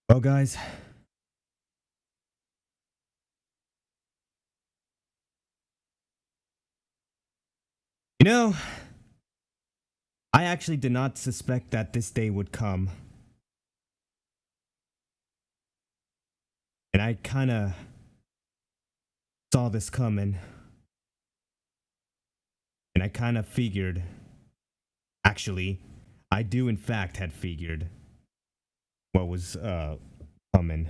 Well, guys, you know, I actually did not suspect that this day would come. And I kind of saw this coming. And I kind of figured, actually, I do in fact had figured what was coming.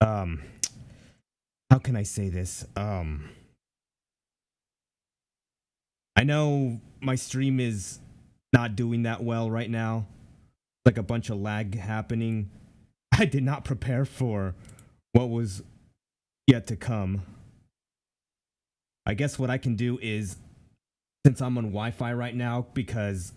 Um how can I say this? I know my stream is not doing that well right now. Like a bunch of lag happening. I did not prepare for what was yet to come. I guess what I can do is, since I'm on Wi-Fi right now, because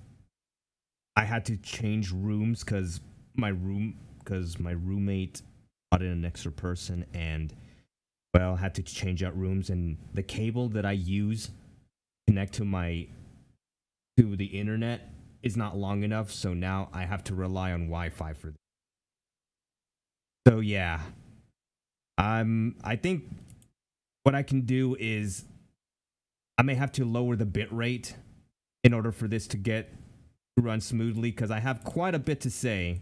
I had to change rooms because my roommate brought in an extra person, and well, had to change out rooms, and the cable that I use connect to the internet is not long enough, so now I have to rely on Wi-Fi for this. So yeah, I think what I can do is I may have to lower the bit rate in order for this to run smoothly, because I have quite a bit to say.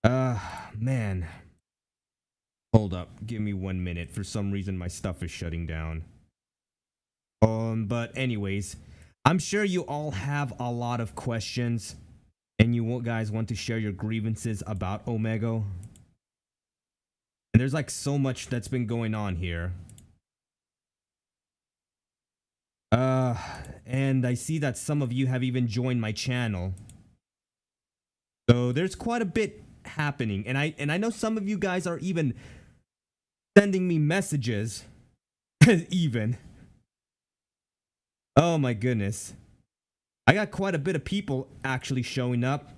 Uh, man. Hold up. Give me 1 minute. For some reason, my stuff is shutting down. But anyways, I'm sure you all have a lot of questions, and you guys want to share your grievances about Omegle. And there's like so much that's been going on here. Uh, and I see that some of you have even joined my channel. So there's quite a bit happening, and I know some of you guys are even sending me messages. Even. Oh my goodness. I got quite a bit of people actually showing up.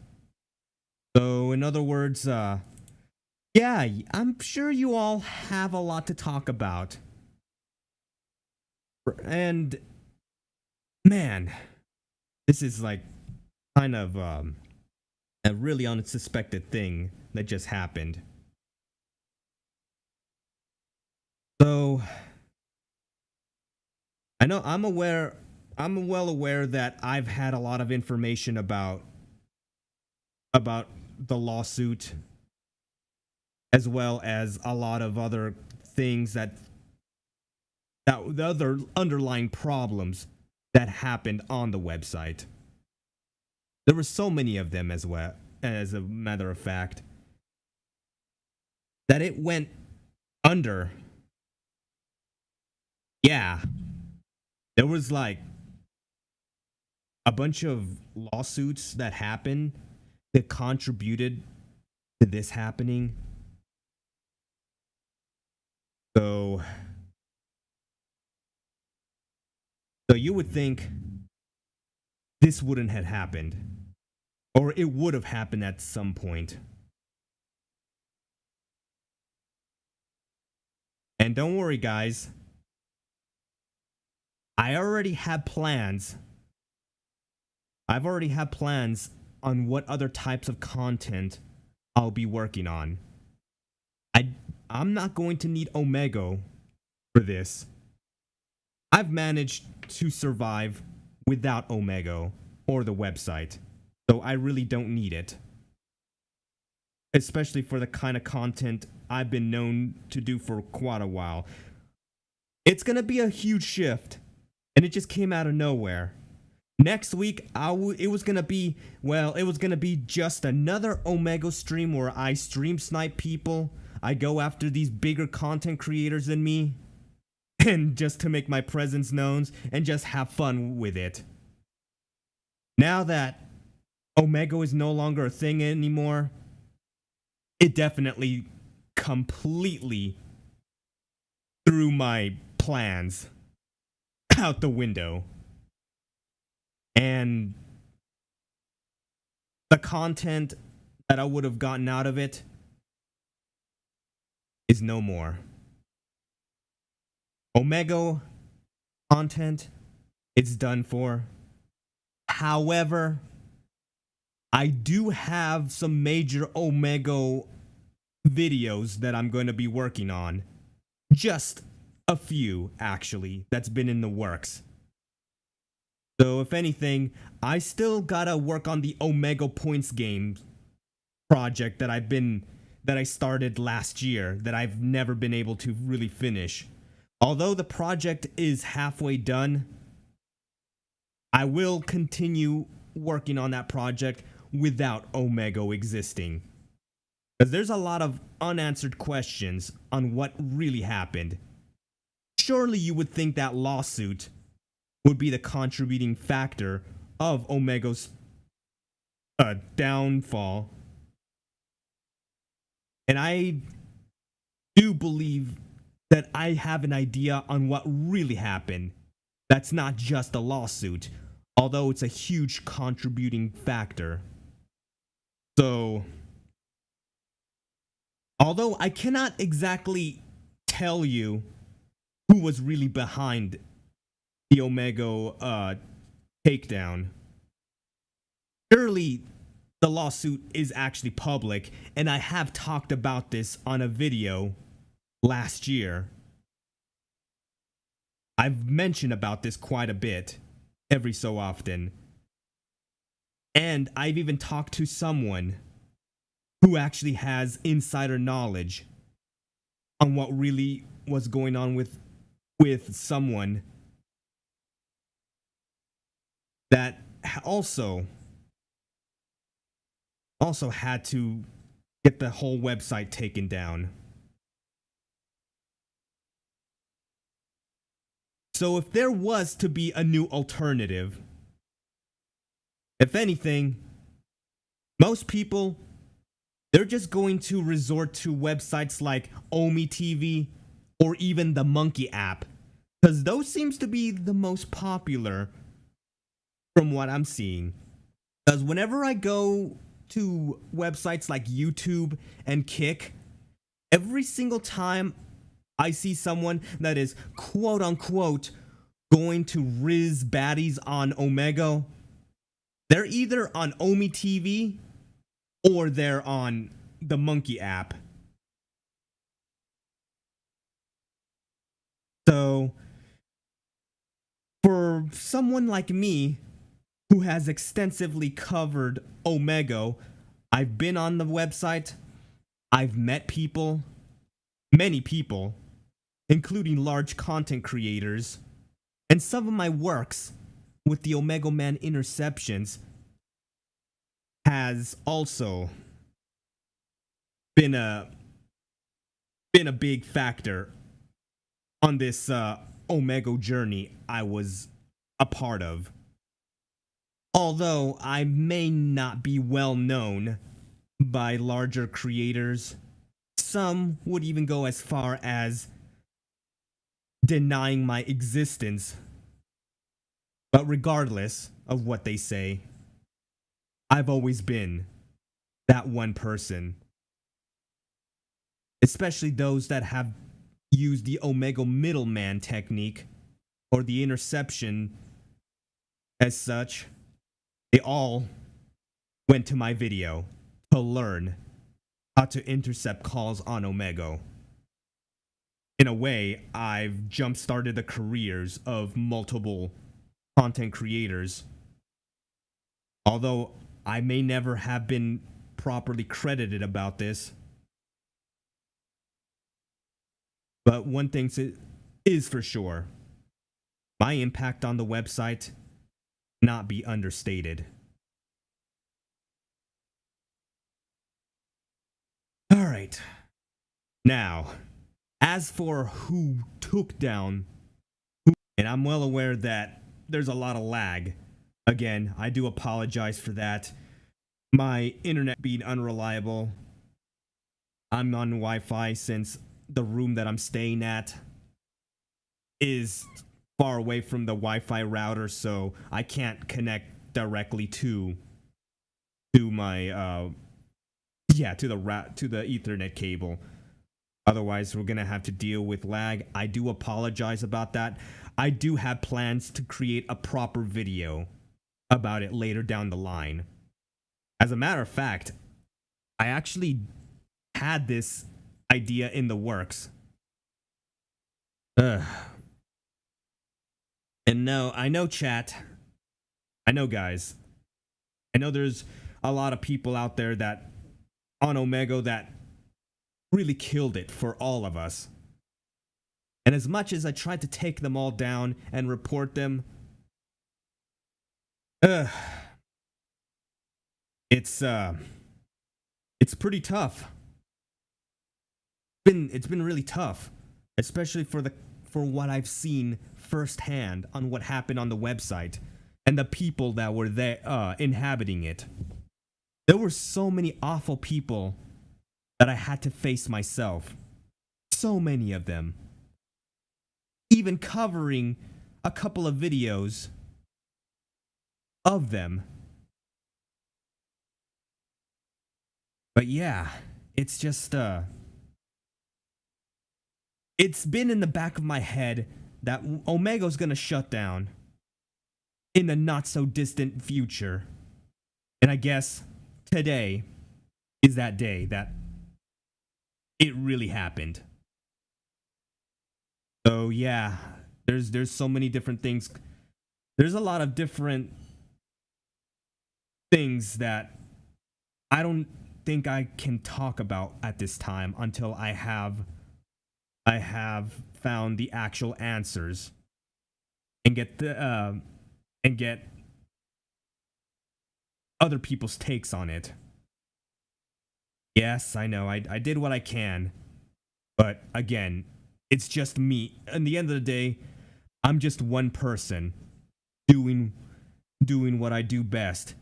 So in other words, yeah, I'm sure you all have a lot to talk about. And man, this is like kind of a really unsuspected thing that just happened. So I know I'm well aware that I've had a lot of information about the lawsuit, as well as a lot of other things that the other underlying problems that happened on the website. There were so many of them, as well, as a matter of fact, that it went under. Yeah, there was like a bunch of lawsuits that happened that contributed to this happening. So so you would think this wouldn't have happened, or it would have happened at some point. And don't worry, guys, I already had plans. I've already had plans on what other types of content I'll be working on. I I'm not going to need Omegle for this. I've managed to survive without Omegle or the website, so I really don't need it. Especially for the kind of content I've been known to do for quite a while. It's gonna be a huge shift, and it just came out of nowhere. Next week, it was gonna be, well, it was gonna be just another Omegle stream where I stream snipe people. I go after these bigger content creators than me, and just to make my presence known and just have fun with it. Now that Omegle is no longer a thing anymore, it definitely completely threw my plans out the window. And the content that I would have gotten out of it is no more. Omegle content, it's done for. However, I do have some major Omegle videos that I'm going to be working on. Just a few, actually, that's been in the works. So if anything, I still gotta work on the Omegle points game project that I started last year that I've never been able to really finish. Although the project is halfway done, I will continue working on that project without Omegle existing. Because there's a lot of unanswered questions on what really happened. Surely you would think that lawsuit would be the contributing factor of Omegle's downfall. And I do believe that I have an idea on what really happened. That's not just a lawsuit, although it's a huge contributing factor. So, although I cannot exactly tell you who was really behind the Omegle takedown, surely the lawsuit is actually public, and I have talked about this on a video last year. I've mentioned about this quite a bit, every so often. And I've even talked to someone who actually has insider knowledge on what really was going on with someone that also had to get the whole website taken down. So if there was to be a new alternative, if anything, most people, they're just going to resort to websites like Omi TV or even the Monkey app, because those seems to be the most popular from what I'm seeing. Because whenever I go to websites like YouTube and Kick, every single time I see someone that is quote unquote going to riz baddies on Omegle, they're either on Omi TV or they're on the Monkey app. So, for someone like me who has extensively covered Omegle, I've been on the website, I've met people, many people, including large content creators, and some of my works with the Omegle Man interceptions has also been a big factor on this Omegle journey I was a part of. Although I may not be well known by larger creators, some would even go as far as denying my existence. But regardless of what they say, I've always been that one person. Especially those that have used the Omegle middleman technique or the interception as such. They all went to my video to learn how to intercept calls on Omegle. In a way, I've jump-started the careers of multiple content creators. Although I may never have been properly credited about this. But one thing is for sure, my impact on the website cannot be understated. Alright. Now, as for who took down who, and I'm well aware that there's a lot of lag. Again, I do apologize for that. My internet being unreliable. I'm on Wi-Fi since the room that I'm staying at is far away from the Wi-Fi router, so I can't connect directly to my to the Ethernet cable. Otherwise, we're gonna have to deal with lag. I do apologize about that. I do have plans to create a proper video about it later down the line. As a matter of fact, I actually had this idea in the works. Ugh. And no, I know, chat. I know, guys. I know there's a lot of people out there that on Omegle that really killed it for all of us. And as much as I tried to take them all down and report them, it's pretty tough. It's been really tough, especially for what I've seen firsthand on what happened on the website and the people that were there inhabiting it. There were so many awful people that I had to face myself. So many of them. Even covering a couple of videos of them. But yeah, it's just it's been in the back of my head that Omegle's gonna shut down in the not so distant future. And I guess today is that day that it really happened. So yeah, there's so many different things. There's a lot of different things that I don't think I can talk about at this time until I have found the actual answers and get other people's takes on it. Yes, I know, I did what I can, but again, it's just me. At the end of the day, I'm just one person doing what I do best.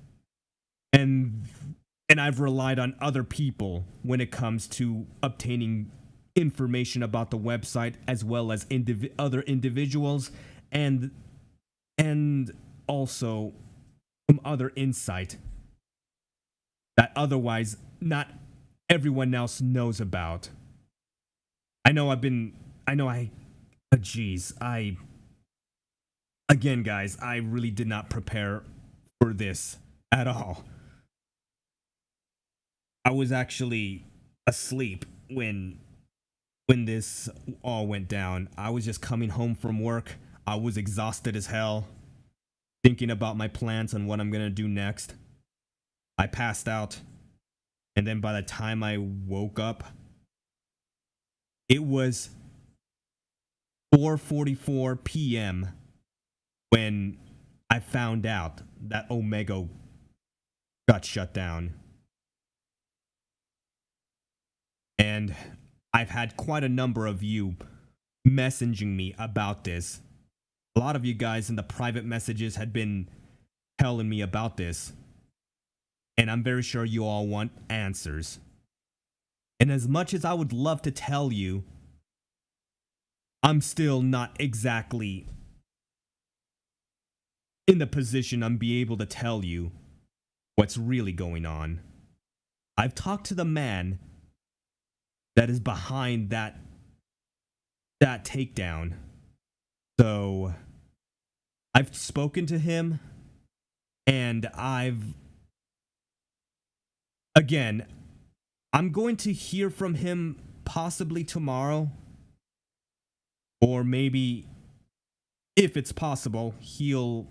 And I've relied on other people when it comes to obtaining information about the website, as well as other individuals and also some other insight that otherwise not everyone else knows about. Again, guys, I really did not prepare for this at all. I was actually asleep when this all went down. I was just coming home from work. I was exhausted as hell, thinking about my plans on what I'm gonna do next. I passed out, and then by the time I woke up, it was 4:44 p.m. when I found out that Omegle got shut down. And I've had quite a number of you messaging me about this. A lot of you guys in the private messages had been telling me about this. And I'm very sure you all want answers. And as much as I would love to tell you, I'm still not exactly in the position I'm be able to tell you what's really going on. I've talked to the man that is behind that takedown. So I've spoken to him, and I'm going to hear from him possibly tomorrow, or maybe, if it's possible, he'll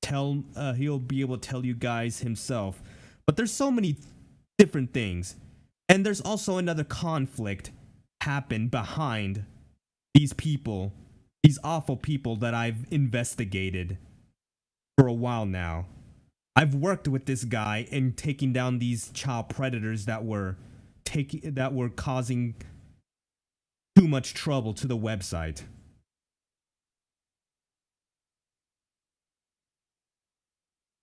be able to tell you guys himself. But there's so many different things. And there's also another conflict happened behind these people, these awful people that I've investigated for a while now. I've worked with this guy in taking down these child predators that were causing too much trouble to the website.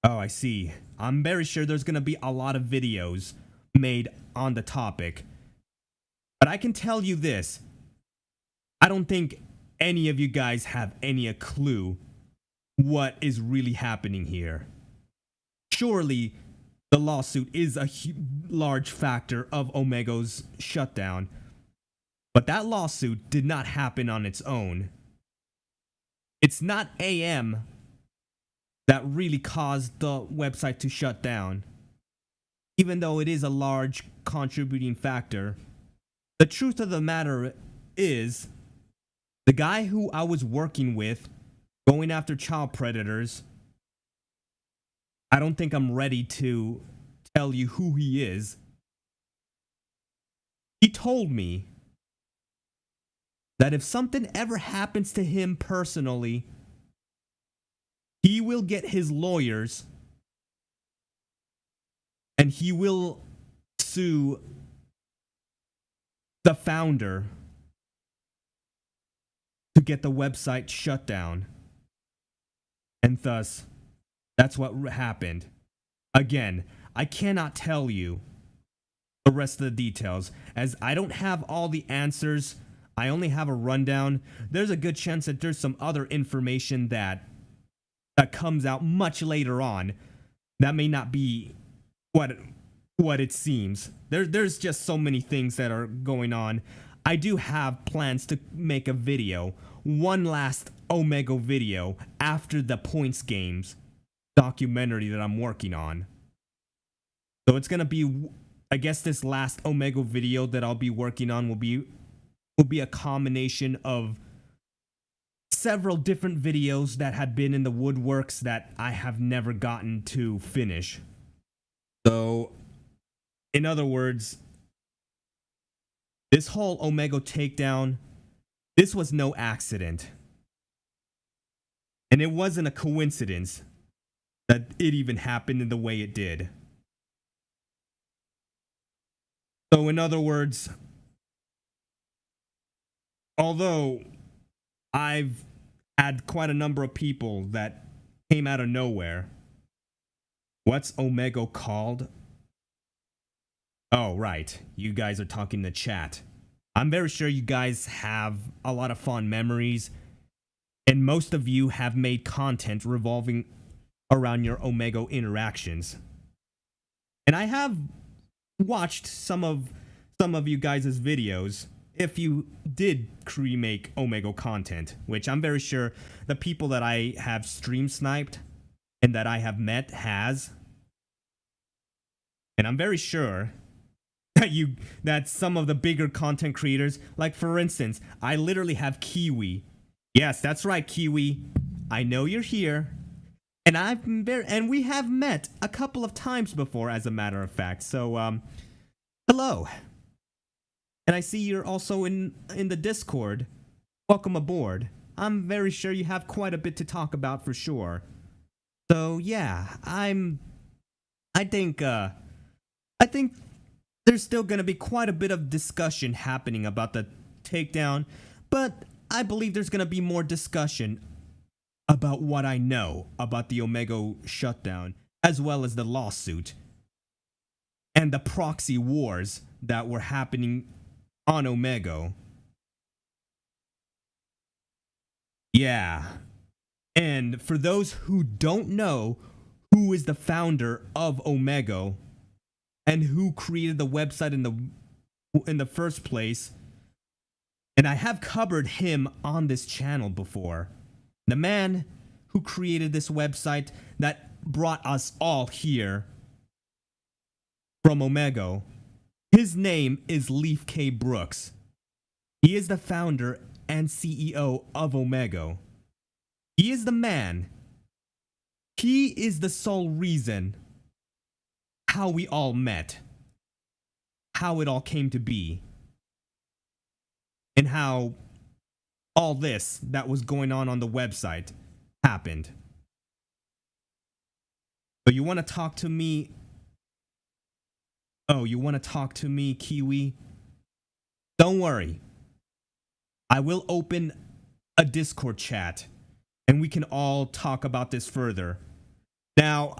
Oh, I see. I'm very sure there's gonna be a lot of videos made on the topic. But I can tell you this. I don't think any of you guys have any clue what is really happening here. Surely the lawsuit is a large factor of Omegle's shutdown. But that lawsuit did not happen on its own. It's not AM that really caused the website to shut down. even though it is a large contributing factor, the truth of the matter is the guy who I was working with going after child predators, I don't think I'm ready to tell you who he is. He told me that if something ever happens to him personally, he will get his lawyers and he will sue the founder to get the website shut down. And thus, that's what happened. Again, I cannot tell you the rest of the details, as I don't have all the answers. I only have a rundown. There's a good chance that there's some other information that comes out much later on that may not be what it seems. There's just so many things that are going on. I do have plans to make a video, one last Omegle video after the Points Games documentary that I'm working on. So it's gonna be, I guess this last Omegle video that I'll be working on will be a combination of several different videos that had been in the woodworks that I have never gotten to finish. So, in other words, this whole Omegle takedown, this was no accident. And it wasn't a coincidence that it even happened in the way it did. So in other words, although I've had quite a number of people that came out of nowhere, what's Omegle called? Oh, right. You guys are talking to chat. I'm very sure you guys have a lot of fond memories, and most of you have made content revolving around your Omegle interactions. And I have watched some of you guys' videos if you did remake Omegle content, which I'm very sure the people that I have stream sniped and that I have met has. And I'm very sure that some of the bigger content creators, like for instance, I literally have Kiwi. Yes, that's right, Kiwi. I know you're here. And we have met a couple of times before, as a matter of fact. So, hello. And I see you're also in the Discord. Welcome aboard. I'm very sure you have quite a bit to talk about for sure. So yeah, I think there's still gonna be quite a bit of discussion happening about the takedown, but I believe there's gonna be more discussion about what I know about the Omegle shutdown, as well as the lawsuit and the proxy wars that were happening on Omegle. Yeah. And for those who don't know who is the founder of Omegle and who created the website in the first place, and I have covered him on this channel before. The man who created this website that brought us all here from Omegle, his name is Leaf K. Brooks. He is the founder and CEO of Omegle. He is the man. He is the sole reason how we all met, how it all came to be, and how all this that was going on the website happened. But you want to talk to me? Oh, you want to talk to me, Kiwi? Don't worry. I will open a Discord chat and we can all talk about this further. Now,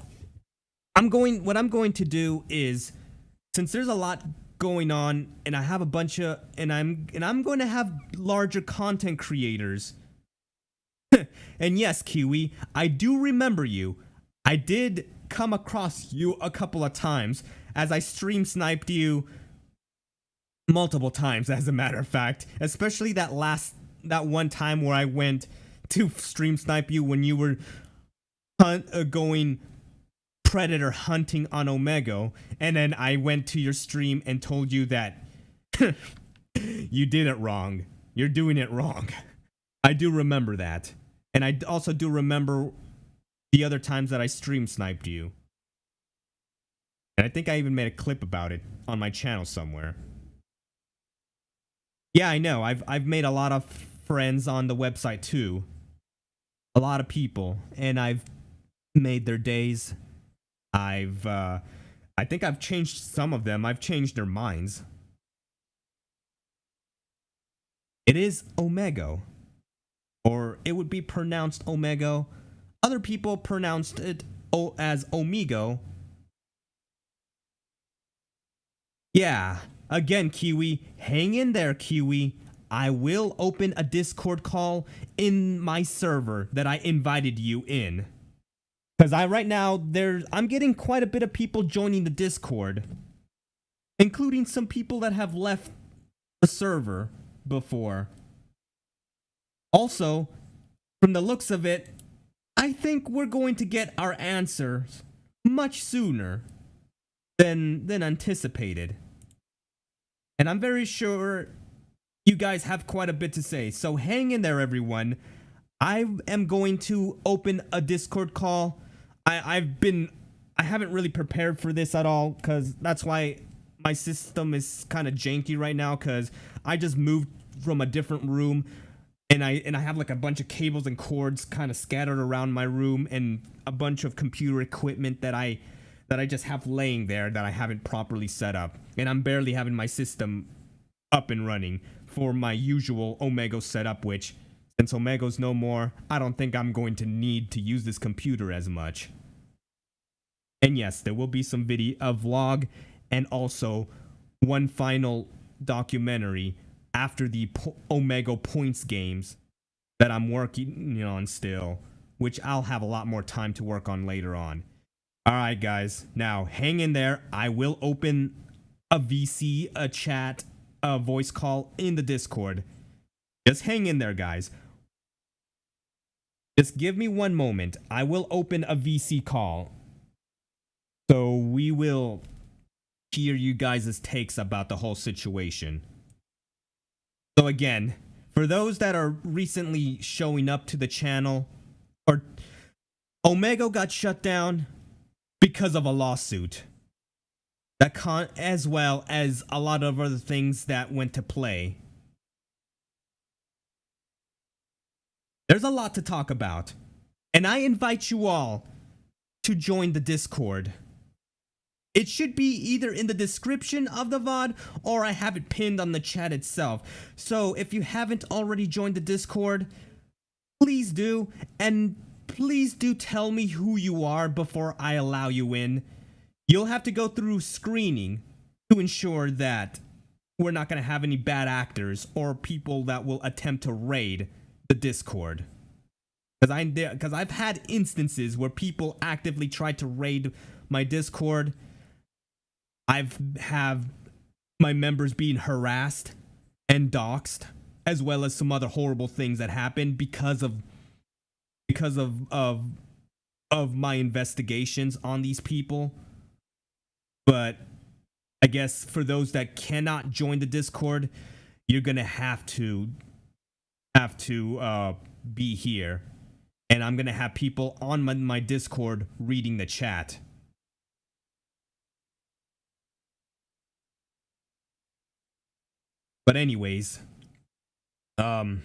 what I'm going to do is, since there's a lot going on and I have a bunch of and I'm going to have larger content creators. And yes, Kiwi, I do remember you. I did come across you a couple of times as I stream sniped you multiple times, as a matter of fact, especially that one time where I went to stream snipe you when you were going predator hunting on Omegle, and then I went to your stream and told you that you did it wrong. You're doing it wrong. I do remember that. And I also do remember the other times that I stream sniped you. And I think I even made a clip about it on my channel somewhere. Yeah, I know. I've made a lot of friends on the website too. A lot of people, and I've made their days. I think I've changed some of them. I've changed their minds. It is Omegle, or it would be pronounced Omegle. Other people pronounced it as Omegle. Yeah, again, Kiwi, hang in there, Kiwi. I will open a Discord call in my server that I invited you in. Because right now, I'm getting quite a bit of people joining the Discord. Including some people that have left the server before. Also, from the looks of it, I think we're going to get our answers much sooner than anticipated. And I'm very sure you guys have quite a bit to say. So hang in there, everyone. I am going to open a Discord call. I haven't really prepared for this at all, because that's why my system is kind of janky right now, because I just moved from a different room, and I have like a bunch of cables and cords kind of scattered around my room, and a bunch of computer equipment that I just have laying there that I haven't properly set up, and I'm barely having my system up and running for my usual Omegle setup, which, since Omegle's no more, I don't think I'm going to need to use this computer as much. And yes, there will be some video, a vlog, and also one final documentary after the Omegle points games that I'm working on still, which I'll have a lot more time to work on later on. Alright guys, now hang in there. I will open a VC, a chat, a voice call in the Discord. Just hang in there, guys. Just give me one moment. I will open a VC call. So we will hear you guys' takes about the whole situation. So again, for those that are recently showing up to the channel, or Omegle got shut down because of a lawsuit. As well as a lot of other things that went to play. There's a lot to talk about, and I invite you all to join the Discord. It should be either in the description of the VOD, or I have it pinned on the chat itself. So if you haven't already joined the Discord, please do, and please do tell me who you are before I allow you in. You'll have to go through screening to ensure that we're not going to have any bad actors or people that will attempt to raid the Discord. Because I've had instances where people actively tried to raid my Discord. Have my members being harassed and doxxed, as well as some other horrible things that happened because of my investigations on these people. But I guess for those that cannot join the Discord, you're gonna have to be here, and I'm gonna have people on my Discord reading the chat. But anyways, all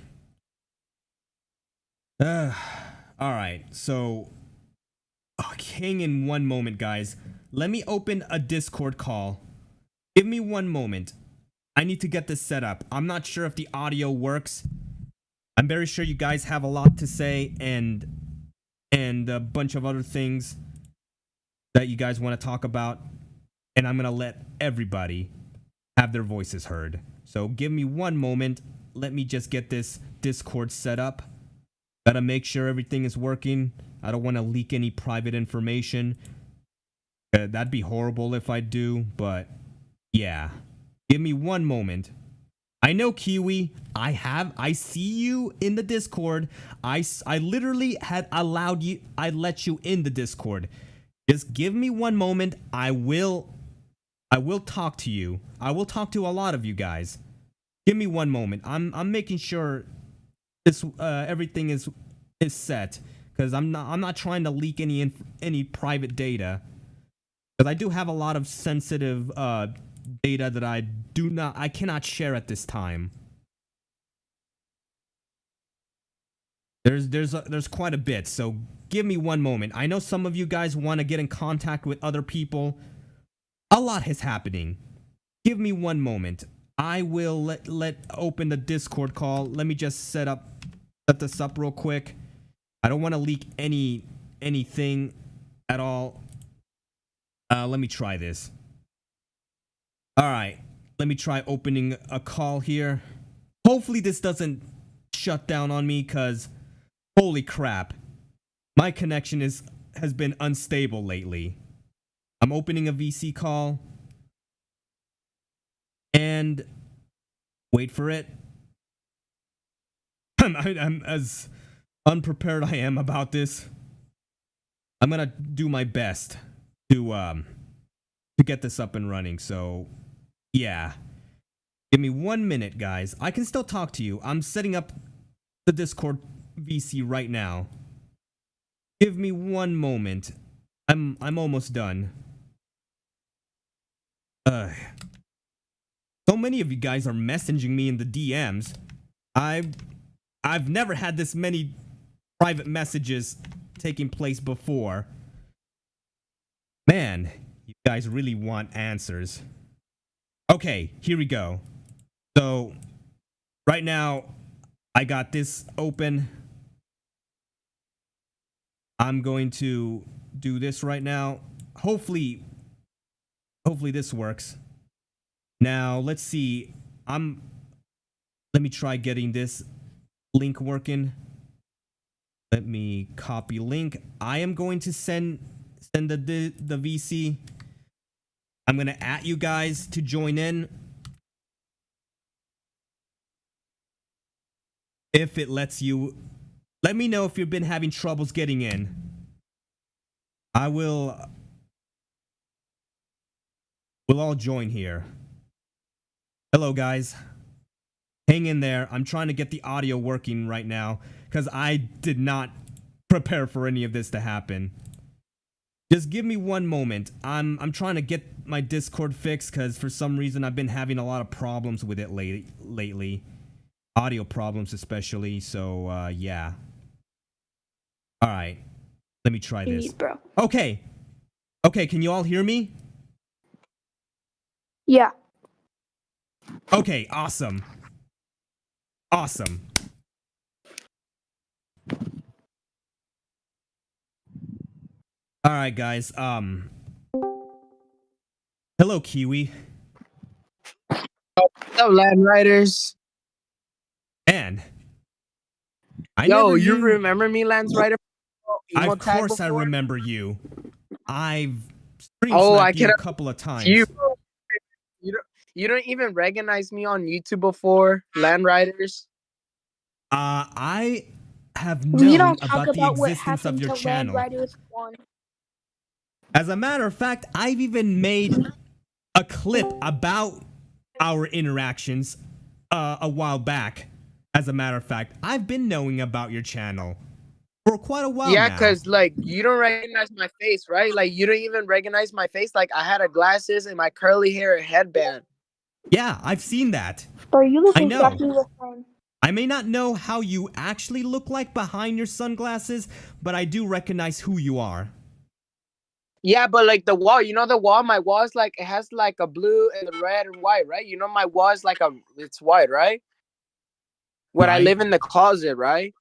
right, so hang in one moment, guys. Let me open a Discord call. Give me one moment. I need to get this set up. I'm not sure if the audio works. I'm very sure you guys have a lot to say and a bunch of other things that you guys want to talk about, and I'm gonna let everybody have their voices heard. So give me one moment. Let me just get this Discord set up. Gotta make sure everything is working. I don't want to leak any private information. That'd be horrible if I do, but yeah. Give me one moment. I know, Kiwi, I see you in the Discord. I literally had allowed you, I let you in the Discord. Just give me one moment. I will talk to you. I will talk to a lot of you guys. Give me one moment. I'm making sure this everything is set, because I'm not trying to leak any private data, because I do have a lot of sensitive data that I cannot share at this time. There's quite a bit, so give me one moment. I know some of you guys want to get in contact with other people. A lot is happening. Give me one moment. I will let open the Discord call. Let me just set this up real quick. I don't want to leak anything at all. Let me try this. All right, let me try opening a call here. Hopefully this doesn't shut down on me, because holy crap, my connection has been unstable lately. I'm opening a VC call, and wait for it. I'm as unprepared I am about this. I'm gonna do my best to get this up and running. So yeah, give me 1 minute, guys. I can still talk to you. I'm setting up the Discord VC right now. Give me 1 moment. I'm almost done. So many of you guys are messaging me in the DMs. I've never had this many private messages taking place before. Man, you guys really want answers. Okay, here we go. So, right now, I got this open. I'm going to do this right now. Hopefully this works. Now, let's see. Let me try getting this link working. Let me copy link. I am going to send the VC. I'm going to at you guys to join in. If it lets you, let me know if you've been having troubles getting in. We'll all join here. Hello, guys. Hang in there. I'm trying to get the audio working right now, because I did not prepare for any of this to happen. Just give me 1 moment. I'm trying to get my Discord fixed, because for some reason I've been having a lot of problems with it lately. Audio problems especially, so yeah. Alright. Let me try this. Bro. Okay, can you all hear me? Yeah. Okay, awesome. Awesome. Alright, guys. Hello, Kiwi. Hello, Land Riders. And Yo, you remember me, Lance Rider? Of course I remember you. I've stream sniped you a couple of times. You don't even recognize me on YouTube before, Land Riders? I have known about the existence of your channel. As a matter of fact, I've even made a clip about our interactions a while back. As a matter of fact, I've been knowing about your channel for quite a while now. Yeah, because, like, you don't recognize my face, right? Like, you don't even recognize my face. Like, I had glasses and my curly hair headband. Yeah, I've seen that. Bro, you look exactly the same. I may not know how you actually look like behind your sunglasses, but I do recognize who you are. Yeah, but like the wall, you know the wall? My wall is like, it has like a blue and a red and white, right? You know my wall is like it's white, right? When I live in the closet, right?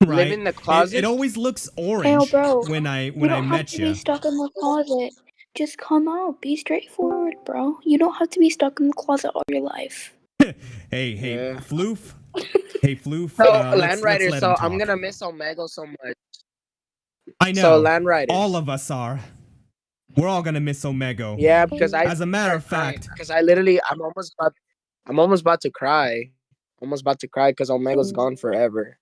Right. Live in the closet. It always looks orange when I met you. You don't have to be stuck in the closet. Just come out. Be straightforward, bro. You don't have to be stuck in the closet all your life. Hey, yeah. Floof. Hey, Floof. So, Land Rider, so I'm going to miss Omegle so much. I know. So, Land Riders. All of us are. We're all going to miss Omegle. Yeah, because as a matter of fact. Because I'm almost about to cry. Almost about to cry because Omegle's gone forever.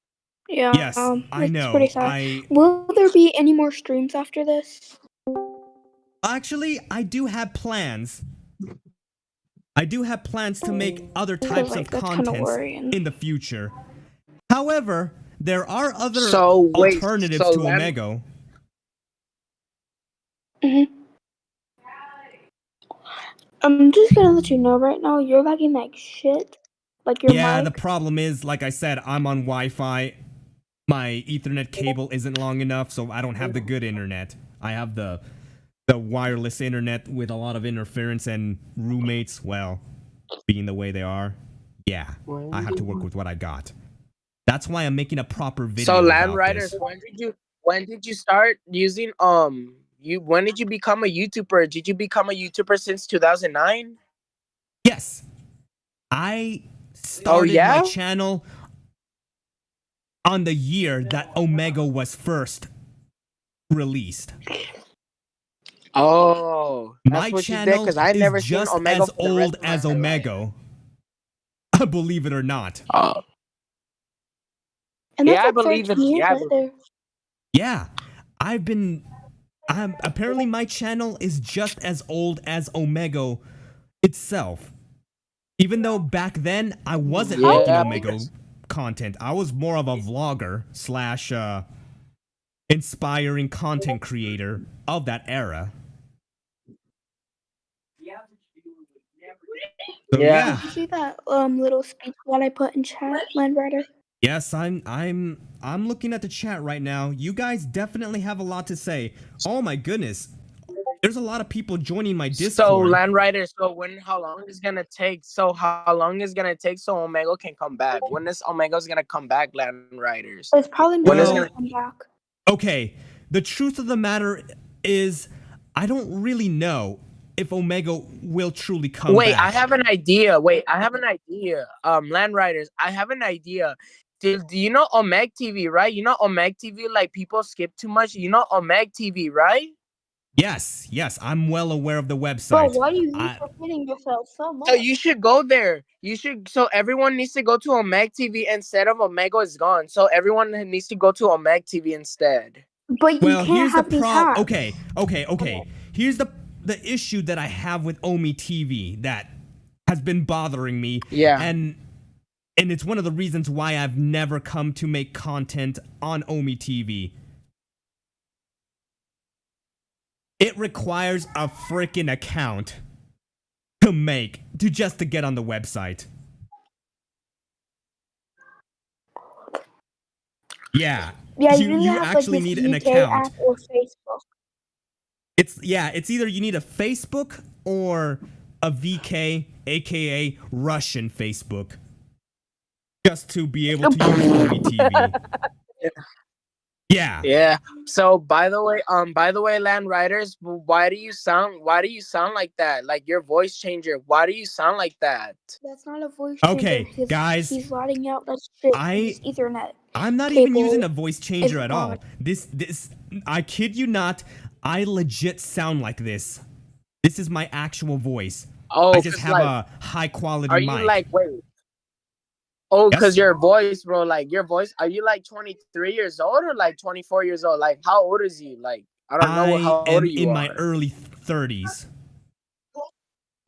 Yeah. Yes, I know. Pretty sad. Will there be any more streams after this? Actually, I do have plans. I do have plans to make other types of That's kind of contents worrying. in the future. However, there are other So wait, alternatives so to Len, Omegle. Mhm. I'm just gonna let you know right now, you're lagging like shit. Like your Yeah, the mic. problem is, like I said, I'm on Wi-Fi. My Ethernet cable isn't long enough, so I don't have the good internet. I have the wireless internet with a lot of interference, and roommates, well, being the way they are, yeah, I have to work with what I got. That's why I'm making a proper so video Land about Riders, this. when did you start using you when did you become a YouTuber? Did you become a YouTuber since 2009? Yes, I Oh started my yeah? channel on the year that Omegle was first released. Oh, that's My what you did channel because I is never seen just Omegle as for the rest old of as my life. Omegle. Believe it or not. Oh. And that's Yeah, I like believe it. 13 years Yeah, right there. Yeah, I'm apparently my channel is just as old as Omegle itself. Even though back then I wasn't making yeah, Omegle content. I was more of a vlogger slash inspiring content creator of that era. So yeah. yeah. Did you see that little speech that I put in chat, Landwriter? Yes, I'm looking at the chat right now. You guys definitely have a lot to say. Oh my goodness. There's a lot of people joining my So Discord. Land Rider, how long is gonna take? So how long is gonna take so Omegle can come back? When is Omegle's gonna come back, Land Riders? It's probably When never is Well, gonna gonna come back. okay. The truth of the matter is I don't really know if Omegle will truly come Wait, I back. have an idea. Land Riders, I have an idea. Do you know Omeg TV, right? You know Omeg TV, like people skip too much. You know Omeg TV, right? Yes, I'm well aware of the Bro, website. why do you keep I repeating yourself so much? So you should go there. So everyone needs to go to Omeg TV instead of Omegle is gone. So everyone needs to go to Omeg TV instead. But you Well, can't here's the have these hats. Okay. Here's the issue that I have with Omi TV that has been bothering me, Yeah. and it's one of the reasons why I've never come to make content on Omi TV. It requires a freaking account to just to get on the website. Yeah. Yeah, you need to You have like actually this need an VK account. app or Facebook. It's either you need a Facebook or a VK, aka Russian Facebook, just to be able to use Omi TV. Yeah. Yeah. So by the way, Land Riders, why do you sound like that? Like your voice changer. Why do you sound like that? That's not a voice Okay, changer. guys, He's letting out that shit. I His Ethernet I'm not even cable using a voice changer is at on. all. This I kid you not, I legit sound like this. This is my actual voice. Oh, I just 'cause, have like, a high quality are mic. you like wait? Oh, Yes? because your voice, bro, like your voice, are you like 23 years old or like 24 years old? Like, how old is you? Like, I don't know I how old am you in my are. early 30s.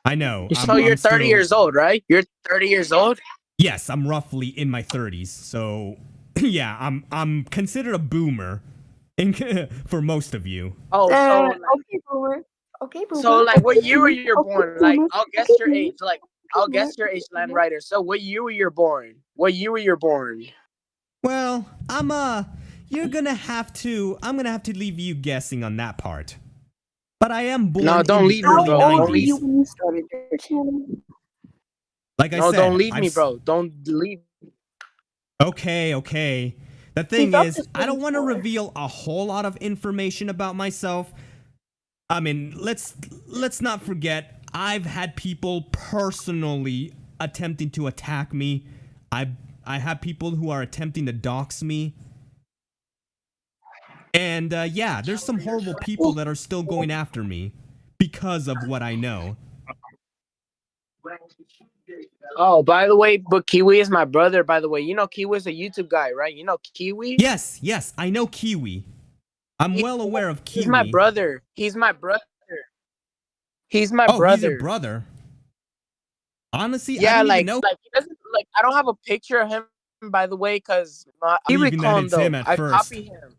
I know. So you're 30 years old, right? You're 30 years old? Yes, I'm roughly in my 30s. So, yeah, I'm considered a boomer for most of you. Oh, so like, Okay, boomer. Okay, boomer. so like what Okay, year were boomer. you Okay, born? Like, boomer. I'll guess Okay, your boomer. age. Like, Okay, I'll boomer. guess your age, Okay, Land boomer. Rider. So what year were you born? What year were you born? Well, I'm gonna have to leave you guessing on that part. But I am born No, in don't the leave me, early bro. How old Don't were leave. you 90s. when you started your channel? Like I No, don't said, leave me, bro. Don't leave. Okay. The He's thing up is, to I don't want to 24. reveal a whole lot of information about myself. I mean, let's not forget, I've had people personally attempting to attack me. I have people who are attempting to dox me. And yeah, there's some horrible people that are still going after me because of what I know. Oh, by the way, but Kiwi is my brother, by the way. You know Kiwi's a YouTube guy, right? You know Kiwi? Yes, I know Kiwi. I'm well aware of He's my Kiwi. brother. He's my brother. He's my Oh, he's your brother. brother. Honestly, I Yeah, didn't even know. like he doesn't like. I don't have a picture of him, by the way, because I Believing that recall him it's him though. at I first. copy him.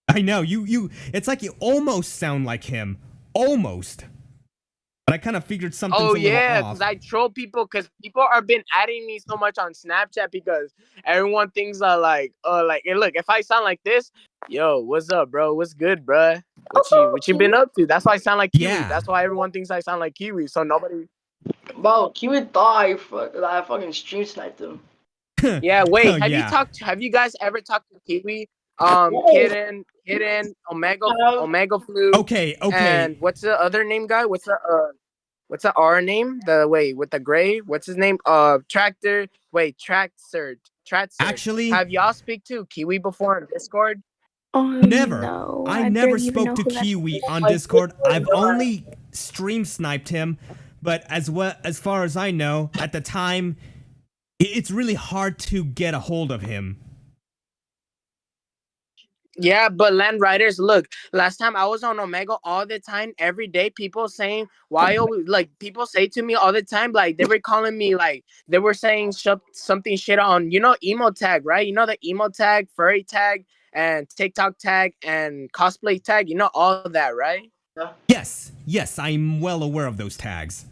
I know you. It's like you almost sound like him, almost. But I kind of figured something's Oh a little yeah, off. because I troll people because people are been adding me so much on Snapchat because everyone thinks I like hey, look, if I sound like this, yo, what's up, bro? What's good, bro? What you been up to? That's why I sound like Kiwi. Yeah. That's why everyone thinks I sound like Kiwi. So nobody. Bro, Kiwi thought I fucking stream sniped him. Yeah, Oh wait. yeah. Have you guys ever talked to Kiwi? Yes. Hidden, Uh, Omega Flu, Okay. and Okay. what's the other name guy? What's the R name? The wait with the gray. What's his name? Tractor. Wait, Traxer. Actually, Have y'all speak to Kiwi before on Discord? never. No, I I never barely even spoke know to who that Kiwi is. on Discord. I've only stream sniped him, but as far as I know, at the time, it's really hard to get a hold of him. Yeah, but Land Riders, look, last time I was on Omegle all the time, every day, people saying, why always, like, people say to me all the time, like, they were calling me, like, they were saying something shit on, emo tag, right? You know, the emo tag, furry tag, and TikTok tag, and cosplay tag, all that, right? yeah. Yes, I'm well aware of those tags.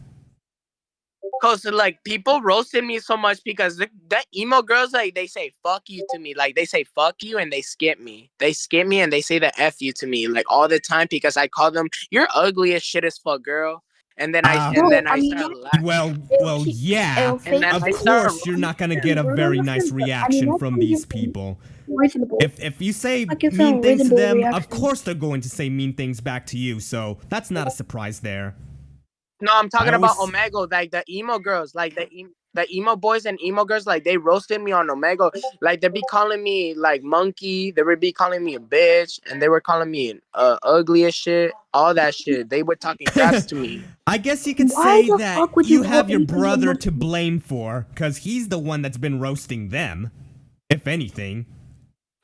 Cause like people roasted me so much because the emo girls like they say fuck you to me, like they say fuck you and they skip me. They skip me and they say the f you to me like all the time because I call them you're ugly as shit as fuck, girl. And then I Uh, and Bro, then I I mean, start that's laughing. well, yeah. And then Of I start course, you're not gonna yeah, get a bro, very no, nice listen, but, I mean, reaction that's from not these even people. reasonable. If you say Like, it's mean a things to reasonable them, reaction. of course they're going to say mean things back to you. So that's not a surprise there. No, I'm I talking about always Omegle, like the emo girls, like the emo boys and emo girls, like they roasted me on Omegle. Like they be calling me like monkey, they would be calling me a bitch, and they were calling me ugly as shit, all that shit. They were talking craps to me. I guess you could Why say the that fuck would you you call have your anyone a brother monkey? to blame for, because he's the one that's been roasting them, if anything.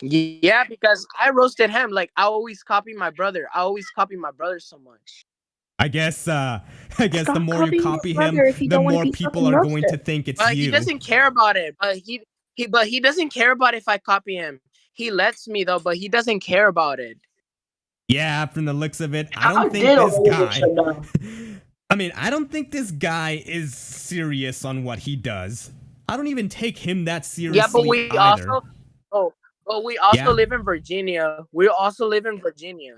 Yeah, because I roasted him. Like I always copy my brother. I always copy my brother so much. I guess the Stop more you copying your copy him, brother if you the don't want to more be people fucking are going to roasted. think it's But he you. doesn't care about it. But he doesn't care about if I copy him. He lets me though, but he doesn't care about it. Yeah, from the looks of it, I I don't think did this Omega get guy. shut down. I mean, I don't think this guy is serious on what he does. I don't even take him that Yeah, but seriously we either. also but we also Yeah, live in Virginia. We also live in Virginia.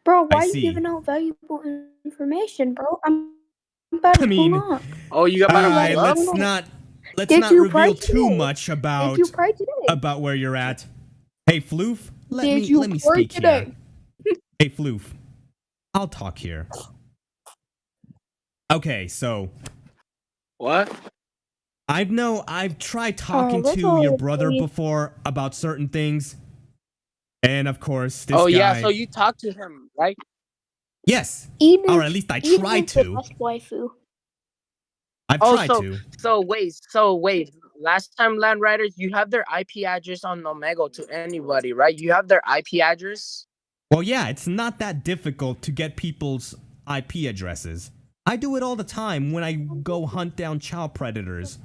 Bro, I why are you see. giving out valuable information, bro? I'm about I to pull mean, up. Oh, you all about to right, pull up? let's Did not you reveal pray too today? much Did you pray today? about where you're at. Hey, Floof, let Did me you let me pray speak today? here. Hey, Floof, I'll talk here. Okay, so What? I've tried talking That's to all your I brother need. before about certain things, and of course, this Oh yeah, guy. so you talked to him, right? Yes, Eden or is at least I Eden try is the to. best waifu. I've Oh, tried to. so wait. Last time Land Riders, you have their IP address on Omegle to anybody, right? You have their IP address. Well, yeah, it's not that difficult to get people's IP addresses. I do it all the time when I go hunt down child predators.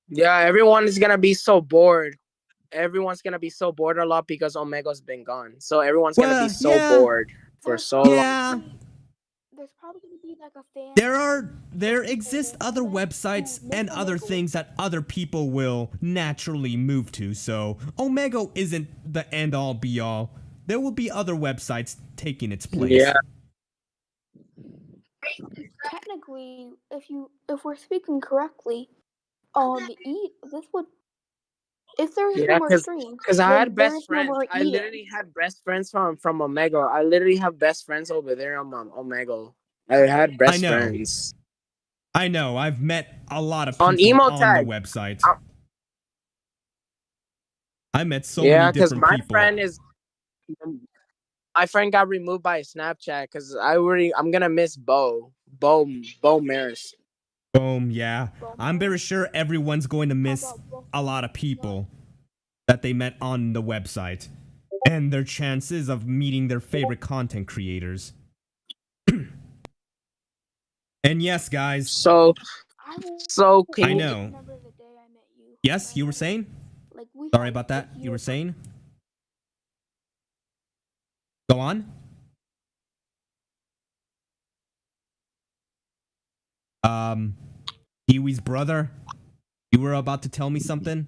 Yeah, everyone is gonna be so bored. Everyone's gonna be so bored a lot because Omega's been gone. So everyone's gonna be Well, so yeah, bored for There's so long. yeah. There's probably gonna be like a fan. There exist other websites and other things that other people will naturally move to, so Omegle isn't the end all be all. There will be other websites taking its place. Yeah. Technically, if we're speaking correctly, this would if there is no Yeah, more streams, because I then had there best is no friends. more I Eden. literally had best friends from Omegle. I literally have best friends over there on Omegle. I had I best know. friends I know. I've met a lot of on people emo on the tag. website. Uh, I met so Yeah, many because different people. my friend got removed by Snapchat because I'm gonna miss Bo Maris. Boom, yeah. I'm very sure everyone's going to miss a lot of people that they met on the website and their chances of meeting their favorite content creators. And yes, guys, So I will so I can you? know. remember the day I met you. Yes, and I you were never- saying? Like we Sorry had about a that. You were year- saying? Go on. Um, Kiwi's brother, you were about to tell me something?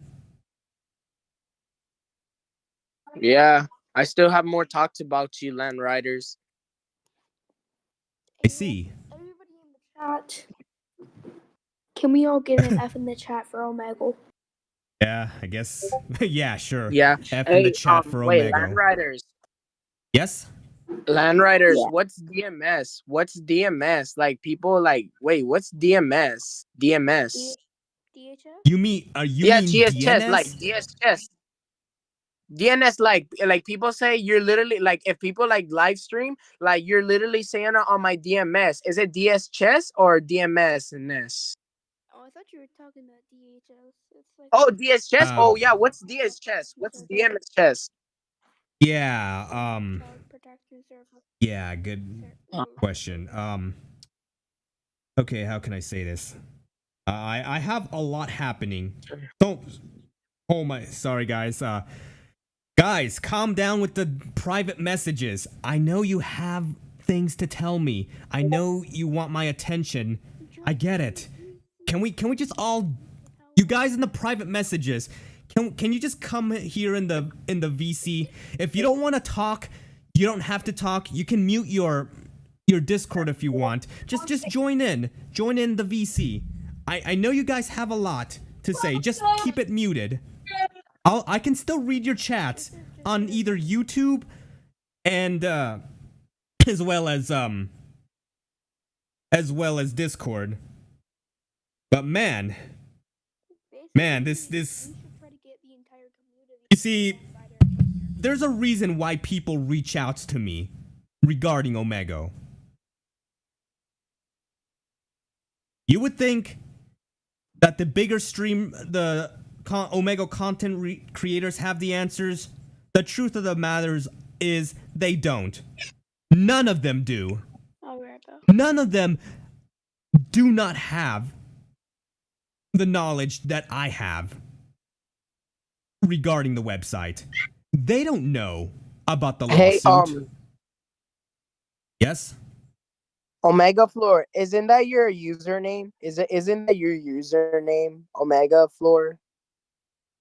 Yeah, I still have more talks about you, Land Riders. I see. Everybody in the chat. Can we all get an F in the chat for Omegle? Yeah, I guess. Yeah, sure. Yeah. F in the Hey, chat for wait, Land Omegle. Riders. Yes? Land Riders, Yeah. what's DMS? What's DMS? Like people like, wait, what's DMS? DMS. DHS? You mean Yeah, mean GS chess, like DNS? DS chess. DNS, like people say you're literally like if people like live stream, like you're literally saying it on my DMS. Is it DS chess or DMS? Oh, I thought you were talking about DHS. It's like Oh, DS chess. Uh, Oh yeah, what's DS chess? What's DMS chess? yeah, Child Protection Server. yeah, good question. Okay, how can I say this? I have a lot happening. Don't. Oh my. Sorry, guys. Guys, calm down with the private messages. I know you have things to tell me. I know you want my attention. I get it. Can we just all, you guys in the private messages, can you just come here in the VC? If you don't want to talk, you don't have to talk. You can mute your Discord if you want. Just join in. Join in the VC. I know you guys have a lot to say. Just keep it muted. I can still read your chats on either YouTube and as well as Discord. But man, this We should try to get the entire community. you see, there's a reason why people reach out to me regarding Omegle. You would think that the bigger Omegle content creators have the answers. The truth of the matter is they don't. None of them do. None of them do not have the knowledge that I have regarding the website. They don't know about the Hey, lawsuit. Yes? Omega Floor, isn't that your username? Isn't that your username, Omega Floor?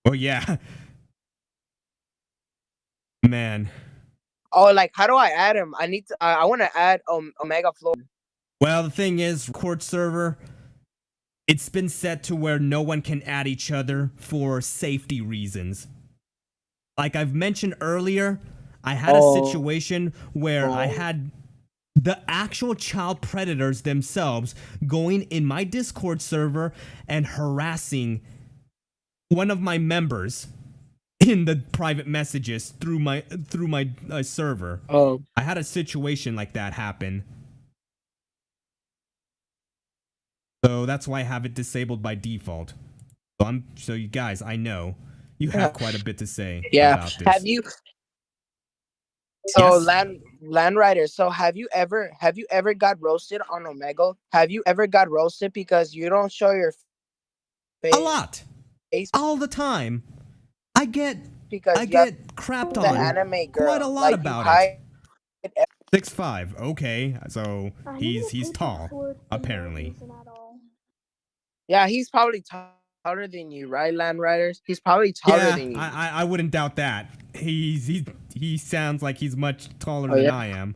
Oh yeah. Man. Oh, like how do I add him? I want to add Omega Floor. Well, the thing is, court server, it's been set to where no one can add each other for safety reasons. Like I've mentioned earlier, I had a situation where I had the actual child predators themselves going in my Discord server and harassing one of my members in the private messages through my server. Oh. I had a situation like that happen. So that's why I have it disabled by default. So you guys, I know you have quite a bit to say about this. Have you? So Yes? land Rider. So have you ever got roasted on Omegle? Have you ever got roasted because you don't show your face? A lot. All the time. I get Because crapped the on anime girl. quite a lot Like, about it. 6'5". Okay, so he's tall, apparently. Yeah, he's probably taller than you, right, Land Riders? He's probably taller than you. I wouldn't doubt that. He sounds like he's much taller than I am.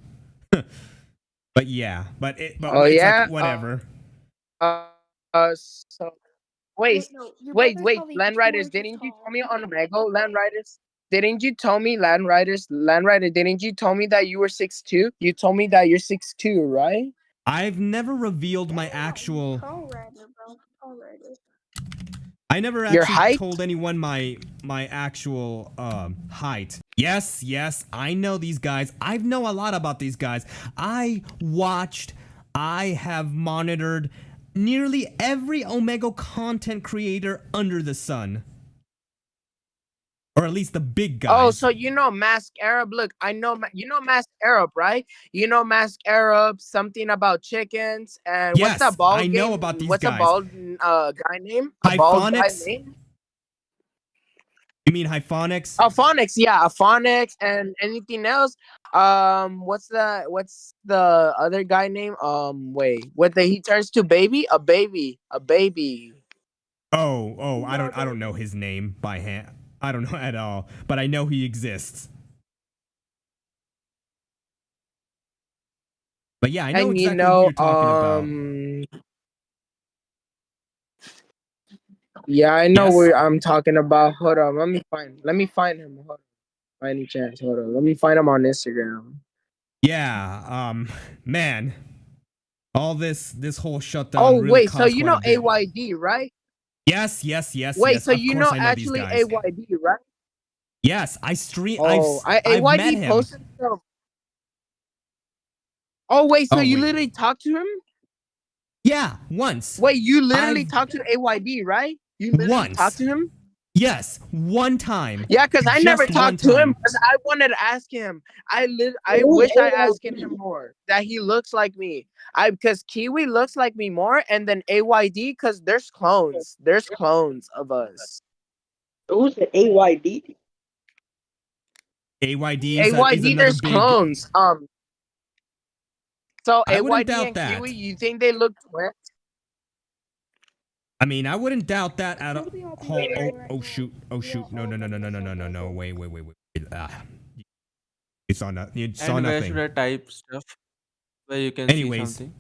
But yeah, but it's like whatever. So wait, Land Riders, didn't you tell me on Omegle, Land Riders? Didn't you tell me, Land Rider, didn't you tell me that you were 6'2"? You told me that you're 6'2", right? I've never revealed my actual. I never actually told anyone my actual height. Yes, I know these guys. I know a lot about these guys. I have monitored nearly every Omegle content creator under the sun. or at least the big Oh, guys. so you know Mask Arab? Look, I know you know Mask Arab, right? You know Mask Arab, something about chickens, and what's that Yes, I bald know game? about these What's a guys. bald guy name? A bald guy Hyphonics? name? You mean Hyphonics? Phonics, yeah, Phonics, and anything else. What's the other guy name? Wait, he turns to baby? A baby. Oh, I don't know his name by hand. I don't know at all, but I know he exists. But yeah, I know And exactly who you're talking about. yeah, I know Yes? where I'm talking about. Hold on, let me find him. Hold on, by any chance, hold on, let me find him on Instagram. Yeah, man, all this whole shutdown Oh really wait, so caused you quite a know bit. AYD, right? Yes. Wait, so Of you course know I know these actually guys. AYD, right? Yes, I stream. Oh, I've met AYD him. posted some. Oh wait, so Oh you wait, literally talked to him? yeah, once. Wait, you literally I've talked to AYD, right? You literally talked once. to him? Yes, one time. Yeah, because I never Just one talked to him time. because I wanted to ask him. I wish I asked him more. That he looks like me. Because Kiwi looks like me more, and then AYD because there's clones. There's clones of us. Who's the AYD? AYD is AYD, another there's big. clones. So I wouldn't AYD doubt and Kiwi, that. you think they look twins? I mean, I wouldn't doubt that at all. Should we all be Oh, okay oh, right oh now? shoot, oh We shoot, all no, no, no, have no, no, a no, no, no, shutdown no, goal. wait. You saw nothing. You saw And where should nothing. I type stuff where you can see Anyways, something?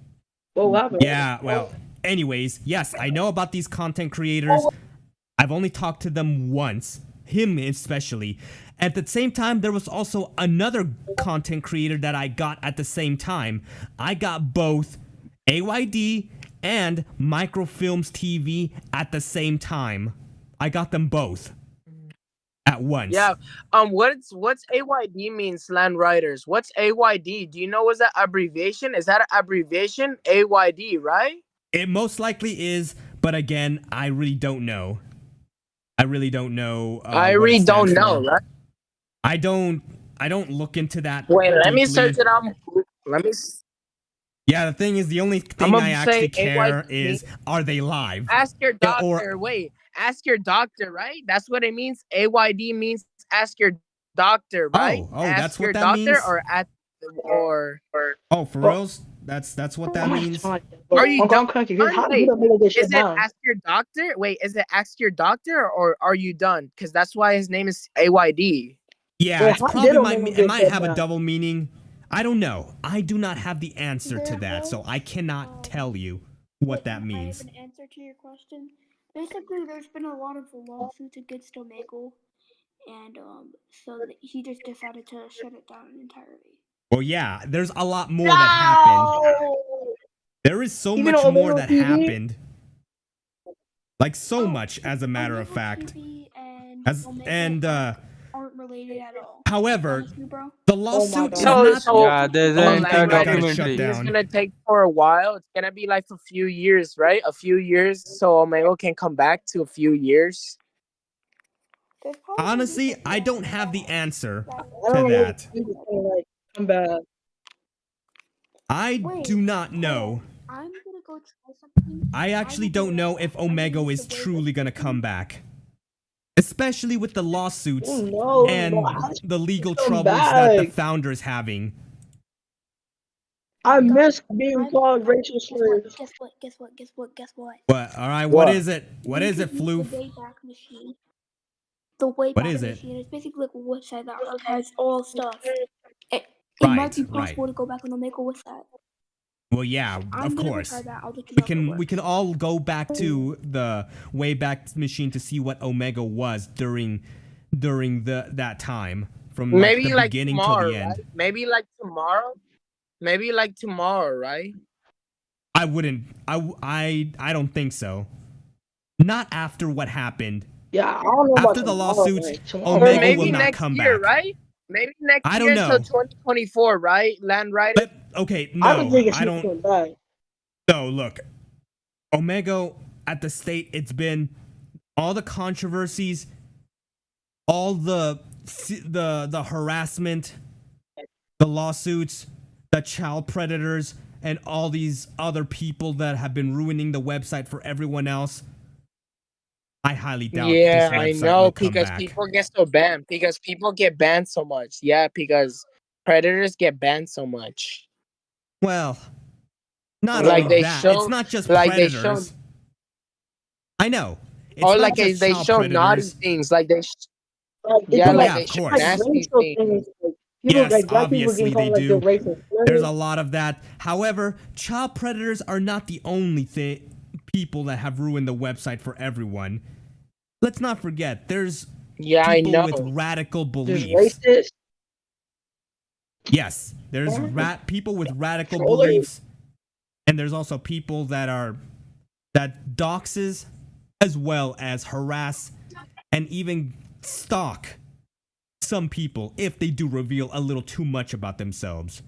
What happened? yeah, well, anyways, yes, I know about these content creators. I've only talked to them once, him especially. At the same time, there was also another content creator that I got at the same time. I got both AYD and Microfilms TV at the same time. I got them both at once. Yeah. What's AYD means, land writers? What's AYD? Do you know what's that abbreviation? Is that an abbreviation? AYD, right? It most likely is, but again, I really don't know. I really don't know I what really it don't stands know, for. right? I don't look into that Wait, let me deeply. search it on. Let me. Yeah, the thing is, the only I'm thing I gonna actually say care AYD means is, are they live? ask your Yeah, doctor. Wait, ask your doctor, right? That's what it means. AYD means ask your doctor, right? That's Ask what your that doctor means. or at or. Oh, for Bro, reals? That's what that oh my means. God. Are you Uncle, done? I'm confused. How did Wait, you make this is shit it down? ask your doctor? Wait, is it ask your doctor or are you done? Because that's why his name is AYD. Yeah, Wait, it's how did probably Omegle it get might shut have a down? double meaning. I don't know. I do not have the answer to There that, so was, I cannot um, tell you what wait, that I have means. an answer to your question. Basically, there's been a lot of lawsuits against Omegle, and so he just decided to shut it down entirely. Well, yeah, there's a lot more that happened. No! There is so Even much on more Omegle that TV? happened. Like so Oh, much, as a matter of Omegle fact. TV and As Omegle and aren't related at all. however, Honestly, bro. the Oh my lawsuit God. is So not so Yeah, there's the an so only entire thing land that got it writers, shut this documentary. is down. gonna take for a while. It's gonna be like a few years, right? A few years, so Omegle can come back to a few years. There's probably gonna be Honestly, some I don't laws have the answer that I to don't know that. if he's gonna like come back. I Wait, do not hold know. on. I'm gonna go try something. I actually will be don't right know back. if I'm gonna Omegle use is the truly Wayback gonna Machine. come back. Especially with the lawsuits Oh no, bro. and How did the he legal come troubles that the back? founder's having. I Guys, miss being I'm called racial guess what? slurs. Guess what? What? Alright, what What? is it? What We is could it, use the Floof? Wayback Machine. The What Wayback is it? Machine is basically like a website that archives all stuff. It might Right, be right. possible to go back and make a website. Well, yeah, I'm of gonna go try course. that. I'll look it up. We can all go back to the Wayback Machine to see what Omegle was during that time, from like Maybe the like beginning till tomorrow, the end. right? Maybe like tomorrow. Maybe like tomorrow, right? I wouldn't. I don't think so. Not after what happened. Yeah, I don't know about After the tomorrow. lawsuits, Like, tomorrow. Or Omegle will maybe not next come year, back. right? Maybe next I year don't until know. 2024, right? Land writer. But okay, I don't no, think it's I don't. coming back. No, look, Omegle at the state, it's been all the controversies. all the harassment, the lawsuits, the child predators, and all these other people that have been ruining the website for everyone else, I highly doubt this Yeah, I website will know come because back. people get so banned. Because people get banned so much. Yeah, because predators get banned so much. Well, not Like only they that, it's show, not just like they show, predators. I know. It's or not like just they child show naughty predators. things. Like Like they yeah, do Well, like yeah, like they of show like course. nasty racial things. things. Like people Yes, like black people getting obviously they called like they're do. racist. There's a lot of that. However, child predators are not the only people that have ruined the website for everyone. Let's not forget, there's Yeah, I people with know. radical There's beliefs. racist Yes, there's people with radical trollers. beliefs, and there's also people that doxes as well as harass and even stalk some people if they do reveal a little too much about themselves.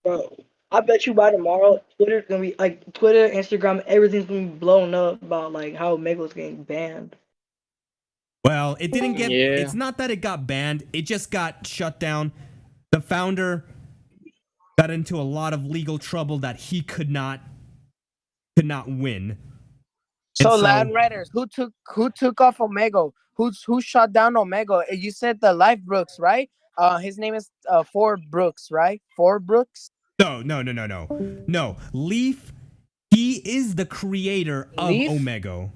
Bro, I bet you by tomorrow, Twitter's gonna be like Twitter, Instagram, everything's gonna be blown up about like how Omegle's getting banned. Well, it didn't get. Yeah. It's not that it got banned. It just got shut down. The founder got into a lot of legal trouble that he could not win. So, And so, Land Raiders, who took off Omegle? Who shut down Omegle? You said the Life Brooks, right? His name is Ford Brooks, right? Ford Brooks. no. Leaf, he is the creator of Leaf. Omegle.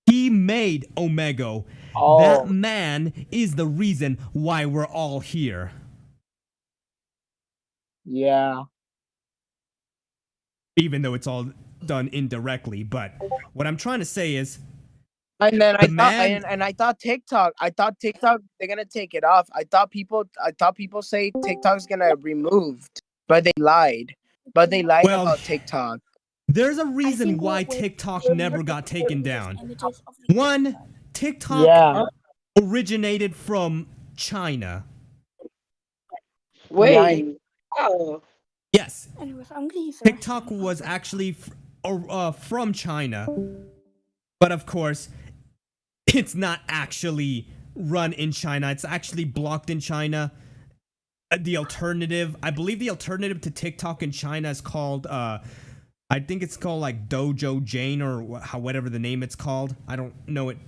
He made Omegle. That Oh, man is the reason why we're all here. yeah. Even though it's all done indirectly. But what I'm trying to say is, And then the I thought, man. and I thought TikTok. I thought TikTok they're gonna take it off. I thought people say TikTok's gonna removed, but they lied. But they lied Well, about TikTok. there's a I reason think why what with TikTok never got taken down. One, TikTok Yeah. originated from China. Yeah. Wait, oh, Yes, Anyways, I'm gonna use the TikTok restroom. was actually from China, but of course, it's not actually run in China. It's actually blocked in China. The alternative, I believe, the alternative to TikTok in China is called. I think it's called like Dojo Jane or whatever the name it's called. I don't know it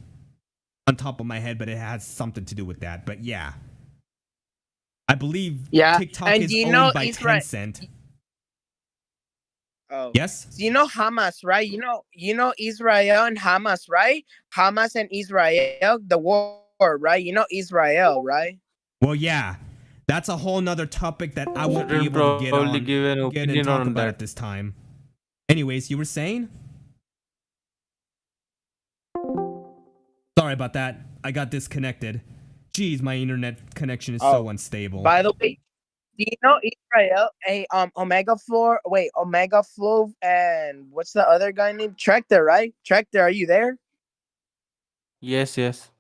on top of my head, but it has something to do with that. But yeah, I believe Yeah. TikTok And is do you owned know by Israel? Tencent. Oh. Yes? So you know Hamas, right? You know Israel and Hamas, right? Hamas and Israel, the war, right? You know Israel, right? Well, yeah. That's a whole nother topic that I won't be Shouldn't able to probably give an get and opinion talk on about that. at this time. Anyways, you were saying? Sorry about that. I got disconnected. Jeez, my internet connection is so unstable. By the way, do you know Israel? Omega Flow, and what's the other guy named Tractor, right? Tractor, are you there? Yes, yes.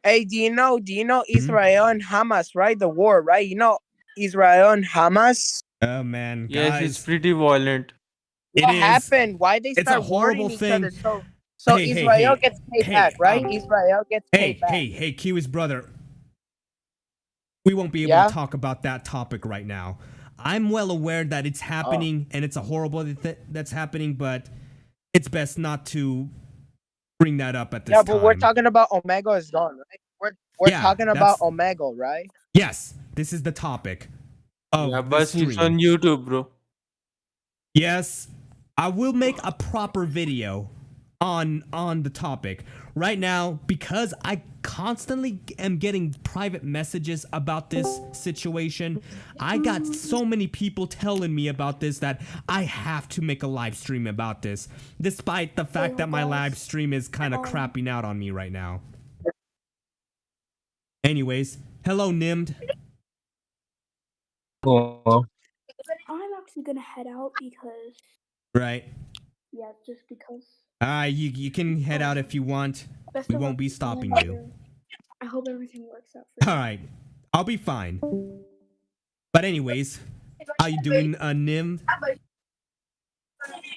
Hey, do you know Mhm. Israel and Hamas, right? The war, right? You know Israel and Hamas. Oh man, Yes, it's guys. pretty violent. It What is. happened? Why they It's a start horrible warning each thing. other? So Israel gets paid back, right? Israel gets paid back. Hey, Kiwi's brother. We won't be able Yeah? to talk about that topic right now. I'm well aware that it's happening and it's a horrible that's happening, but it's best not to bring that up at this Yeah, time. but we're talking about Omega is gone, right? We're Yeah, talking about Omegle, right? Yes, this is the topic of Yeah, this but he's stream. on YouTube, bro. Yes, I will make a proper video on the topic. Right now, because I constantly am getting private messages about this situation, I got so many people telling me about this that I have to make a live stream about this, despite the fact that my live stream is kind of crapping out on me right now. Anyways, hello Nimd. Oh. I'm actually gonna head out because Right. yeah, just because. You can head out if you want. Best We of won't luck be with stopping Land you. Raider. I hope everything works out for you. All right, I'll be fine. But anyways, how you doing, Nim?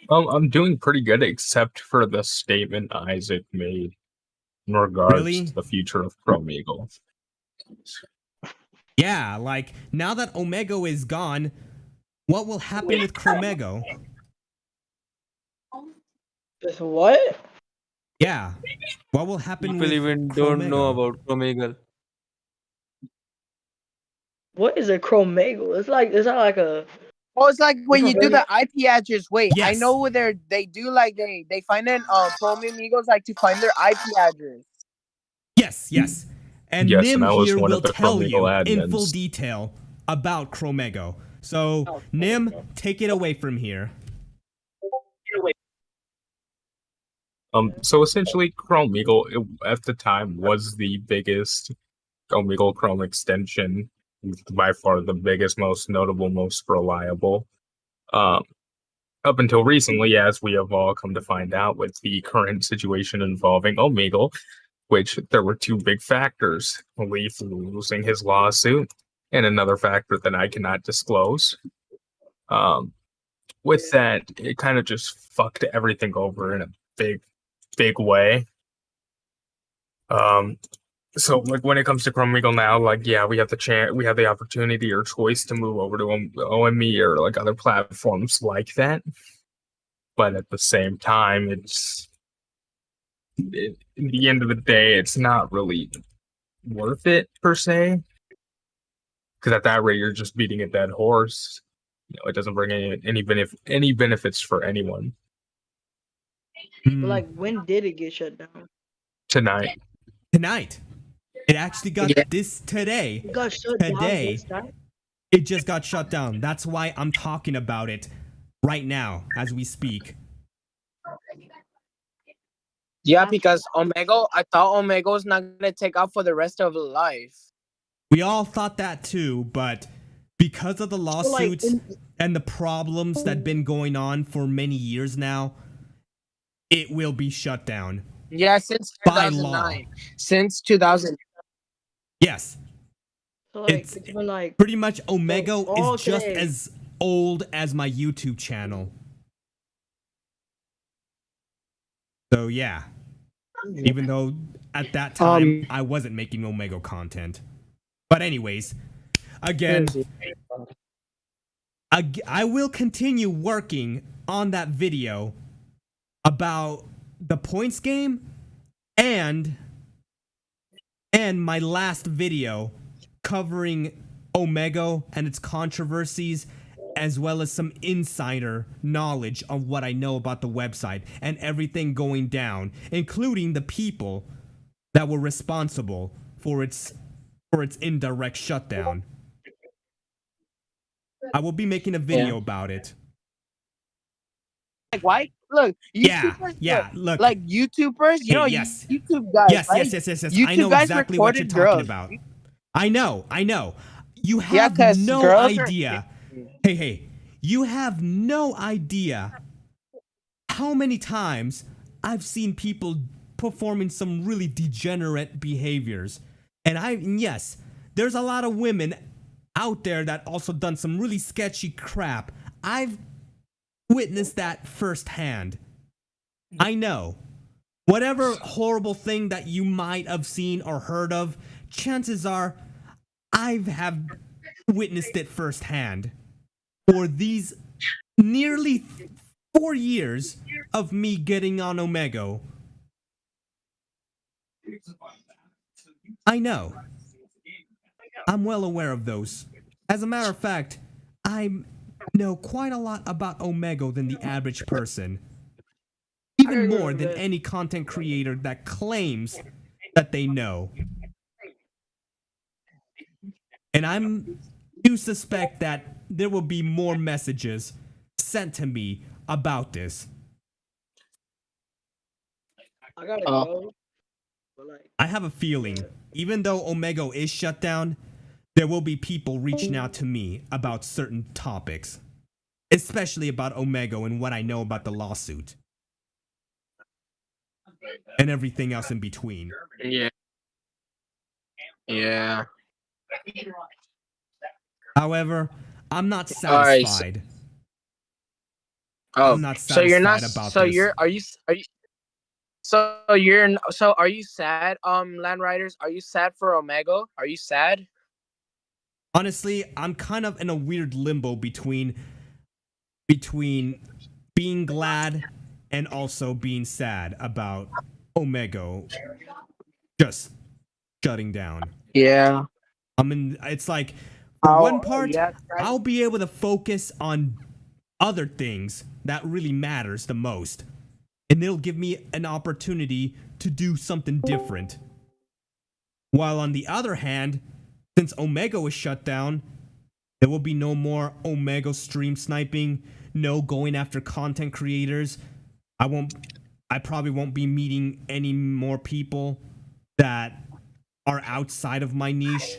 I'm doing pretty good, except for the statement Isaac made. in regards Really? to the future of Omegle. Yeah, like now that Omegle is gone, what will happen with Chromego? Just what? Yeah. What will happen People with even don't know Chromego? about Omegle. What is a chromagle? It's not like a. Oh, it's like when you do the Information. IP address. Wait, I Yes. know where they do like they find an Pro Amigos like to find their IP address. Yes. And Yes, Nim and I was here one will of the tell Omegle you in full admins. detail about Chromego. So, Nim, take it away from here. So essentially, Omegle at the time was the biggest Omegle Chrome extension, by far the biggest, most notable, most reliable. Um, Up until recently, as we have all come to find out with the current situation involving Omegle, which there were two big factors: Leaf losing his lawsuit, and another factor that I cannot disclose. With that, it kind of just fucked everything over in a big way. So like when it comes to Omegle now, like yeah, we have the opportunity or choice to move over to OME or like other platforms like that. But at the same time, in the end of the day, it's not really worth it per se. Because at that rate, you're just beating a dead horse. It doesn't bring any benefits for anyone. But like, when did it get shut down? Tonight. It actually got Yeah. this today. It got shut Today. down this time. It just got shut down. That's why I'm talking about it right now as we speak. Yeah, because Omegle, I thought Omegle was not gonna take off for the rest of life. We all thought that too, but because of the lawsuits in- and the problems that have been going on for many years now, it will be shut down. Yeah, since By law. 2009. Since 2000. Yes. So like, It's it's been like. pretty much Omegle all is just today. as old as my YouTube channel. So yeah. Even though at that time I wasn't making Omegle content. But anyways, again, I will continue working on that video about the points game and my last video covering Omegle and its controversies, as well as some insider knowledge of what I know about the website and everything going down, including the people that were responsible for its indirect shutdown. I will be making a video about it. Like, why? Look, YouTubers, Yeah, look. like YouTubers, you know, yes. YouTube guys, Yes. right? I YouTube know guys exactly what you're recorded talking girls. about. I know. You Yeah, have 'cause no girls are- idea. Hey, you have no idea how many times I've seen people performing some really degenerate behaviors. And yes, there's a lot of women out there that also done some really sketchy crap. I've witnessed that firsthand. I know. Whatever horrible thing that you might have seen or heard of, chances are I have witnessed it firsthand. For these nearly 4 years of me getting on Omegle, I know. I'm well aware of those. As a matter of fact, I know quite a lot about Omegle than the average person. Even more than any content creator that claims that they know. And I do suspect that there will be more messages sent to me about this. I gotta go. But like, I have a feeling, even though Omegle is shut down, there will be people reaching out to me about certain topics. Especially about Omegle and what I know about the lawsuit. And everything else in between. Yeah. Yeah. However, I'm not Alright, satisfied. Oh, I'm not so you're not. satisfied about So this. you're. Are you? So are you sad, Land Riders? Are you sad for Omegle? Are you sad? Honestly, I'm kind of in a weird limbo between being glad and also being sad about Omega just shutting down. Yeah. I mean, it's like for one part, Yeah. I'll be able to focus on other things that really matters the most, and it'll give me an opportunity to do something different. While on the other hand, since Omega was shut down, there will be no more Omega stream sniping, no going after content creators. I probably won't be meeting any more people that are outside of my niche.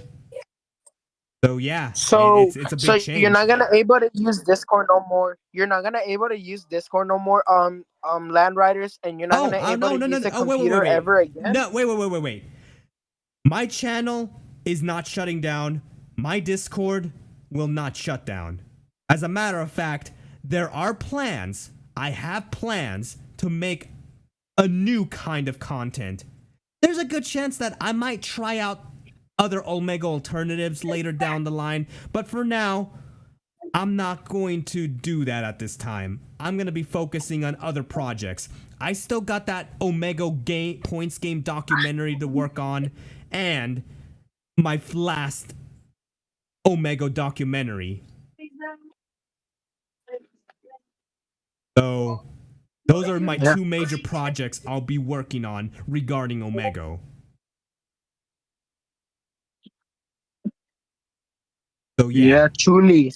So yeah, So it's a big so you're change. not gonna able to use Discord no more. You're not gonna able to use Discord no more. Land Riders, and you're not Oh, gonna able no, to no, no, use no. the Oh, wait, computer wait. ever again. No, wait. My channel is not shutting down. My Discord will not shut down. As a matter of fact, there are plans. I have plans to make a new kind of content. There's a good chance that I might try out other Omega alternatives later down the line, but for now, I'm not going to do that at this time. I'm going to be focusing on other projects. I still got that Omega game points game documentary to work on and my last Omega documentary. So, those are my Yeah. two major projects I'll be working on regarding Omega. So, yeah. Yeah, truly.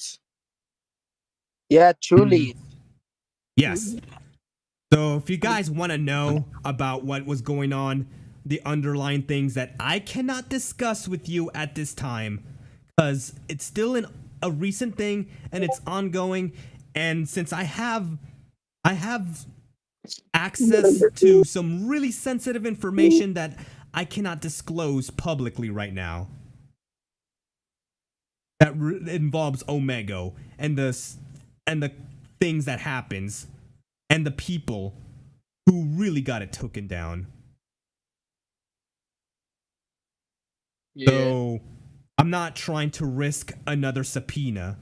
Yeah, Mhm. truly. Yes. So, if you guys want to know about what was going on, the underlying things that I cannot discuss with you at this time, because it's still a recent thing and it's ongoing, and since I have access to some really sensitive information that I cannot disclose publicly right now that involves Omega and the things that happens and the people who really got it taken down. Yeah. So I'm not trying to risk another subpoena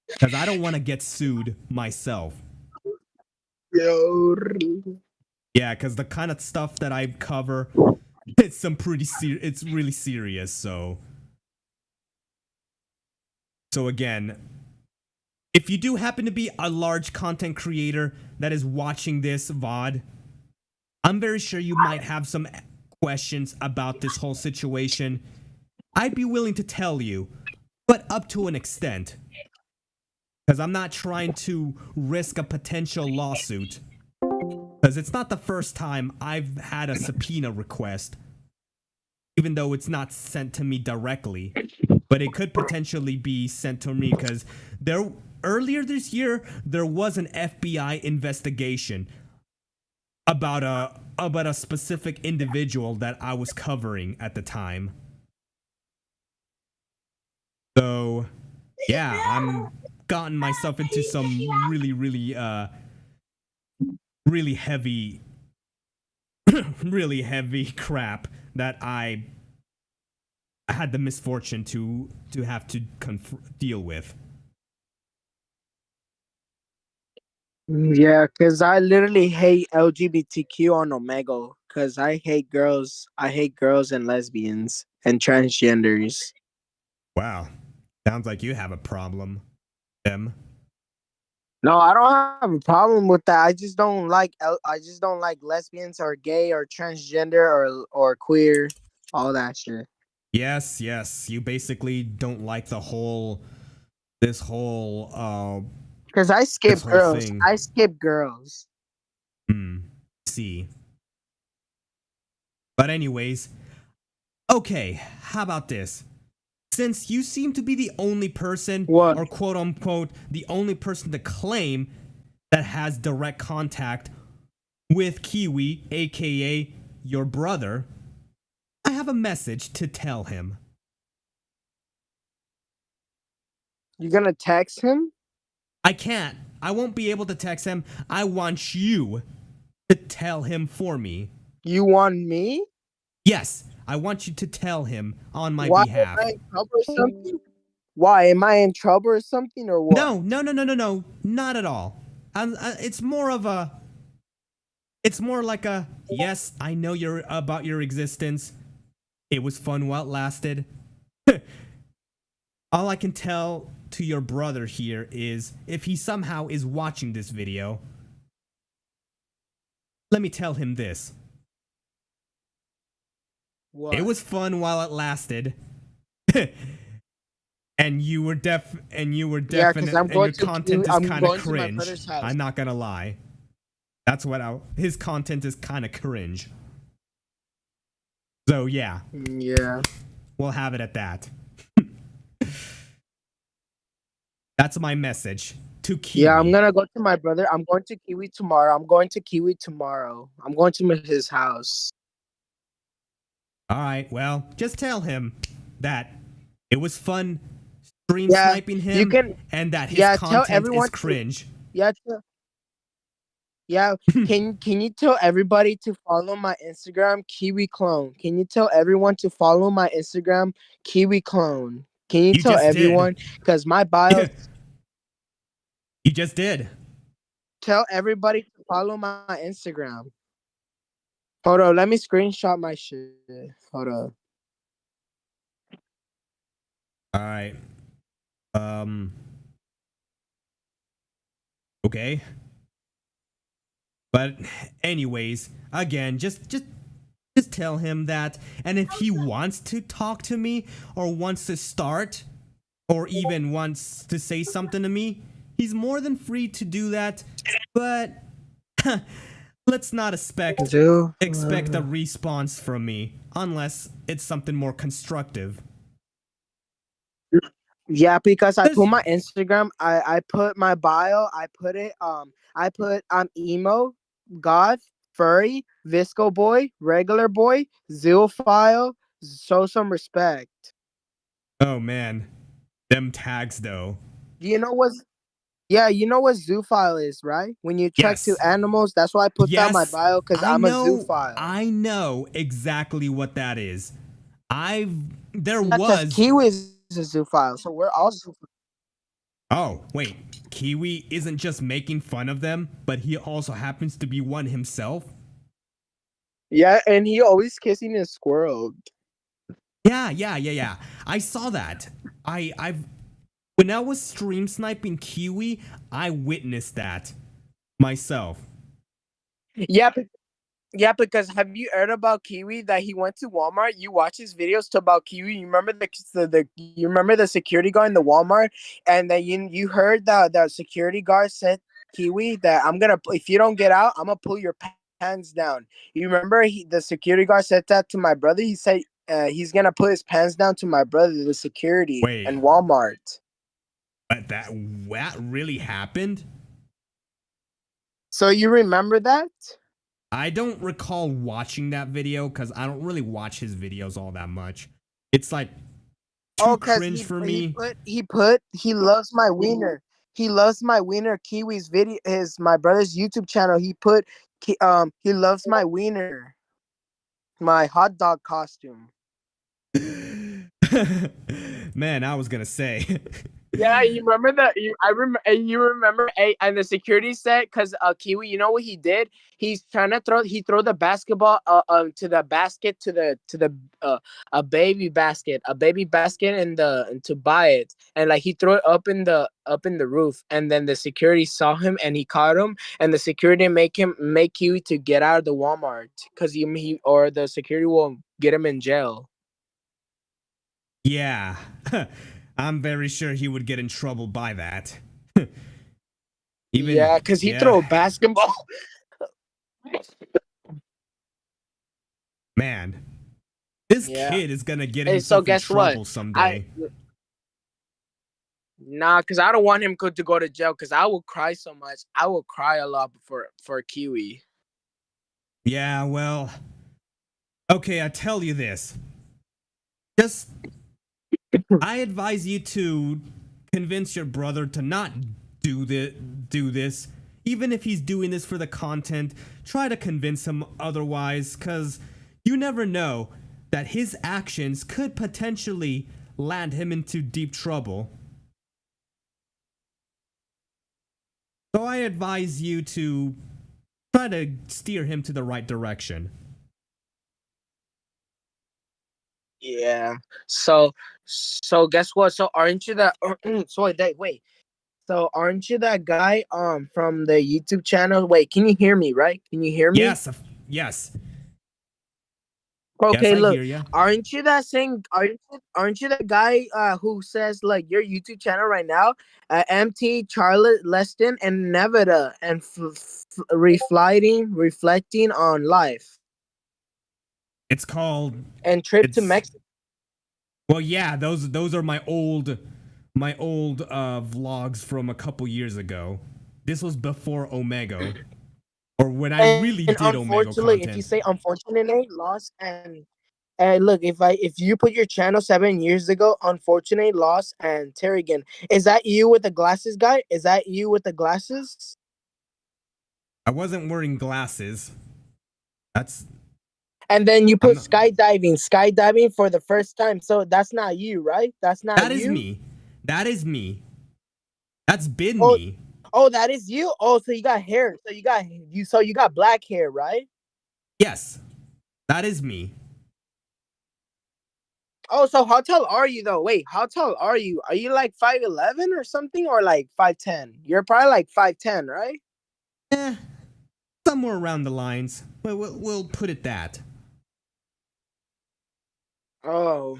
because I don't want to get sued myself. Yo. Yeah, because the kind of stuff that I cover, it's really serious. So again, if you do happen to be a large content creator that is watching this VOD, I'm very sure you might have some questions about this whole situation. I'd be willing to tell you, but up to an extent. Because I'm not trying to risk a potential lawsuit. Because it's not the first time I've had a subpoena request, even though it's not sent to me directly. But it could potentially be sent to me because earlier this year there was an FBI investigation about a specific individual that I was covering at the time. So yeah, I'm gotten myself into some really heavy really heavy crap that I had the misfortune to have to deal with. Yeah, cause I literally hate LGBTQ on Omegle. Cause I hate girls. I hate girls and lesbians and transgenders. Wow. Sounds like you have a problem, Em. No, I don't have a problem with that. I just don't like lesbians or gay or transgender or queer, all that shit. Yes. You basically don't like this whole Cause I this skip whole girls. thing. I skip girls. Hmm. See. But anyways, okay, how about this? Since you seem to be the only person, What? or quote unquote, the only person to claim that has direct contact with Kiwi, aka your brother, I have a message to tell him. You gonna text him? I can't. I won't be able to text him. I want you to tell him for me. You want me? Yes, I want you to tell him on my Why behalf. am I in trouble or something? Why am I in trouble or something or what? No, not at all. It's more of a. It's more like a yes. I know you're about your existence. It was fun while it lasted. All I can tell to your brother here is if he somehow is watching this video, let me tell him this. What? It was fun while it lasted. And you were definite, and your content is kind of cringe. I'm not gonna lie. That's what his content is kind of cringe. So yeah, Yeah. we'll have it at that. That's my message to Kiwi. Yeah, I'm gonna go to my brother. I'm going to Kiwi tomorrow. I'm going to his house. All right, well, just tell him that it was fun sniping him, you can, and that his content is cringe. Can you tell everybody to follow my Instagram, Kiwi Clone? Can you tell everyone to follow my Instagram, Kiwi Clone? Can you tell everyone? Because my bio. You just did. Tell everybody to follow my Instagram. Hold on, let me screenshot my shit. Hold on. All right. Okay. But anyways, again, just tell him that, and if he wants to talk to me or wants to start or even wants to say something to me, he's more than free to do that. But let's not expect a response from me unless it's something more constructive. Yeah, because I put my Instagram, I put my bio, I put I'm emo, goth, furry, visco boy, regular boy, zoophile, show some respect. Oh man, them tags though. You know what zoophile is, right? When you check to animals, that's why I put that in my bio, because I'm a zoophile. I know exactly what that is. Kiwi is a zoophile, so we're all zoophiles. Oh, wait. Kiwi isn't just making fun of them, but he also happens to be one himself? Yeah, and he always kissing his squirrel. Yeah. I saw that. When I was stream sniping Kiwi, I witnessed that myself. Yeah, because have you heard about Kiwi that he went to Walmart? You watch his videos about Kiwi. You remember you remember the security guard in the Walmart, and then you heard the security guard said Kiwi that if you don't get out, I'm gonna pull your pants down. You remember the security guard said that to my brother. He said he's gonna put his pants down to my brother, the security in Walmart. But that really happened? So you remember that? I don't recall watching that video because I don't really watch his videos all that much. It's like too cringe for me. He loves my wiener. He loves my wiener. Kiwi's video, my brother's YouTube channel. He loves my wiener. My hot dog costume. Man, I was gonna say. Yeah, you remember that? You remember? And the security said, because Kiwi, you know what he did? He's trying to throw the basketball to the basket a baby basket, and to buy it, and like he threw it up in the roof, and then the security saw him and he caught him, and the security make Kiwi to get out of the Walmart because or the security will get him in jail. Yeah. I'm very sure he would get in trouble by that. Because he threw a basketball. Man, this kid is gonna get himself in trouble someday. Nah, because I don't want him to go to jail, because I will cry so much. I will cry a lot for Kiwi. Yeah, well, okay, I tell you this. I advise you to convince your brother to not do this Even if he's doing this for the content, try to convince him otherwise, because you never know that his actions could potentially land him into deep trouble. So I advise you to try to steer him to the right direction. Yeah. So guess what? So aren't you that? So wait. So aren't you that guy from the YouTube channel? Wait, can you hear me? Right? Can you hear me? Yes, yes, yes, Okay, I look, hear you. aren't you that same? Aren't you that guy who says like your YouTube channel right now? MT, Charlotte, Leston, and Nevada, and reflecting on life It's called. and trip to It's Mexico. well, yeah. Those are my old vlogs from a couple years ago. This was before Omegle, or when I really And did Omegle unfortunately, if you content. say unfortunately, lost and look, if you put your channel 7 years ago, unfortunate loss and Terrigan, is that you with the glasses guy? Is that you with the glasses? I wasn't wearing glasses. That's And then you I'm put not, skydiving for the first time. So that's not you, right? That's not that is you. me. That is me. That's been Oh, me. oh, that is you. Oh, so you got hair. So you got black hair, right? Yes, that is me. Oh, so how tall are you though? Wait, how tall are you? Are you like 5'11" or something, or like 5'10"? You're probably like 5'10", right? Eh, somewhere around the lines. But we'll put it that. Oh,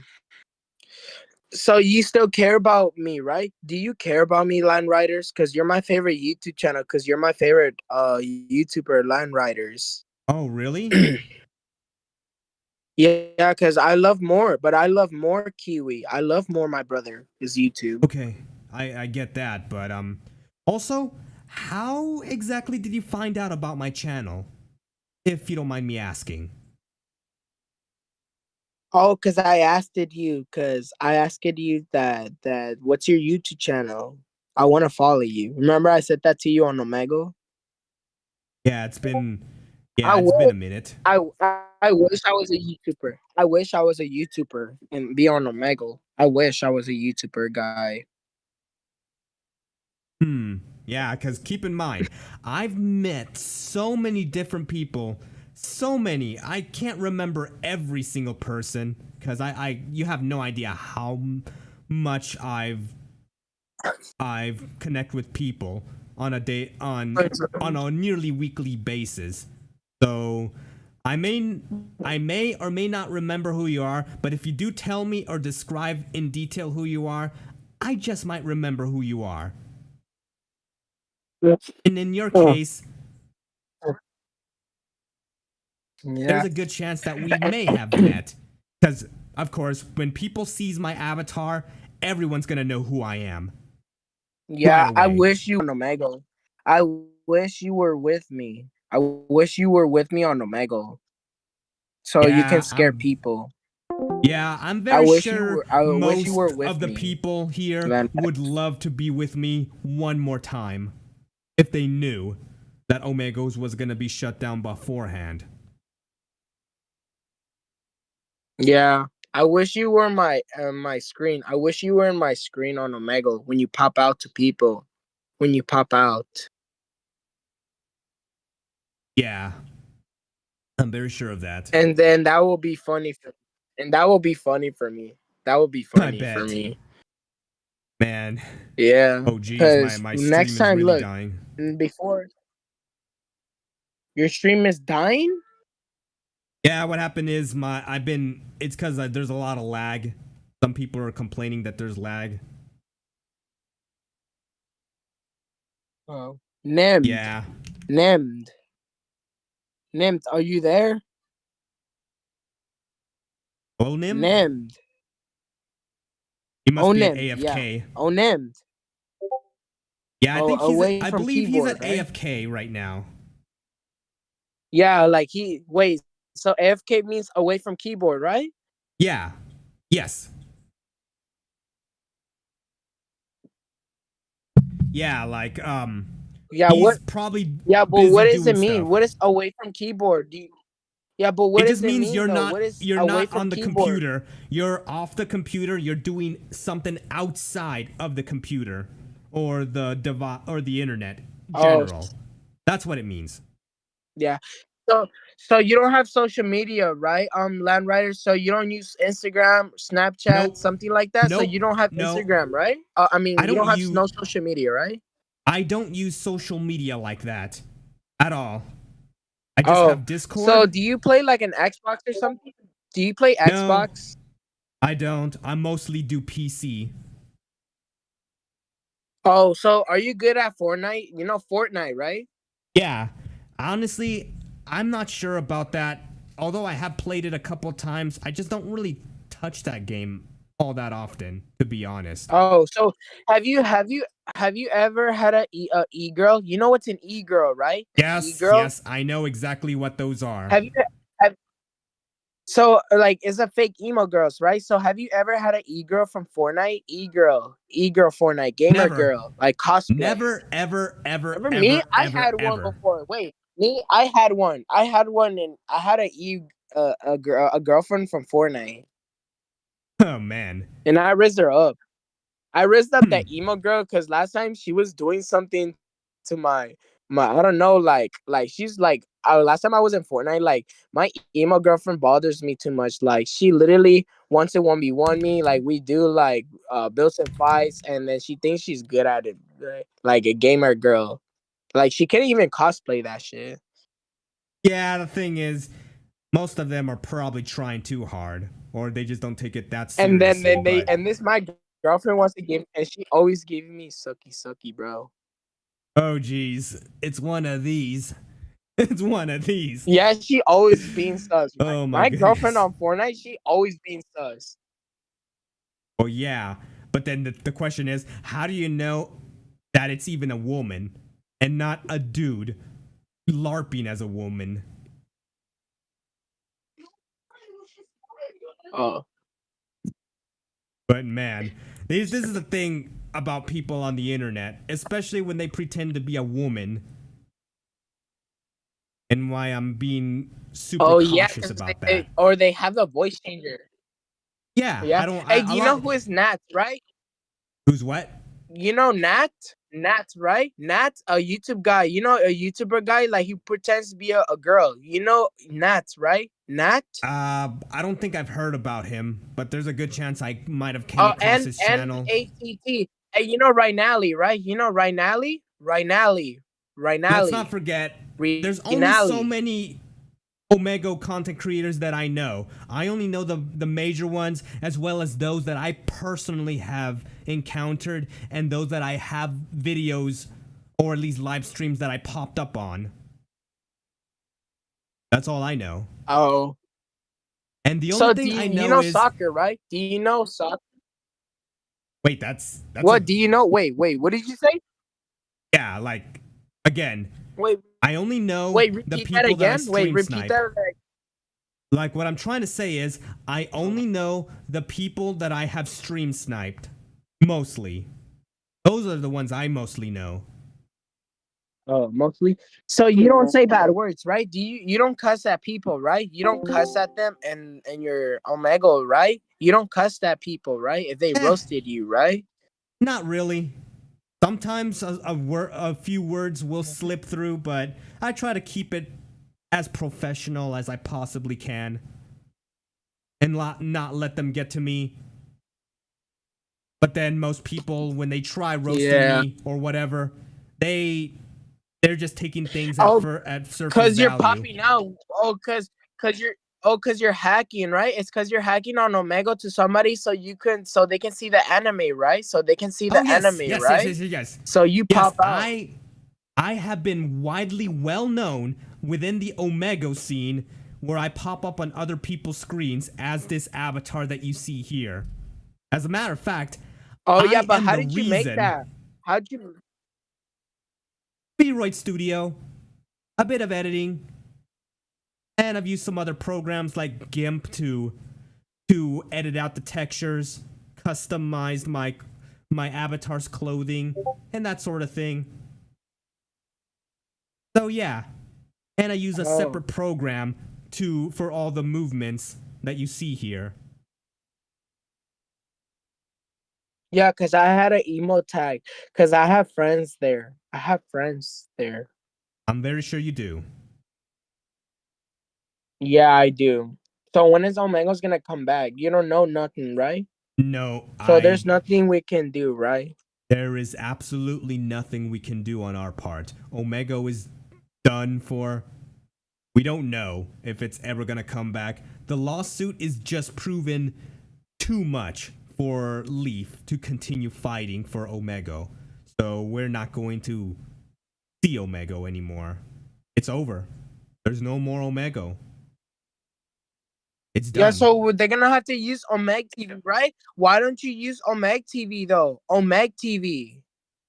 so you still care about me, right? Do you care about me, line writers? Because you're my favorite YouTube channel. Because you're my favorite YouTuber, line writers. Oh, really? Yeah, because I love more Kiwi. I love more my brother is YouTube. Okay, I get that, but also, how exactly did you find out about my channel? If you don't mind me asking. Oh, because I asked you that what's your YouTube channel? I want to follow you. Remember I said that to you on Omegle? Yeah, it's been I yeah, it's been wish a minute. I wish I was a YouTuber. I wish I was a YouTuber and be on Omegle. I wish I was a YouTuber guy. Yeah, because keep in mind, I've met so many different people. So many. I can't remember every single person because you have no idea how much I've connect with people on a day on a nearly weekly basis. So I may or may not remember who you are, but if you do tell me or describe in detail who you are, I just might remember who you are. And in your case, there's Yeah. a good chance that we may have met. Because, of course, when people sees my avatar, everyone's gonna know who I am. Right Yeah, I away. wish you on Omegle. I wish you were with me. I wish you were with me on Omegle so you can Yeah, scare I'm people. yeah, I'm very sure I wish you were most with of the me. people here Then would love to be with me one more time if they knew that Omegos was gonna be shut down beforehand. yeah, I wish you were my screen. I wish you were in my screen on Omegle when you pop out to people. When you pop out. Yeah, I'm very sure of that. And then that will be funny and that will be funny for me. That will be I funny for bet. me. Man. Yeah, Oh geez, my, because my next stream is time, really look, dying. before your stream is dying. Yeah, what happened is it's because there's a lot of lag. Some people are complaining that there's lag. Oh, named, Yeah. named, named. Are you there? Oh, Nim? Named. He Oh, must be at named. Yeah. AFK. Oh, named. Yeah, Oh, away I from believe he's at keyboard, right? AFK right now. Yeah, like he wait. So AFK means away from keyboard, right? Yeah. Yes. Yeah, like Yeah, He's what? probably Yeah, but busy what does doing it mean? stuff. What is away from keyboard? Yeah, but what It does just it means mean though? What is you're away not from on the keyboard? computer. You're off the computer. You're doing something outside of the computer or the device or the internet in Oh, general. That's what it means. yeah. So so you don't have social media, right? Land Rider. So you don't use Instagram, Snapchat, Nope. something like that. So Nope. you don't have No. Instagram, right? I I mean, you don't don't have use no social media, right? I don't use social media like that at all. I just Oh, have so Discord. do you play like an Xbox or something? Do you play No, Xbox? I don't. I mostly do PC. Oh, so are you good at Fortnite? You know Fortnite, right? Yeah. Honestly, I'm not sure about that. Although I have played it a couple times, I just don't really touch that game all that often, to be honest. Oh, so have you ever had a e girl? You know what's an e girl, right? An e Yes, girl. yes, I know exactly what those are. Have you have so like it's a fake emo girls, right? So have you ever had an e girl from Fortnite? E girl Fortnite gamer Never. girl like cosplay. Never, ever, ever, Remember me? ever, I ever, had one ever. before. Wait, me? I had one. I had one, and I had a girlfriend from Fortnite, Oh man. and I raised her up. I raised up Hmm. that emo girl because last time she was doing something to my I don't know like she's like last time I was in Fortnite like my emo girlfriend bothers me too much like she literally wants to 1v1 me like we do like builds and fights and then she thinks she's good at it right? Like a gamer girl like she can't even cosplay that shit. Yeah, the thing is, most of them are probably trying too hard, or they just don't take it that And seriously. then they But and this my girlfriend wants to give and she always giving me sucky bro. oh geez, it's one of these. It's one of these. Yeah, she always being sus. Oh my My girlfriend goodness. on Fortnite, she always being sus. Oh yeah, but then the question is, how do you know that it's even a woman and not a dude larping as a woman? Oh, But man, this is the thing about people on the internet, especially when they pretend to be a woman, and why I'm being super oh yeah, cautious 'cause about that. or they have the voice changer. Yeah, Yeah. I don't. Hey, do A you know lot. who is Nat? Right? Who's what? You know Nat? Nat, right? Nat, a YouTube guy. You know a YouTuber guy, like he pretends to be a girl. You know Nat, right? Nat. I don't think I've heard about him, but there's a good chance I might have came Oh, across his and channel. ATT. Hey, you know Rhinali, right? You know Rhinali? Let's not Rhinali. forget, there's only so Rhinali. many Omegle content creators that I know. I only know the major ones as well as those that I personally have encountered and those that I have videos or at least live streams that I popped up on. That's all I know. Oh. And the only So do thing I you know know is soccer, right? Do you know soccer? wait, that's a What do you know? Wait. What did you say? yeah, like again, Wait, I only know the repeat that people that I again. Wait, stream repeat snipe. that. Like what I'm trying to say is I only know the people that I have stream sniped. Mostly. Those are the ones I mostly know. Oh, mostly. So you don't say bad words, right? You don't cuss at people, right? You don't cuss at them and your Omegle, right? You don't cuss at people, right? If they Eh, roasted you, right? not really. Sometimes a few words will slip through, but I try to keep it as professional as I possibly can and not let them get to me. But then most people, when they try roasting Yeah. me or whatever, they're just taking things Oh, at surface cause you're value. popping out. Cause you're cause you're hacking, right? It's cause you're hacking on Omega to somebody so they can see the anime, right? So they can see Oh the yes, anime, yes, yes, right? yes, yes, yes. So you Yes, pop out. I have been widely well known within the Omegle scene where I pop up on other people's screens as this avatar that you see here. As a matter of fact, Oh yeah, I but am how the did you make reason. that? How'd you Vroid Studio, a bit of editing, and I've used some other programs like GIMP to edit out the textures, customized my avatar's clothing, and that sort of thing. So yeah, and I use a Oh. separate program for all the movements that you see here. Yeah, cause I had an emo tag. Cause I have friends there. I have friends there. I'm very sure you do. Yeah, I do. So when is Omegle's gonna come back? You don't know nothing, right? No, So there's nothing we can do, right? there is absolutely nothing we can do on our part. Omega is done for. We don't know if it's ever going to come back. The lawsuit is just proven too much for Leaf to continue fighting for Omega. So we're not going to see Omega anymore. It's over. There's no more Omega. It's done. Yeah, so they're gonna have to use Omegle TV, right? Why don't you use Omegle TV though? Omegle TV.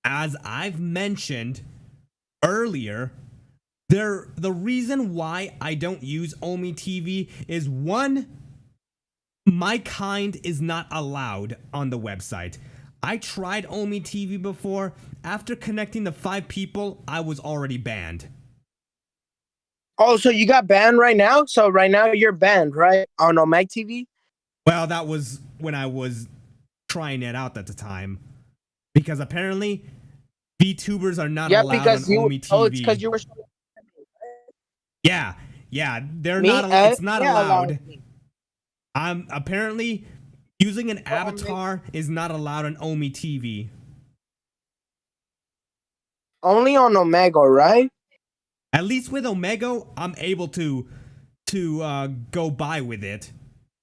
As I've mentioned earlier, the reason why I don't use Omi TV is one, my kind is not allowed on the website. I tried Omi TV before. After connecting to 5 people, I was already banned. Oh, so you got banned right now? So right now you're banned, right? On Omegle TV? Well, that was when I was trying it out at the time. Because apparently, VTubers are not Yeah, allowed because on you. Omi Oh, it's TV. because you were. Yeah, they're Me, not. It's not yeah, allowed. Apparently using an avatar is not allowed on Omi TV. Only on Omegle, right? At least with Omega, I'm able to go by with it,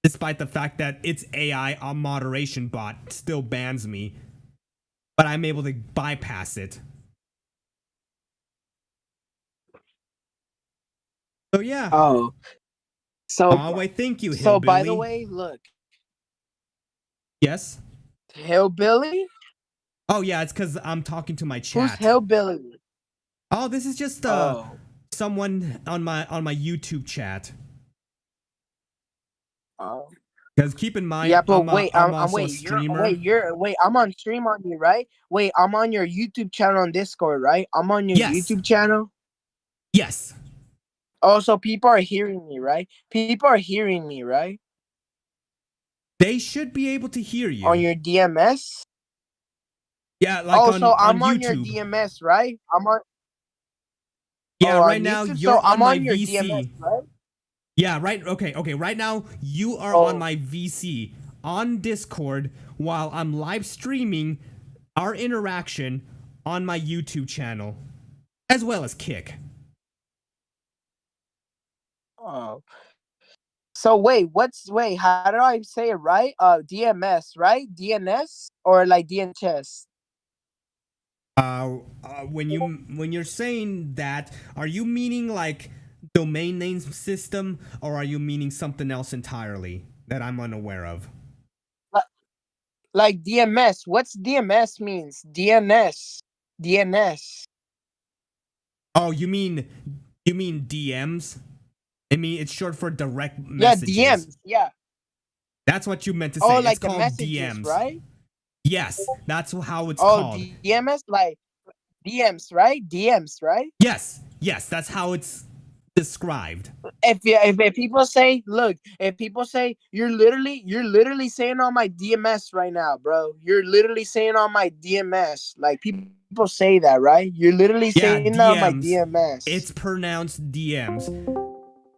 despite the fact that its AI moderation bot still bans me, but I'm able to bypass it. So yeah. Oh, so Oh wait, thank you, so by the Hillbilly. way, look, Yes. Hillbilly. Oh yeah, it's because I'm talking to my Who's chat. Hillbilly? Oh, this is just Oh, someone on my YouTube chat. oh. Because keep in mind, Yeah, but wait, I'm I'm also a wait, streamer. wait, I'm on stream on you, right? Wait, I'm on your YouTube channel on Discord, right? I'm on your Yes. YouTube channel. Yes. Oh, so people are hearing me, right? People are hearing me, right? They should be able to hear you. On your DMS. Yeah, like Oh, on so I'm on your YouTube. DMS, right? I'm on. Yeah, Oh, right on now YouTube? you're So I'm my on your VC. DMS, right? Yeah, right. Okay. Right now you are Oh. on my VC on Discord while I'm live streaming our interaction on my YouTube channel, as well as Kick. Oh. So wait, how do I say it right? DMS, right? DNS or like DNS? When you're saying that, are you meaning like domain name system, or are you meaning something else entirely that I'm unaware of? Like DMS. What's DMS means? DNS. DNS. Oh, you mean DMs? I mean, it's short for direct messages. Yeah, DMs. Yeah. That's what you meant to Oh, say. like It's the called messages, DMs. right? Yes, that's how it's Oh, called. DMS, like DMs, right? DMs, right? Yes, that's how it's described. If people say, look, if people say you're literally saying on my DMS right now, bro. You're literally saying on my DMS. Like people say that, right? You're literally Yeah, saying that on my DMs. DMS. It's pronounced DMs.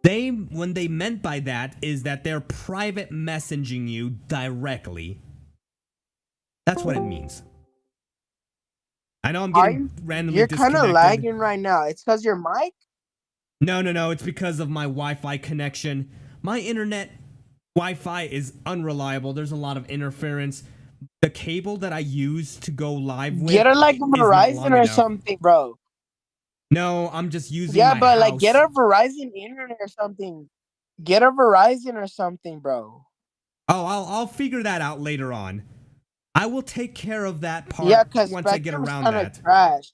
When they meant by that is that they're private messaging you directly. That's what it means. I know I'm getting randomly You're kind disconnected. of lagging right now. It's because your mic. No. It's because of my Wi-Fi connection. My internet Wi-Fi is unreliable. There's a lot of interference. The cable that I use to go live with Get her like is not Verizon long or enough. something, bro. No, I'm just using Yeah, my but house. like get a Verizon internet or something. Get a Verizon or something, bro. Oh, I'll figure that out later on. I will take care of that part Yeah, cause once I get Spectrum's around kind that. of trash.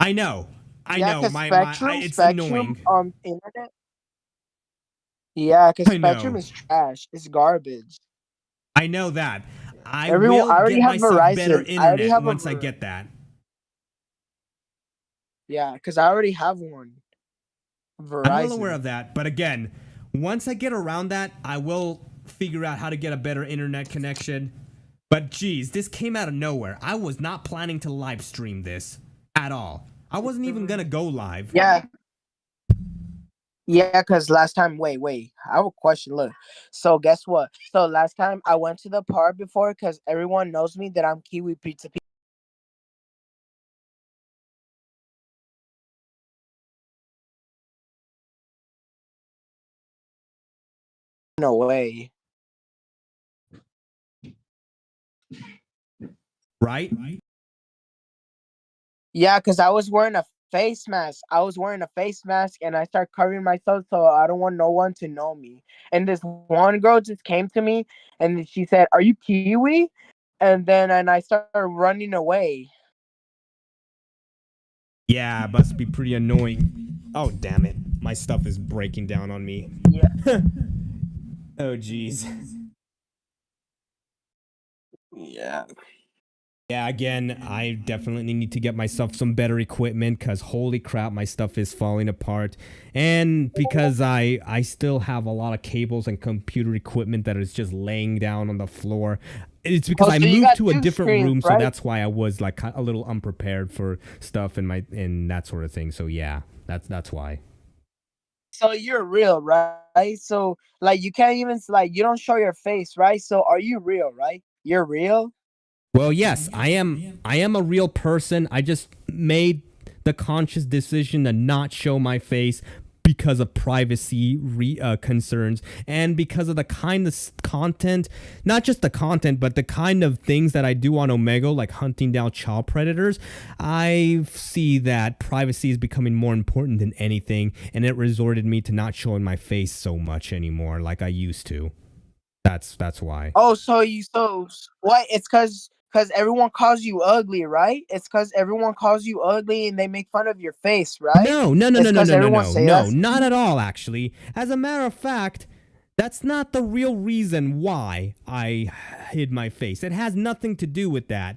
I know. Yeah, cause It's Spectrum annoying. internet. Yeah, cause I Spectrum know. is trash. It's garbage. I know that. I Everyone, will I already get have myself better Verizon. I already internet have once I get that. Yeah, because I already have one. Verizon. I'm well aware of that, but again, once I get around that, I will figure out how to get a better internet connection. But geez, this came out of nowhere. I was not planning to live stream this at all. I wasn't even gonna go live. Yeah. Yeah, because last time, wait, I have a question. Look, so guess what? So last time I went to the park before because everyone knows me that I'm Kiwi Pizza. No way. Right? Yeah, because I was wearing a face mask. I was wearing a face mask and I started covering myself so I don't want no one to know me. And this one girl just came to me and she said, "Are you Kiwi?" And I started running away. Yeah, it must be pretty annoying. Oh, damn it. My stuff is breaking down on me. Yeah. Oh, jeez. Yeah. Yeah, again, I definitely need to get myself some better equipment because holy crap, my stuff is falling apart. And because I still have a lot of cables and computer equipment that is just laying down on the floor. It's because I so you moved got to a two different screens, room, so right? that's why I was like a little unprepared for stuff and that sort of thing. So yeah, that's why. So you're real, right? So like you can't even like you don't show your face, right? So are you real, right? You're real? Well, yes, I am. I am a real person. I just made the conscious decision to not show my face because of privacy concerns and because of the kind of content, not just the content, but the kind of things that I do on Omegle, like hunting down child predators. I see that privacy is becoming more important than anything, and it resorted me to not showing my face so much anymore like I used to. That's why. Oh, so what? It's cause everyone calls you ugly, right? It's cause everyone calls you ugly and they make fun of your face, right? No, no, no, It's no, no, cause no, no, everyone no, say no, that. not at all, actually. As a matter of fact, that's not the real reason why I hid my face. It has nothing to do with that.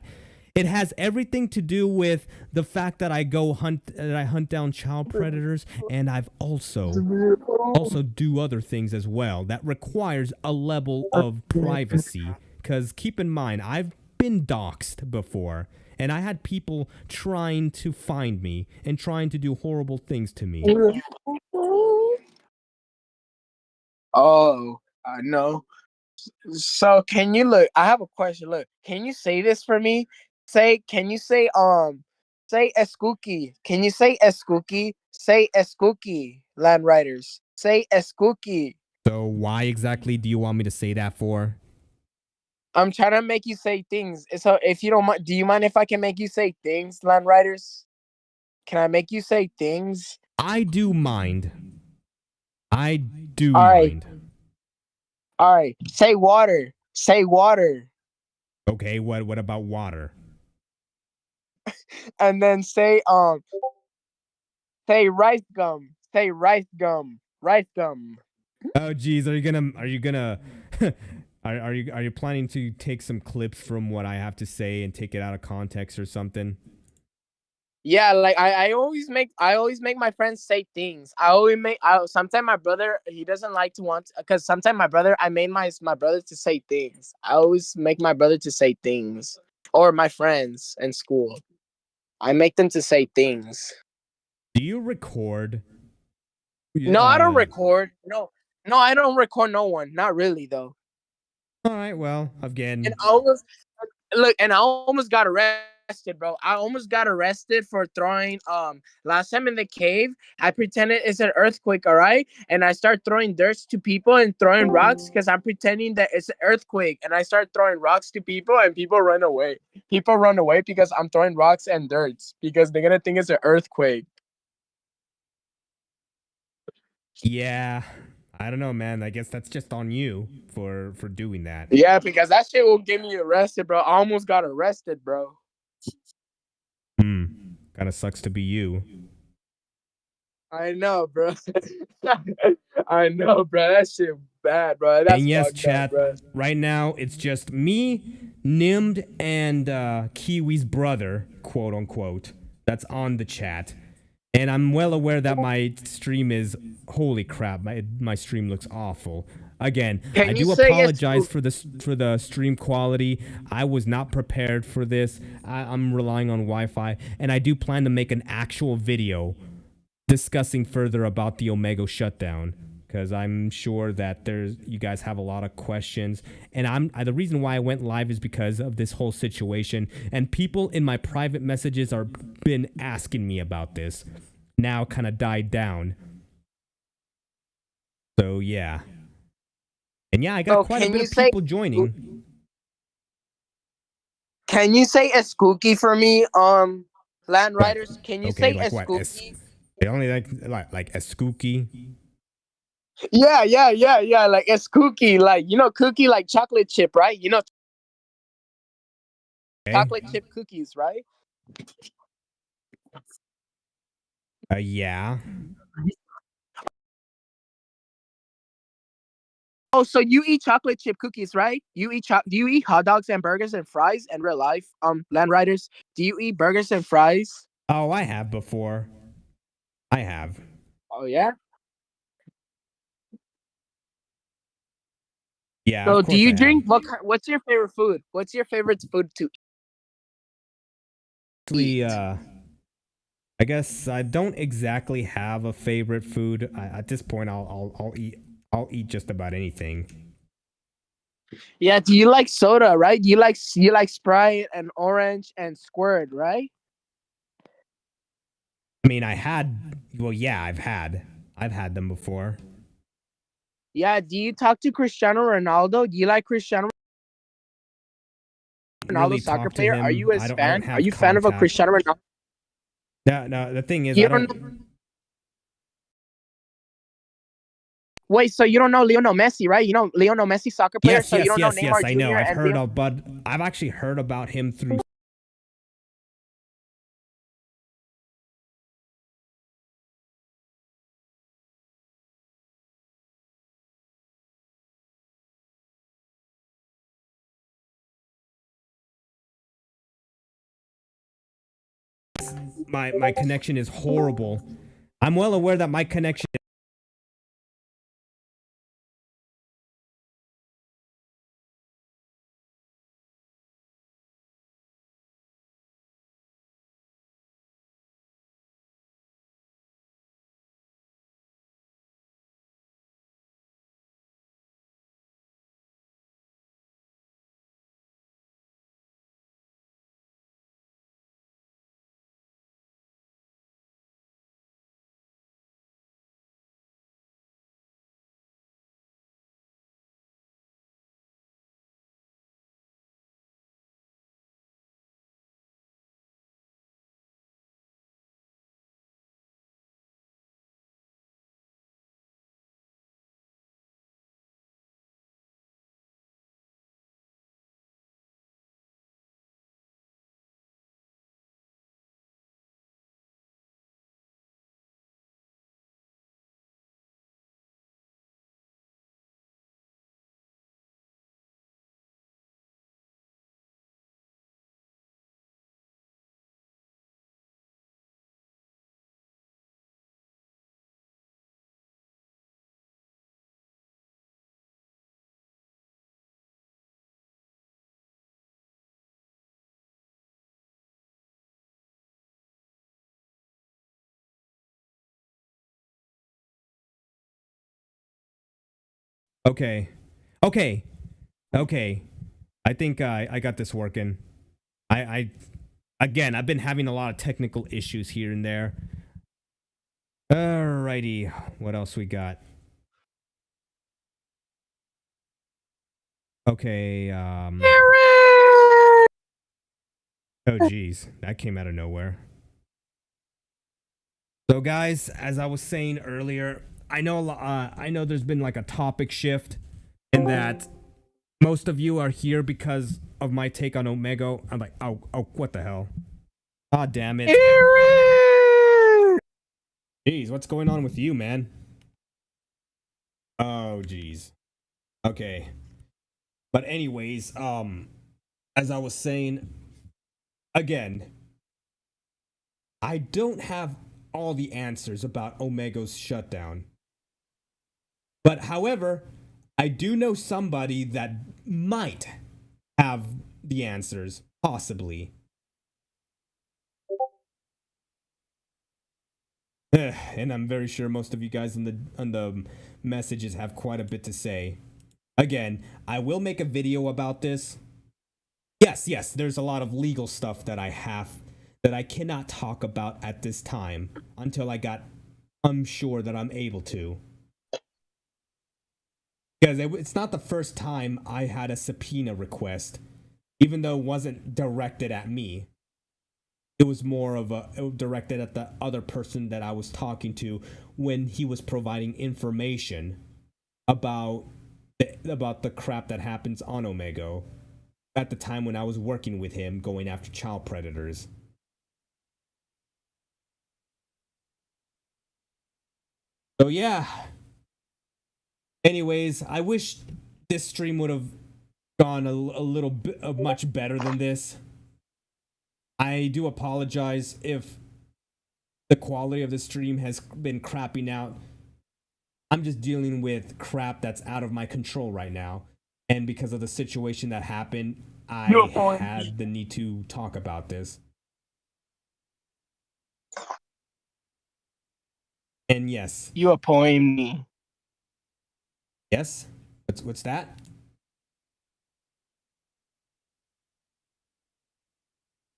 It has everything to do with the fact that I hunt down child predators, and I've also do other things as well that requires a level of privacy. Because keep in mind, I've been doxxed before, and I had people trying to find me and trying to do horrible things to me. Oh, I know. So can you look? I have a question. Look, can you say this for me? Can you say Eskuki? Can you say Eskuki? Say Eskuki, Land Riders. Say Eskuki. So why exactly do you want me to say that for? I'm trying to make you say things. So if you don't mind, do you mind if I can make you say things, Land Riders? Can I make you say things? I do mind. I do All right. mind. All right. Say water. Say water. Okay, what about water? And then say rice gum. Say rice gum. Rice gum. Oh geez, are you gonna are you planning to take some clips from what I have to say and take it out of context or something? Yeah, like I always make my friends say things. Sometimes my brother, he doesn't like to want, because sometimes my brother, I made my brother to say things. I always make my brother to say things, or my friends in school. I make them to say things. Do you record? No, I don't record. No, I don't record no one. Not really though. All right, well, again. And I almost got arrested, bro. I almost got arrested for throwing last time in the cave. I pretended it's an earthquake, all right? And I start throwing dirts to people and throwing rocks because I'm pretending that it's an earthquake. And I start throwing rocks to people and people run away. People run away because I'm throwing rocks and dirts because they're gonna think it's an earthquake. Yeah. I don't know, man. I guess that's just on you for doing that. Yeah, because that shit will get me arrested, bro. I almost got arrested, bro. Kind of sucks to be you. I know, bro. I know, bro. That shit bad, bro. That's And yes, fucked chat, up, bro. right now it's just me, Nimd, and Kiwi's brother, quote unquote, that's on the chat. And I'm well aware that my stream is, holy crap, my stream looks awful. Again, I Can you do say it's apologize for the stream quality. I was not prepared for this. I'm relying on Wi-Fi, and I do plan to make an actual video discussing further about the Omegle shutdown, because I'm sure that you guys have a lot of questions, and the reason why I went live is because of this whole situation, and people in my private messages are been asking me about this. Now kind of died down. So yeah. And yeah, I got So quite a can bit you of say people joining. can you say a skooky for me? Land Riders, can you Okay, say a like what? skooky? They only like a skooky. Yeah, like a skooky, like cookie like chocolate chip, right? Okay. Chocolate chip cookies, right? Yeah. Oh, so you eat chocolate chip cookies, right? Do you eat hot dogs and burgers and fries in real life? Land Riders, do you eat burgers and fries? Oh, I have before. I have. Oh yeah. Yeah, So of do course I you have. drink what's your favorite food? What's your favorite food to Actually, eat? I guess I don't exactly have a favorite food. At this point, I'll eat just about anything. Yeah, do you like soda, right? You like Sprite and Orange and Squirt, right? I mean, yeah, I've had them before. Yeah, do you talk to Cristiano Ronaldo? Do you like Cristiano Ronaldo, Really soccer talk to player? Are him. you his I don't fan? Are have you fan of a contact. Cristiano Ronaldo? No, the thing is, You I don't don't. Wait, so you don't know Lionel Messi, right? You know Lionel Messi, soccer player. Yes, So you don't know yes. Neymar I know. Jr. and Leo. I've actually heard about him through. My connection is horrible. I'm well aware that my connection. Okay. I think I got this working. I again, I've been having a lot of technical issues here and there. Alrighty, what else we got? Okay, oh geez, that came out of nowhere. So guys, as I was saying earlier, I know there's been like a topic shift in that most of you are here because of my take on Omegle. I'm like, oh, what the hell? Ah, damn it. Jeez, what's going on with you, man? Oh, jeez. Okay. But anyways, as I was saying, again, I don't have all the answers about Omegle's shutdown. But however, I do know somebody that might have the answers, possibly. And I'm very sure most of you guys on the messages have quite a bit to say. Again, I will make a video about this. Yes, there's a lot of legal stuff that I cannot talk about at this time until I'm sure that I'm able to. Because it's not the first time I had a subpoena request, even though it wasn't directed at me. It was more of it was directed at the other person that I was talking to when he was providing information about the crap that happens on Omegle at the time when I was working with him going after child predators. So yeah. Anyways, I wish this stream would have gone a little bit much better than this. I do apologize if the quality of the stream has been crapping out. I'm just dealing with crap that's out of my control right now. And because of the situation that happened, I had the need to talk about this. And yes. You appoint me. Yes? What's that?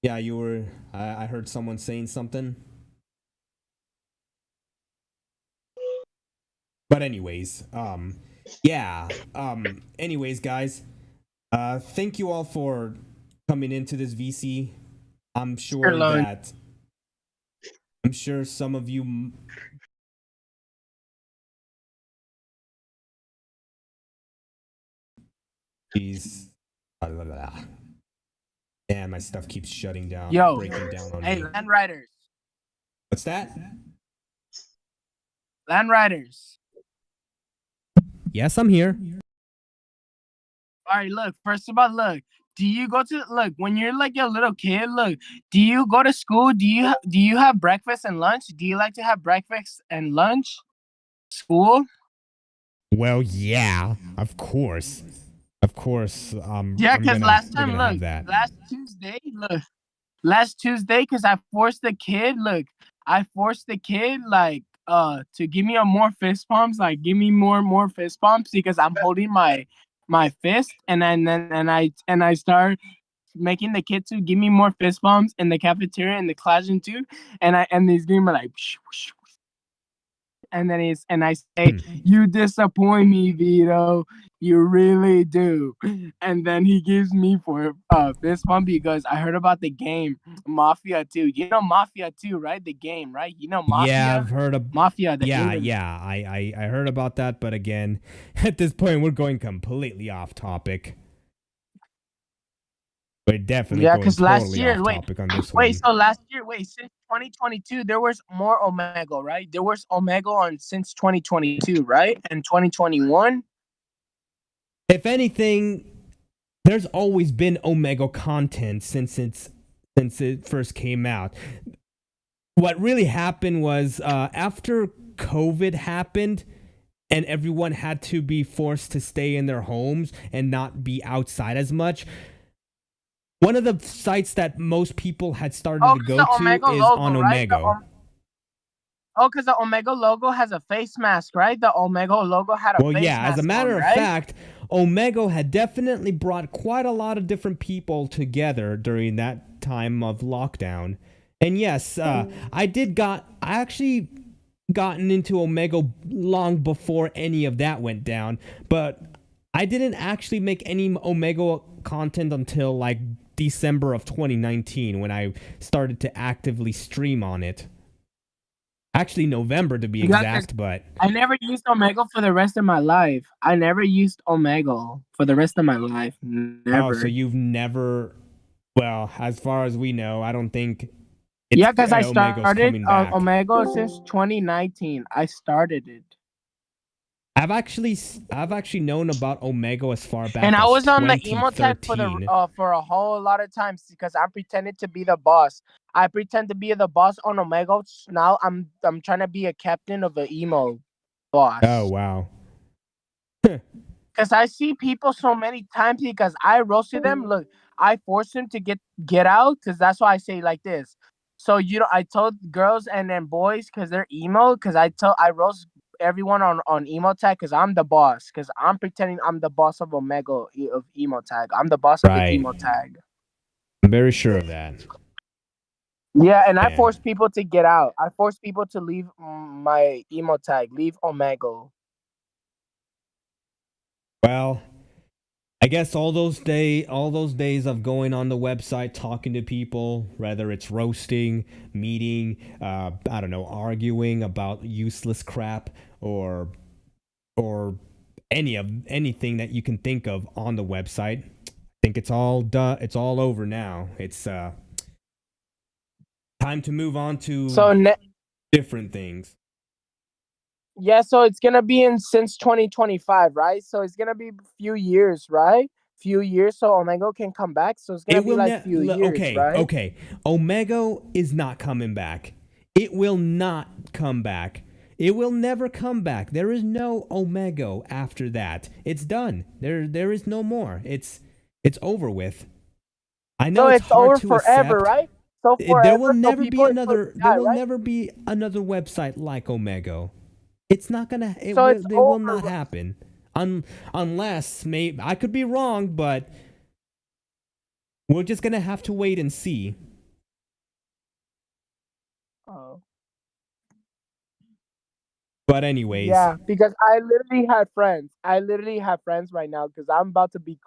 Yeah, you were... I heard someone saying something. But anyways, anyways, guys, thank you all for coming into this VC. I'm sure some of you... Jeez. Damn, my stuff keeps shutting down. Breaking down on me. Hey, Land Riders. What's that? Land Riders. Yes, I'm here. All right, look. First of all, look. Do you go to when you're like a little kid? Look, do you go to school? Do you have breakfast and lunch? Do you like to have breakfast and lunch? School? Well, yeah, of course. Of course. Yeah, because last Tuesday, because I forced the kid, to give me more fist pumps, like give me more fist pumps because I'm holding my fist, and I start making the kid to give me more fist bumps in the cafeteria and the classroom too, and he's giving me like, and I say, you disappoint me, Vito. You really do. And then he gives me for fist bump because I heard about the game Mafia 2. You know Mafia 2, right? The game, right? You know Mafia. Yeah, I've heard of Mafia. I heard about that, but again, at this point, we're going completely off topic. We're definitely going totally off topic on this one. So last year, since 2022, there was more Omegle, right? There was Omegle since 2022, right? And 2021. If anything, there's always been Omegle content since it first came out. What really happened was after COVID happened and everyone had to be forced to stay in their homes and not be outside as much, one of the sites that most people had started to go to is on Omegle. Because the Omegle logo has a face mask, right? The Omegle logo had a face mask. Well, yeah, as a matter of fact, Omegle had definitely brought quite a lot of different people together during that time of lockdown. And yes, I actually gotten into Omegle long before any of that went down, but I didn't actually make any Omegle content until like December of 2019 when I started to actively stream on it. Actually, November to be exact, but... I never used Omegle for the rest of my life. Never. Oh, so you've never... Well, as far as we know, I don't think... because I started Omegle since 2019. I started it. I've actually known about Omegle as far And back I as was on the emo tag2013. for a whole lot of times because I pretended to be the boss. I pretend to be the boss on Omegle. Now I'm trying to be a captain of an emo Oh boss. wow. Because I see people so many times because I roasted them. Look, I forced them to get out because that's why I say like this. So I told girls and then boys because they're emo because I roast everyone on emo tag because I'm the boss because I'm pretending I'm the boss of Omega of emo tag. I'm the boss of the Right. emo tag. I'm very sure of that. Yeah, and I Man. force people to get out. I force people to leave my emo tag, leave Omegle. Well, I guess all those days of going on the website, talking to people, whether it's roasting, meeting, I don't know, arguing about useless crap or anything that you can think of on the website. I think it's all done. It's all over now. It's time to move on to So different things. yeah, so it's gonna be in since 2025, right? So it's gonna be few years, right? Few years, so Omega can come back. So it's gonna It be will like few years, okay, right? okay. Omega is not coming back. It will not come back. It will never come back. There is no Omega after that. It's done. There is no more. It's over with. I know So it's it's hard over to forever, accept. right? So There will forever, so never be people are supposed another to there die, will right? never be another website like Omega. It's not gonna So it's it will not over. happen. Unless maybe I could be wrong, but we're just gonna have to wait and see. Oh. But anyways, Yeah, because I literally had friends. I literally have friends right now because I'm about to be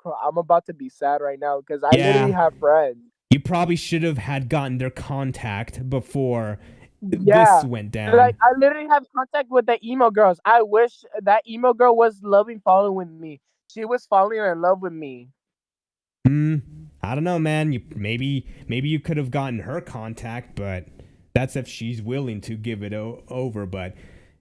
sad right now because I literally yeah, have friends. you probably should have had gotten their contact before this Yeah. went Like down. I literally have contact with the emo girls. I wish that emo girl was loving following with me. She was falling in love with me. I don't know, man. Maybe you could have gotten her contact, but that's if she's willing to give it over. But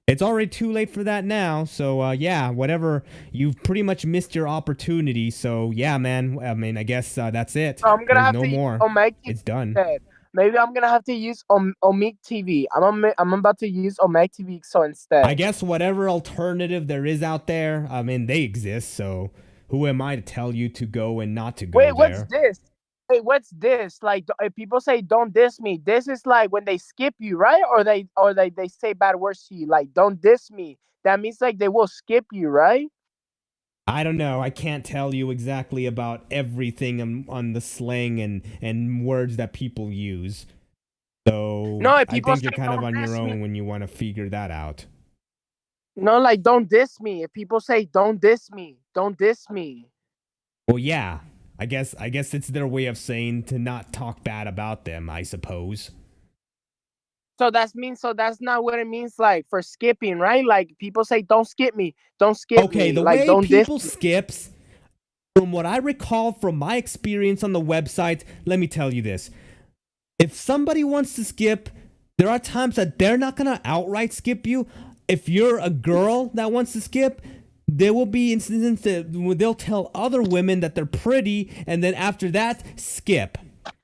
it's already too late for that now. So yeah, whatever. You've pretty much missed your opportunity. So yeah, man. I mean, I guess that's it. So I'm gonna There's have no to use more. Omegle TV It's done. instead. Maybe I'm gonna have to use Omegle TV. I'm about to use Omegle TV so I instead. guess whatever alternative there is out there, I mean, they exist. So who am I to tell you to go and not to go Wait, what's there? this? Wait, what's this? Like, if people say "don't diss me," this is like when they skip you, right? Or they say bad words to you, like "don't diss me." That means like they will skip you, right? I don't know. I can't tell you exactly about everything on the slang and words that people use. So No, if I people think say you're kind of "don't on your diss me," own when you want to figure that out. no, like "don't diss me." If people say "don't diss me," don't diss me. Well, yeah. I guess it's their way of saying to not talk bad about them, I suppose. So that's not what it means like for skipping, right? Like people say "don't skip me," "don't skip Okay, me," the like way "don't diss people me." skips, from what I recall from my experience on the website, let me tell you this. If somebody wants to skip, there are times that they're not going to outright skip you. If you're a girl that wants to skip, there will be instances that they'll tell other women that they're pretty, and then after that, skip.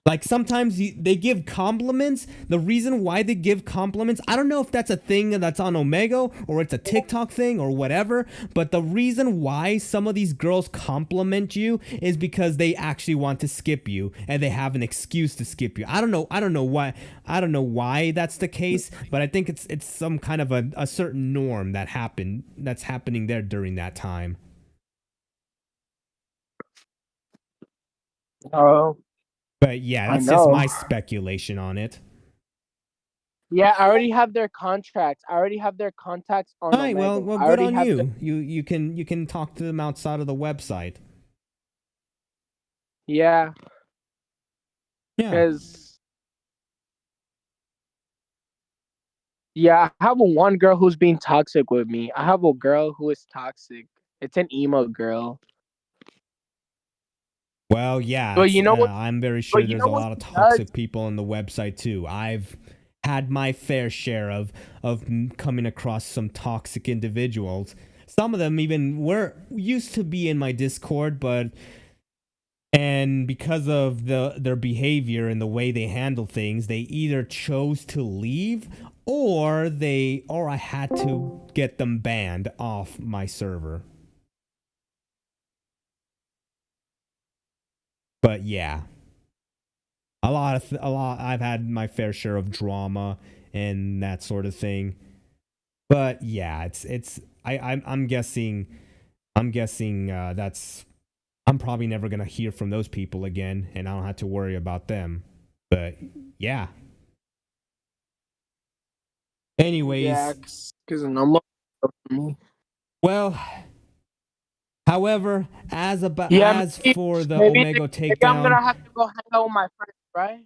Like sometimes they give compliments. The reason why they give compliments, I don't know if that's a thing that's on Omegle or it's a TikTok thing or whatever, but the reason why some of these girls compliment you is because they actually want to skip you and they have an excuse to skip you. I don't know why that's the case, but I think it's some kind of a certain norm that's happening there during that time. Oh, But yeah, I that's just know. my speculation on it. Yeah, I already have their contracts. I already have their contacts on All right, well, Omegle. well, I good already on have you. You can talk to them outside of the website. yeah, Yeah. because yeah, I have one girl who's being toxic with me. I have a girl who is toxic. It's an emo girl. Well, yeah, But it's you know what? I'm very But sure you there's know a what lot of she does? toxic people on the website too. I've had my fair share of coming across some toxic individuals. some of them even were used to be in my Discord, and because of their behavior and the way they handle things, they either chose to leave or I had to get them banned off my server. But yeah, a lot. I've had my fair share of drama and that sort of thing. But yeah, I'm guessing that's I'm probably never gonna hear from those people again, and I don't have to worry about them. But yeah. Anyways, Yeah, because no more for me. well, however, Yeah, as for the maybe Omegle maybe I'm takedown, gonna have to go hang out with my friends, right?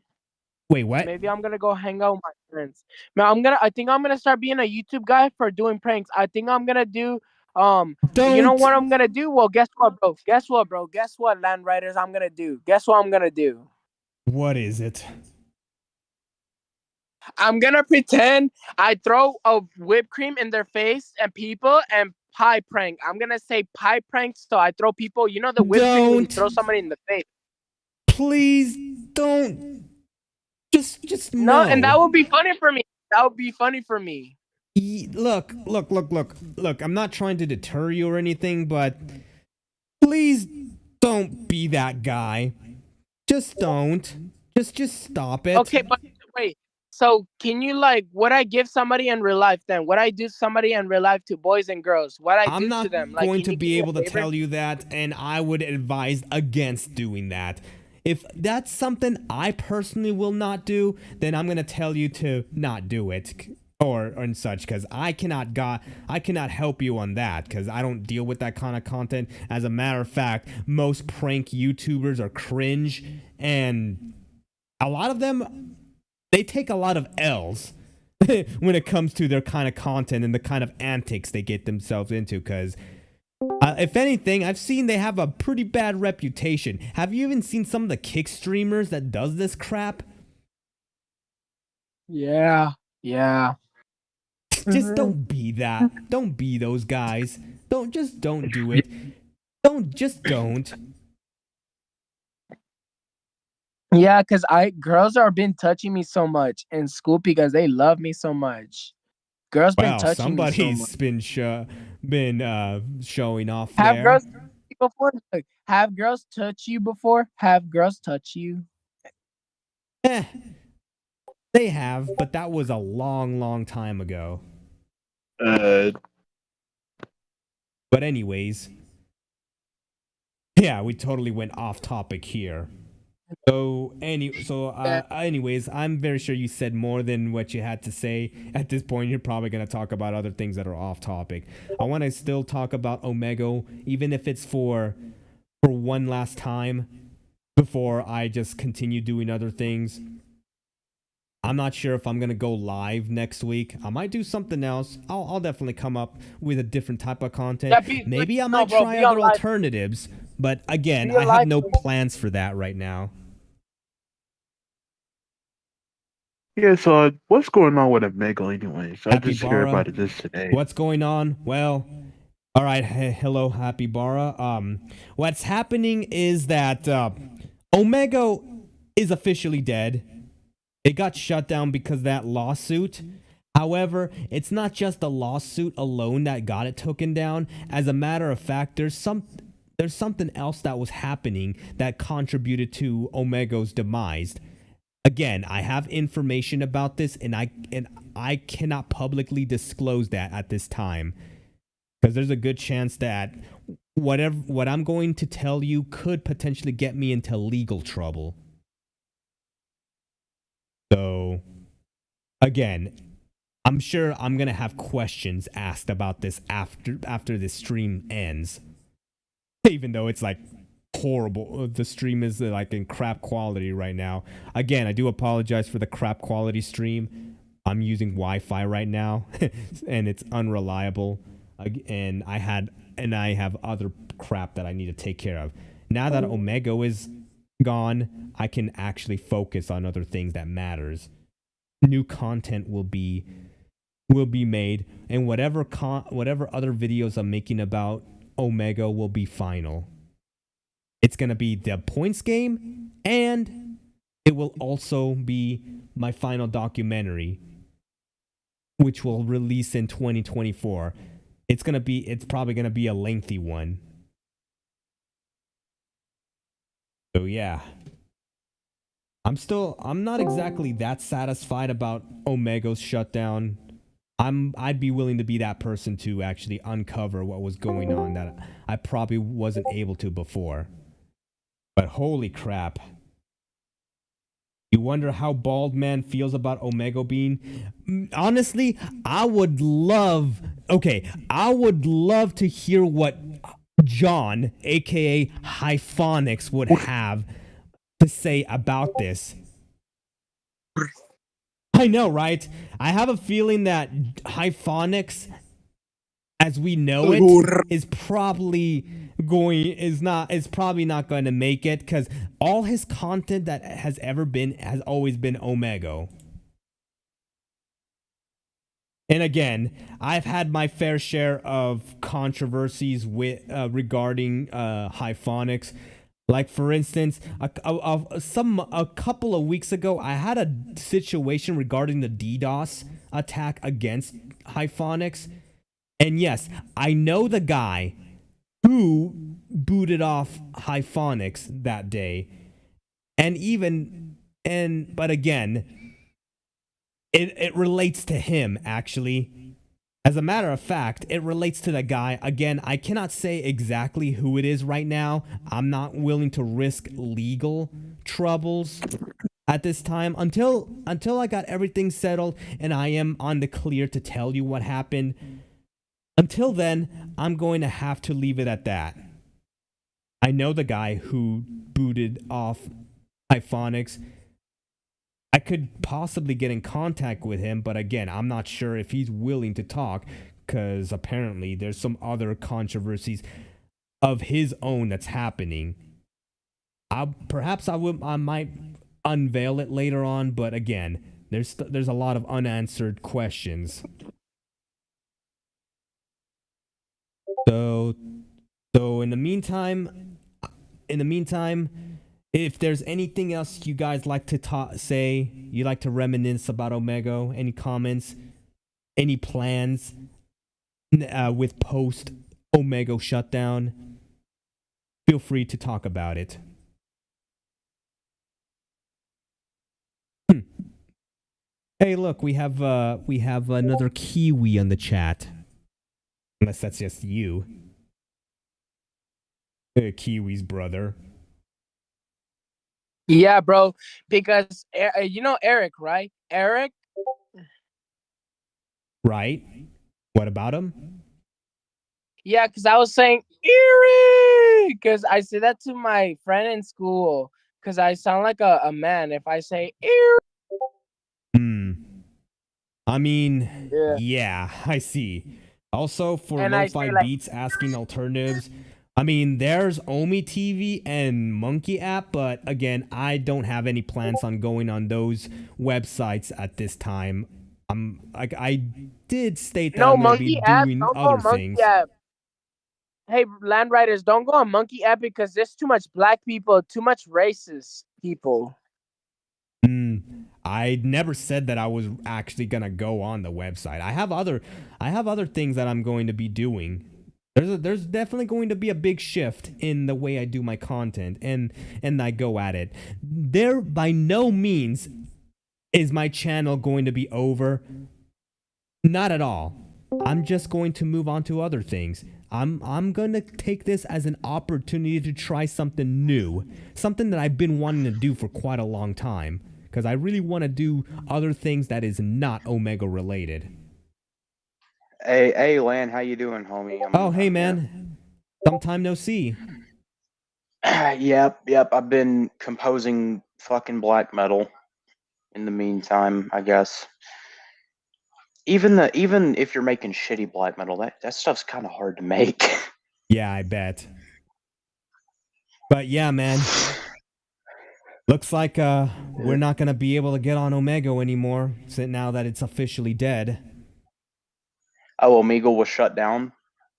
wait, what? Maybe I'm gonna go hang out with my friends. Man, I think I'm gonna start being a YouTube guy for doing pranks. I think I'm gonna do you know Don't. what I'm gonna do? Well, guess what, bro? Guess what, bro? Guess what, land riders, I'm gonna do? Guess what I'm gonna do? What is it? I'm gonna pretend I throw a whipped cream in their face and people and pie prank. I'm gonna say pie prank, so I throw people, you know the whipped cream when you throw Don't. somebody in the face. Please don't. Just No, and that no. would be funny for me. That would be funny for me. Look. I'm not trying to deter you or anything, but please don't be that guy. Just don't. Just stop it. Okay, but wait. So can you like what I give somebody in real life then? What I do somebody in real life to boys and girls? What I I'm do to not them? Like going can to you give be me able a to favor? tell you that, and I would advise against doing that. If that's something I personally will not do, then I'm gonna tell you to not do it, or and such, because I cannot help you on that, because I don't deal with that kind of content. As a matter of fact, most prank YouTubers are cringe, and a lot of them, they take a lot of L's when it comes to their kind of content and the kind of antics they get themselves into, because if anything, I've seen they have a pretty bad reputation. Have you even seen some of the kick streamers that does this crap? Yeah. Yeah. Just don't be that. Don't be those guys. Don't do it. Don't. Yeah, because girls are been touching me so much in school because they love me so much. Girls been Wow, touching me so much. somebody's been showing off Have there. girls touch you before? Look, have girls touch you before? Have girls touch you? Eh, they have, but that was a long time ago. But anyways, yeah, we totally went off topic here. Anyways, I'm very sure you said more than what you had to say. At this point, you're probably gonna talk about other things that are off topic. I want to still talk about Omegle, even if it's for one last time before I just continue doing other things. I'm not sure if I'm gonna go live next week. I might do something else. I'll definitely come up with a different type of content. Maybe I might try other alternatives. But again, I have no plans for that right now. Yeah, so what's going on with Omegle anyways? I Happy just heard Bara. about it just today. What's going on? Well, all right. Hello, Happy Bara. What's happening is that Omegle is officially dead. It got shut down because of that lawsuit. However, it's not just the lawsuit alone that got it taken down. As a matter of fact, there's something else that was happening that contributed to Omegle's demise. Again, I have information about this, and I cannot publicly disclose that at this time, because there's a good chance that what I'm going to tell you could potentially get me into legal trouble. So, again, I'm sure I'm gonna have questions asked about this after this stream ends. Even though it's like horrible, the stream is like in crap quality right now. Again, I do apologize for the crap quality stream. I'm using Wi-Fi right now, and it's unreliable. And I have other crap that I need to take care of. Now that Omegle is gone, I can actually focus on other things that matters. New content will be will be made, and whatever other videos I'm making about Omegle will be final. It's gonna be the points game, and it will also be my final documentary, which will release in 2024. It's probably gonna be a lengthy one. So yeah. I'm not exactly that satisfied about Omegle's shutdown. I'd be willing to be that person to actually uncover what was going on that I probably wasn't able to before. But holy crap. You wonder how Bald Man feels about Omegle being. Honestly, I would love to hear what John, aka Hyphonics, would have to say about this. I know, right? I have a feeling that Hyphonics, as we know it, is probably not going to make it, because all his content that has always been Omegle. And again, I've had my fair share of controversies regarding Hyphonics. Like, for instance, a couple of weeks ago, I had a situation regarding the DDoS attack against Hyphonics. And yes, I know the guy who booted off Hyphonics that day. But again, it relates to him, actually. As a matter of fact, it relates to the guy. Again, I cannot say exactly who it is right now. I'm not willing to risk legal troubles at this time until I got everything settled and I am on the clear to tell you what happened. Until then, I'm going to have to leave it at that. I know the guy who booted off Hyphonics. I could possibly get in contact with him, but again, I'm not sure if he's willing to talk, because apparently there's some other controversies of his own that's happening. I might unveil it later on, but again, there's a lot of unanswered questions. So in the meantime, if there's anything else you guys like to say, you like to reminisce about Omegle, any comments, any plans with post Omegle shutdown, feel free to talk about it. Hey, look, we have another Kiwi on the chat. Unless that's just you. Kiwi's brother. Yeah, bro. Because you know Eric, right? Eric. Right. What about him? Yeah, because I was saying Eric, because I say that to my friend in school, because I sound like a man if I say Eric. I mean, yeah, I see. Also, for And Lo-Fi Beats asking alternatives, I mean, there's Omi TV and Monkey App, but again, I don't have any plans on going on those websites at this time. I did state that I'm going to be doing other things. Hey, land riders, don't go on Monkey App because there's too much black people, too much racist people. I never said that I was actually gonna go on the website. I have other things that I'm going to be doing. There's definitely going to be a big shift in the way I do my content and I go at it. There by no means is my channel going to be over. Not at all. I'm just going to move on to other things. I'm going to take this as an opportunity to try something new, something that I've been wanting to do for quite a long time, because I really want to do other things that is not Omegle related. Hey, Lan, how you doing, homie? Hey, man. Long time no see. Yep. I've been composing fucking black metal in the meantime, I guess. Even if you're making shitty black metal, that stuff's kind of hard to make. Yeah, I bet. But yeah, man. Looks like we're not gonna be able to get on Omegle anymore, now that it's officially dead. Oh, Omegle was shut down.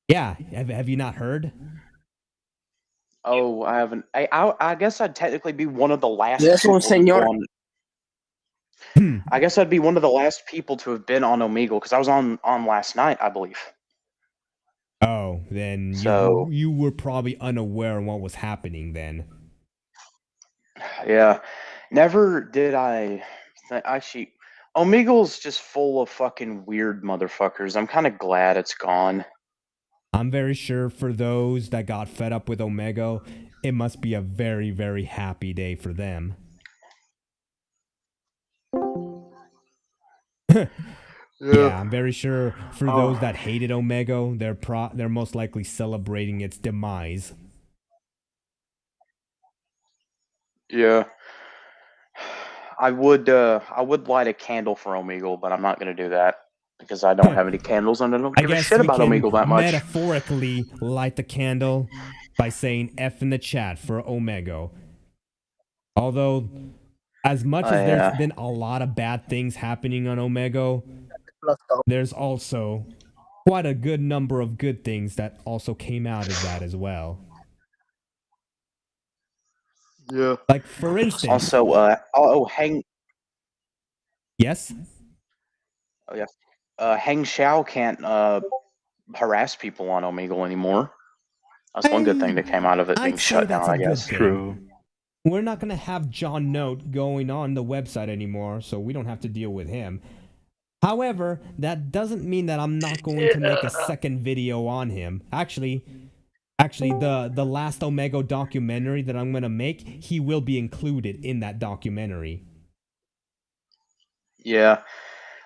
Yeah, have you not heard? Oh, I haven't. I guess I'd technically be one of the last Yes, un people to go señor. on. I guess I'd be one of the last people to have been on Omegle because I was on last night, I believe. Oh, then So you were probably unaware of what was happening then. yeah, never did I. Actually, Omegle's just full of fucking weird motherfuckers. I'm kind of glad it's gone. I'm very sure for those that got fed up with Omegle, it must be a very, very happy day for them. Yeah, I'm very sure for those that hated Omegle, they're most likely celebrating its demise. Yeah. I would light a candle for Omegle, but I'm not gonna do that because I don't have any candles and I don't I give a guess shit we about can Omegle that much. metaphorically light the candle by saying F in the chat for Omegle. Although, as much as there's been a lot of bad things happening on Omegle, there's also quite a good number of good things that also came out of that as well. Yeah. Like, for instance... Also, Hang... Yes? Oh, yeah. Hang Xiao can't harass people on Omegle anymore. That's one good thing that came out of it being I'd say shut that's down, a I good guess. thing. True. We're not going to have John Note going on the website anymore, so we don't have to deal with him. However, that doesn't mean that I'm not going to make a second video on him. Actually, the last Omegle documentary that I'm going to make, he will be included in that documentary. Yeah.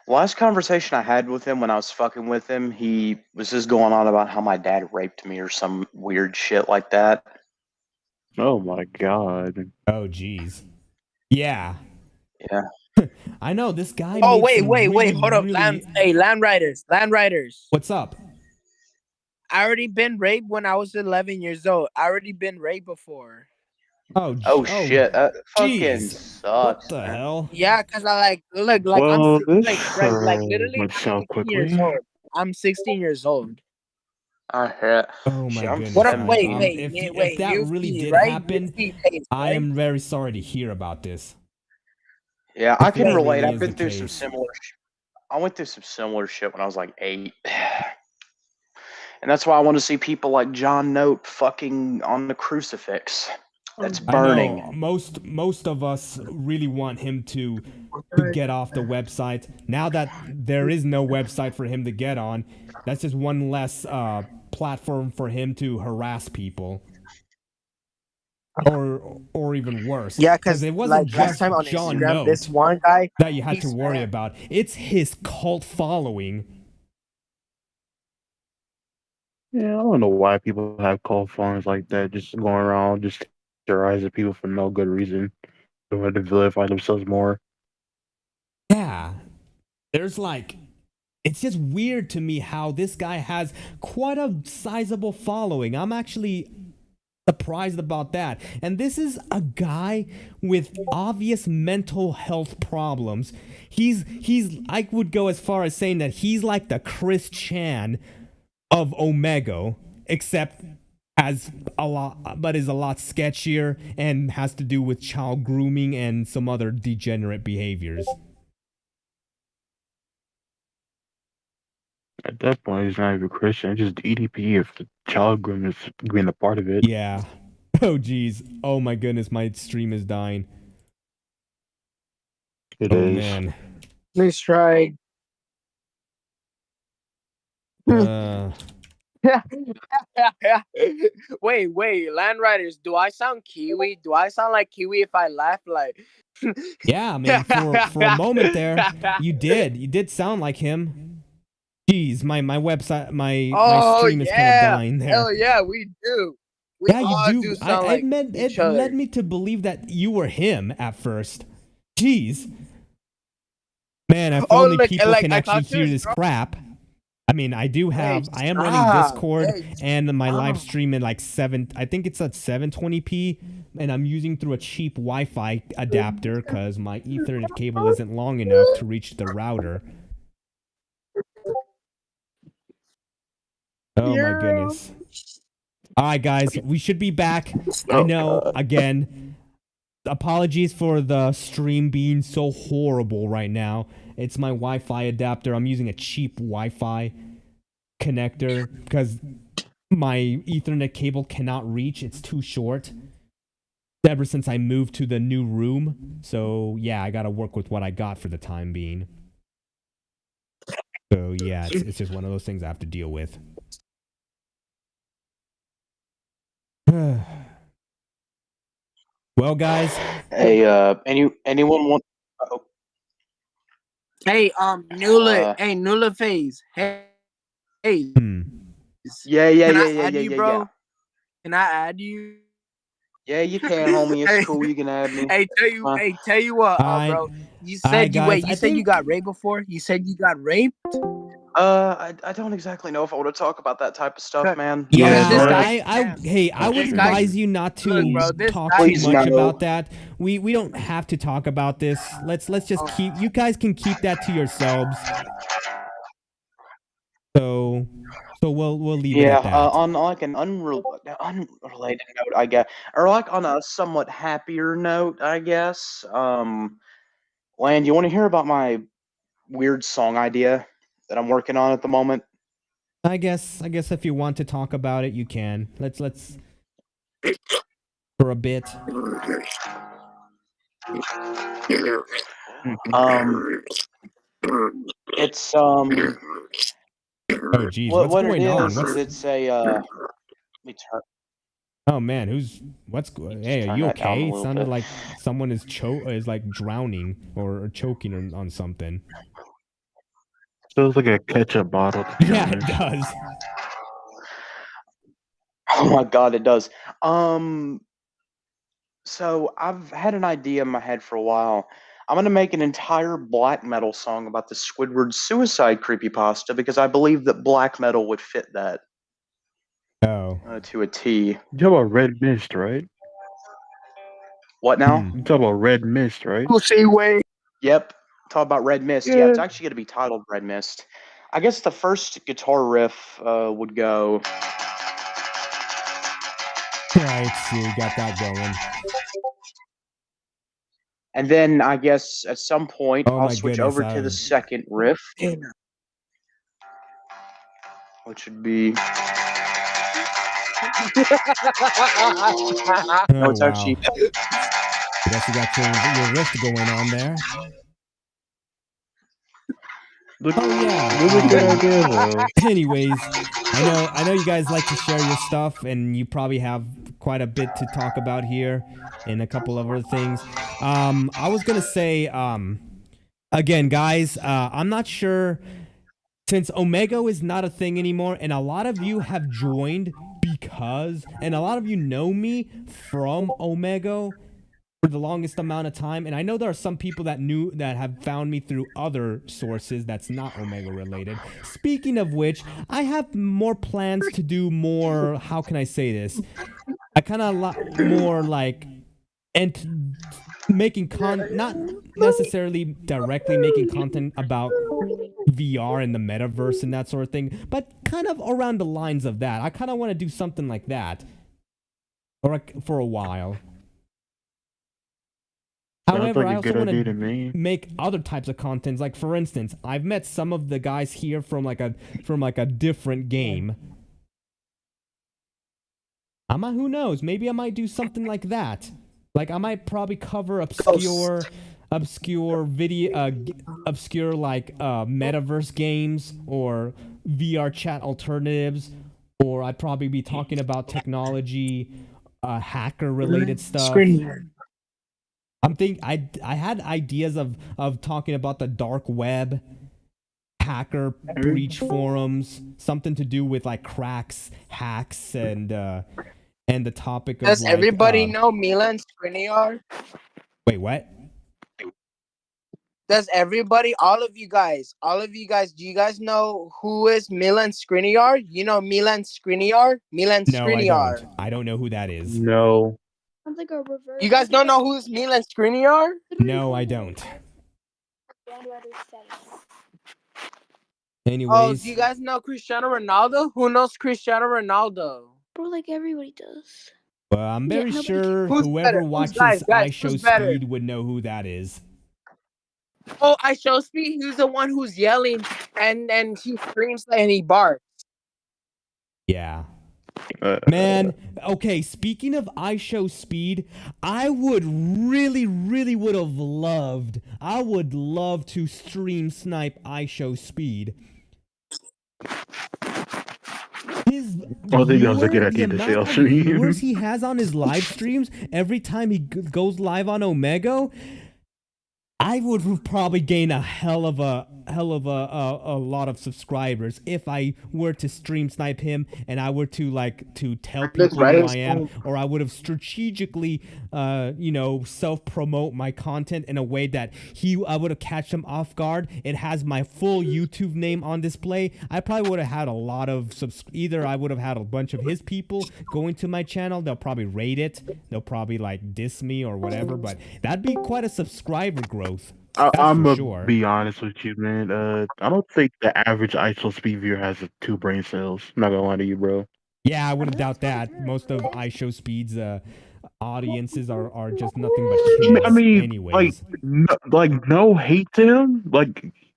Last conversation I had with him when I was fucking with him, he was just going on about how my dad raped me or some weird shit like that. Oh my god. Oh, jeez. Yeah. Yeah. I know, this guy Oh, made wait, some wait, really, hold up. really... Land Riders. What's up? I already been raped when I was 11 years old. I already been raped before. Oh shit, that fucking Jeez. What sucks, the man. hell? Yeah, cause I look like Well, I'm this literally went south 16 years quickly. old. I'm 16 years old. Oh my I'm goodness. What up? 17. If that really Yuki, did right? happen, Yuki pays, I right? am very sorry to hear about this. Yeah, I If can that relate. really I've is been the through some case. similar. I went through some similar shit when I was like 8, and that's why I want to see people like John Note fucking on the crucifix. That's I burning. know most of us really want him to get off the website. Now that there is no website for him to get on, that's just one less platform for him to harass people. Or even worse. Yeah, because cause it wasn't like last just time on John Instagram, this Note one guy that you had he to worry spam- about. It's his cult following. Yeah, I don't know why people have cult phones like that, just going around, just terrorizing people for no good reason. They want to vilify themselves more. Yeah. There's like, it's just weird to me how this guy has quite a sizable following. I'm actually surprised about that. And this is a guy with obvious mental health problems. He's I would go as far as saying that he's like the Chris Chan of Omegle, except is a lot sketchier and has to do with child grooming and some other degenerate behaviors. At that point, he's not even Christian. It's just EDP if the child groom is being a part of it. Yeah. Oh, geez. Oh, my goodness. My stream is dying. It Oh, is. man. Please try. Wait, Land Riders, do I sound Kiwi? Do I sound like Kiwi if I laugh like Yeah, man, for a moment there, you did sound like him. Jeez, my website, my stream is kind of dying there. Hell yeah, we do. We Yeah, all you do. sound like It each other. led me to believe that you were him at first. Jeez. Man, if only look, people like, can I actually thought you hear was this drunk. crap. I mean, I am running Discord and my live stream in like I think it's at 720p, and I'm using through a cheap Wi-Fi adapter because my Ethernet cable isn't long enough to reach the router. Oh my goodness. All right, guys, we should be back. I know, again, apologies for the stream being so horrible right now. It's my Wi-Fi adapter. I'm using a cheap Wi-Fi connector because my Ethernet cable cannot reach. It's too short. Ever since I moved to the new room. So, yeah, I got to work with what I got for the time being. So, yeah, it's just one of those things I have to deal with. Well, guys. Hey, anyone want? Oh, Hey, Nula Phase. Hey, Hmm. yeah, can I add you, bro? Can I add you? Yeah, you can, homie. It's Hey, cool. You can add me. tell you what, Alright. bro. You Alright, said guys, you I said you think- got raped before? You said you got raped? I don't exactly know if I want to talk about that type of stuff, man. Yeah, this right. guy- I would this guy- advise you not to Look, bro, this talk guy- too Please much no. about that. We don't have to talk about this. Let's just keep. You guys can keep that to yourselves. So we'll leave it Yeah, at that. on like an unrelated note, I guess, or like on a somewhat happier note, I guess. Land, you want to hear about my weird song idea that I'm working on at the moment? I guess if you want to talk about it, you can. Let's for a bit. It's Oh geez, what's what it going on? is What's it's a let me turn Oh man, Hey, are turn you that down a okay? It little sounded bit. like someone is like drowning or choking on something. Feels like a ketchup bottle. To be Yeah, it honest. does. Oh my god, it does. So I've had an idea in my head for a while. I'm gonna make an entire black metal song about the Squidward suicide creepypasta because I believe that black metal would fit that Oh. to a T. You talk about red mist, right? What now? Hmm. You talk about red mist, right? Pussy way. Yep. Talk about Red Mist. Yeah, it's actually gonna be titled Red Mist. I guess the first guitar riff would go. Right, so you got that going. And then I guess at some point Oh I'll my switch goodness, over to the second riff, which would be. Oh No, it's wow. actually. I guess you got your rift going on there. Look, Oh yeah. really good idea though. Anyways, I know you guys like to share your stuff, and you probably have quite a bit to talk about here, and a couple of other things. I was gonna say, again, guys, I'm not sure since Omegle is not a thing anymore, and a lot of you have joined and a lot of you know me from Omegle for the longest amount of time, and I know there are some people that have found me through other sources that's not Omegle related. Speaking of which, I have more plans to do more. How can I say this? I kind of more like and making not necessarily directly making content about VR and the metaverse and that sort of thing, but kind of around the lines of that. I kind of want to do something like that, or for a while. However, I also want to make other types of contents. Like for instance, I've met some of the guys here from like a different game. Who knows? Maybe I might do something like that. Like I might probably cover obscure video, obscure like metaverse games or VR chat alternatives, or I'd probably be talking about technology, hacker related stuff. I had ideas of talking about the dark web, hacker breach forums, something to do with like cracks, hacks, and the topic of Does like, everybody know Milan Skriniar? Wait, what? Does everybody, all of you guys, do you guys know who is Milan Skriniar? You know Milan Skriniar? Milan No, I Skriniar. don't. I don't know who that is. No. Sounds like a reverse. You guys don't know who's Milan Skriniar? No, I don't. Oh, Anyways, do you guys know Cristiano Ronaldo? Who knows Cristiano Ronaldo? Bro, like everybody does. well, I'm Yeah, very nobody sure Who's whoever better? Who's watches guys? iShow Who's better? Speed would know who that is. Oh, I show Speed. He's the one who's yelling and he screams and he barks. Yeah. Uh, Man, okay, speaking of iShow Speed, I would really would have loved, I would love to stream snipe iShow Speed. His I think that was a good the idea to say amount on of stream. viewers he has on his live streams every time he goes live on Omegle, I would probably gain a hell of a lot of subscribers if I were to stream snipe him and I were to tell people who I am, or I would have strategically self promote my content in a way that I would have catch him off guard. It has my full YouTube name on display. I probably would have had a lot of either I would have had a bunch of his people going to my channel. They'll probably rate it. They'll probably like diss me or whatever, but that'd be quite a subscriber growth. I'm for gonna sure. be honest with you, man. I don't think the average ISO speed viewer has 2 brain cells. I'm not gonna lie to you, bro. Yeah, I wouldn't doubt that. Most of iShow Speed's audiences are just nothing but kids. I mean, anyways. no hate to him.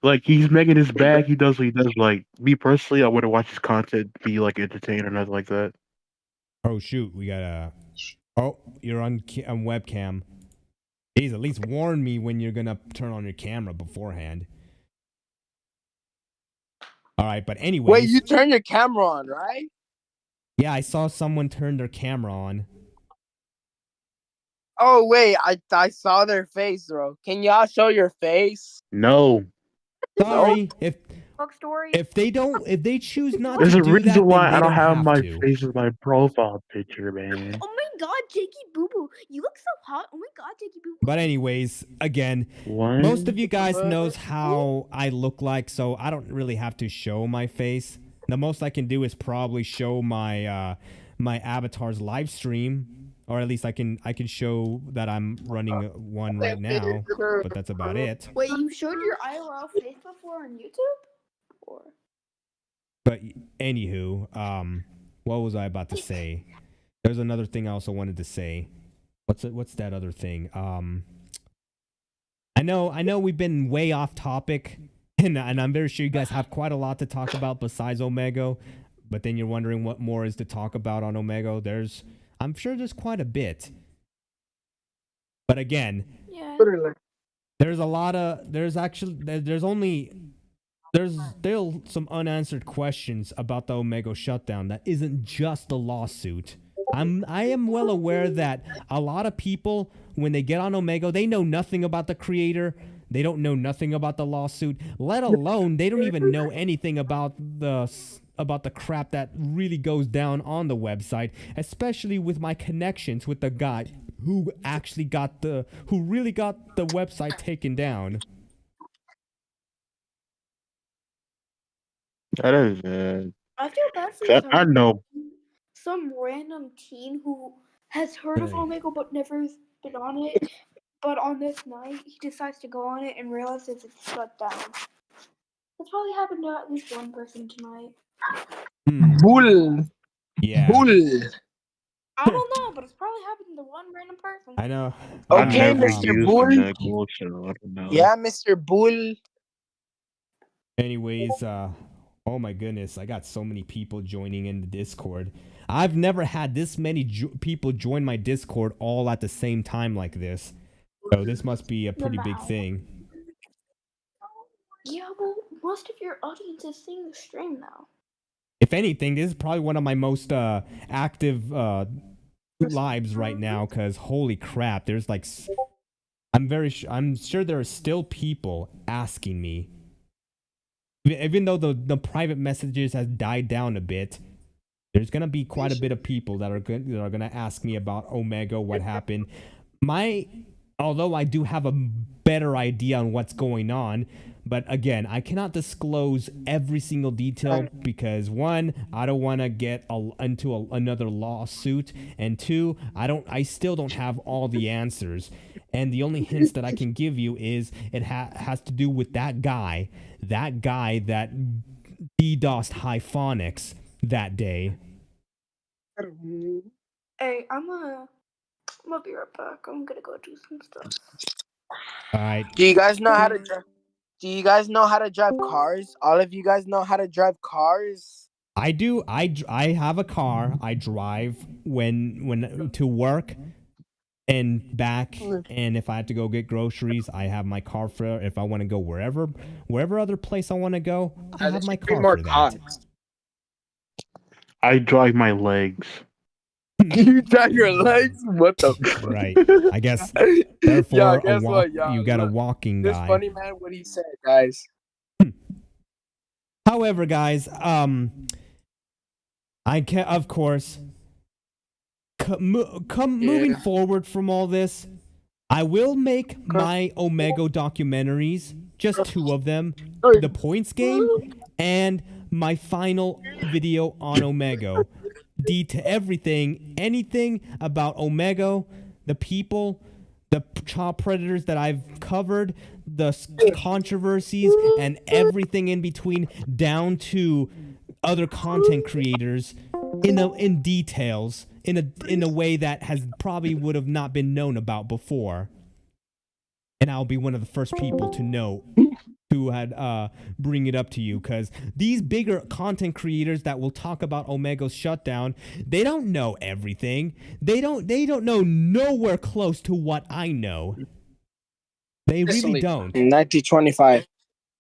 Like he's making his bag. He does what he does. Like me personally, I wouldn't watch his content be like entertained or nothing like that. Oh shoot, we got oh, you're on webcam. Please at least warn me when you're gonna turn on your camera beforehand. All right, but anyways. Wait, you turn your camera on, right? Yeah, I saw someone turn their camera on. Oh wait, I saw their face, bro. Can y'all show your face? No. Sorry, Story. if they choose not There's to a do reason that, why then they I don't have my to. face as my profile picture, man. Oh my god, Jakey Boo Boo, you look so hot. Oh my god, Jakey Boo Boo. But anyways, again, What? most of you guys knows how I look like, so I don't really have to show my face. The most I can do is probably show my my avatar's live stream, or at least I can show that I'm running one right now. But that's about it. Wait, you showed your IRL face before on YouTube? Or But anywho, what was I about to say? There's another thing I also wanted to say. What's that other thing? I know we've been way off topic, and I'm very sure you guys have quite a lot to talk about besides Omegle. But then you're wondering what more is to talk about on Omegle. I'm sure there's quite a bit. But again, yeah. there's still some unanswered questions about the Omegle shutdown that isn't just a lawsuit. I am well aware that a lot of people, when they get on Omegle, they know nothing about the creator. They don't know nothing about the lawsuit, let alone they don't even know anything about the crap that really goes down on the website, especially with my connections with the guy who really got the website taken down. That is I feel bad for I know. some random teen who has heard of Omegle but never been on it. But on this night, he decides to go on it and realizes it's shut down. That's probably happened to at least one person tonight. Bull. Yeah. Bull. I don't know, but it's probably happened to one random person. I know. Okay, I never Mr. used Bull. Omegle, so I don't know. Yeah, Mr. Bull. Anyways, oh my goodness, I got so many people joining in the Discord. I've never had this many people join my Discord all at the same time like this. So this must be a pretty big thing. Yeah, well, most of your audience is seeing the stream now. If anything, this is probably one of my most active lives right now, because holy crap, there's like, I'm sure there are still people asking me, even though the private messages has died down a bit. There's gonna be quite a bit of people that are gonna ask me about Omegle, what happened. Although I do have a better idea on what's going on, but again, I cannot disclose every single detail because one, I don't want to get into another lawsuit, and two, I still don't have all the answers. And the only hints that I can give you is it has to do with that guy that DDoSed Hyphonics that day. Hey, I'm gonna be right back. I'm gonna go do some stuff. All right. Do you guys know how to drive? Do you guys know how to drive cars? All of you guys know how to drive cars? I do. I have a car. I drive when to work and back. And if I have to go get groceries, I have my car for. If I want to go wherever other place I want to go, I have my car for that. I drive my legs. You drive your legs? What the? Right. I guess. Therefore, Y'all, guess what, y'all? you got a Look, walking this guy. funny man, what he said, guys. However, guys, I can, of course, moving forward from all this, I will make my Omegle documentaries, just 2 of them, the points game and my final video on Omegle. Everything, anything about Omegle, the people, the child predators that I've covered, the controversies, and everything in between, down to other content creators in details, in a way that has probably would have not been known about before. And I'll be one of the first people to know who had bring it up to you, because these bigger content creators that will talk about Omegle's shutdown, they don't know everything. They don't know nowhere close to what I know. They really don't. 1925.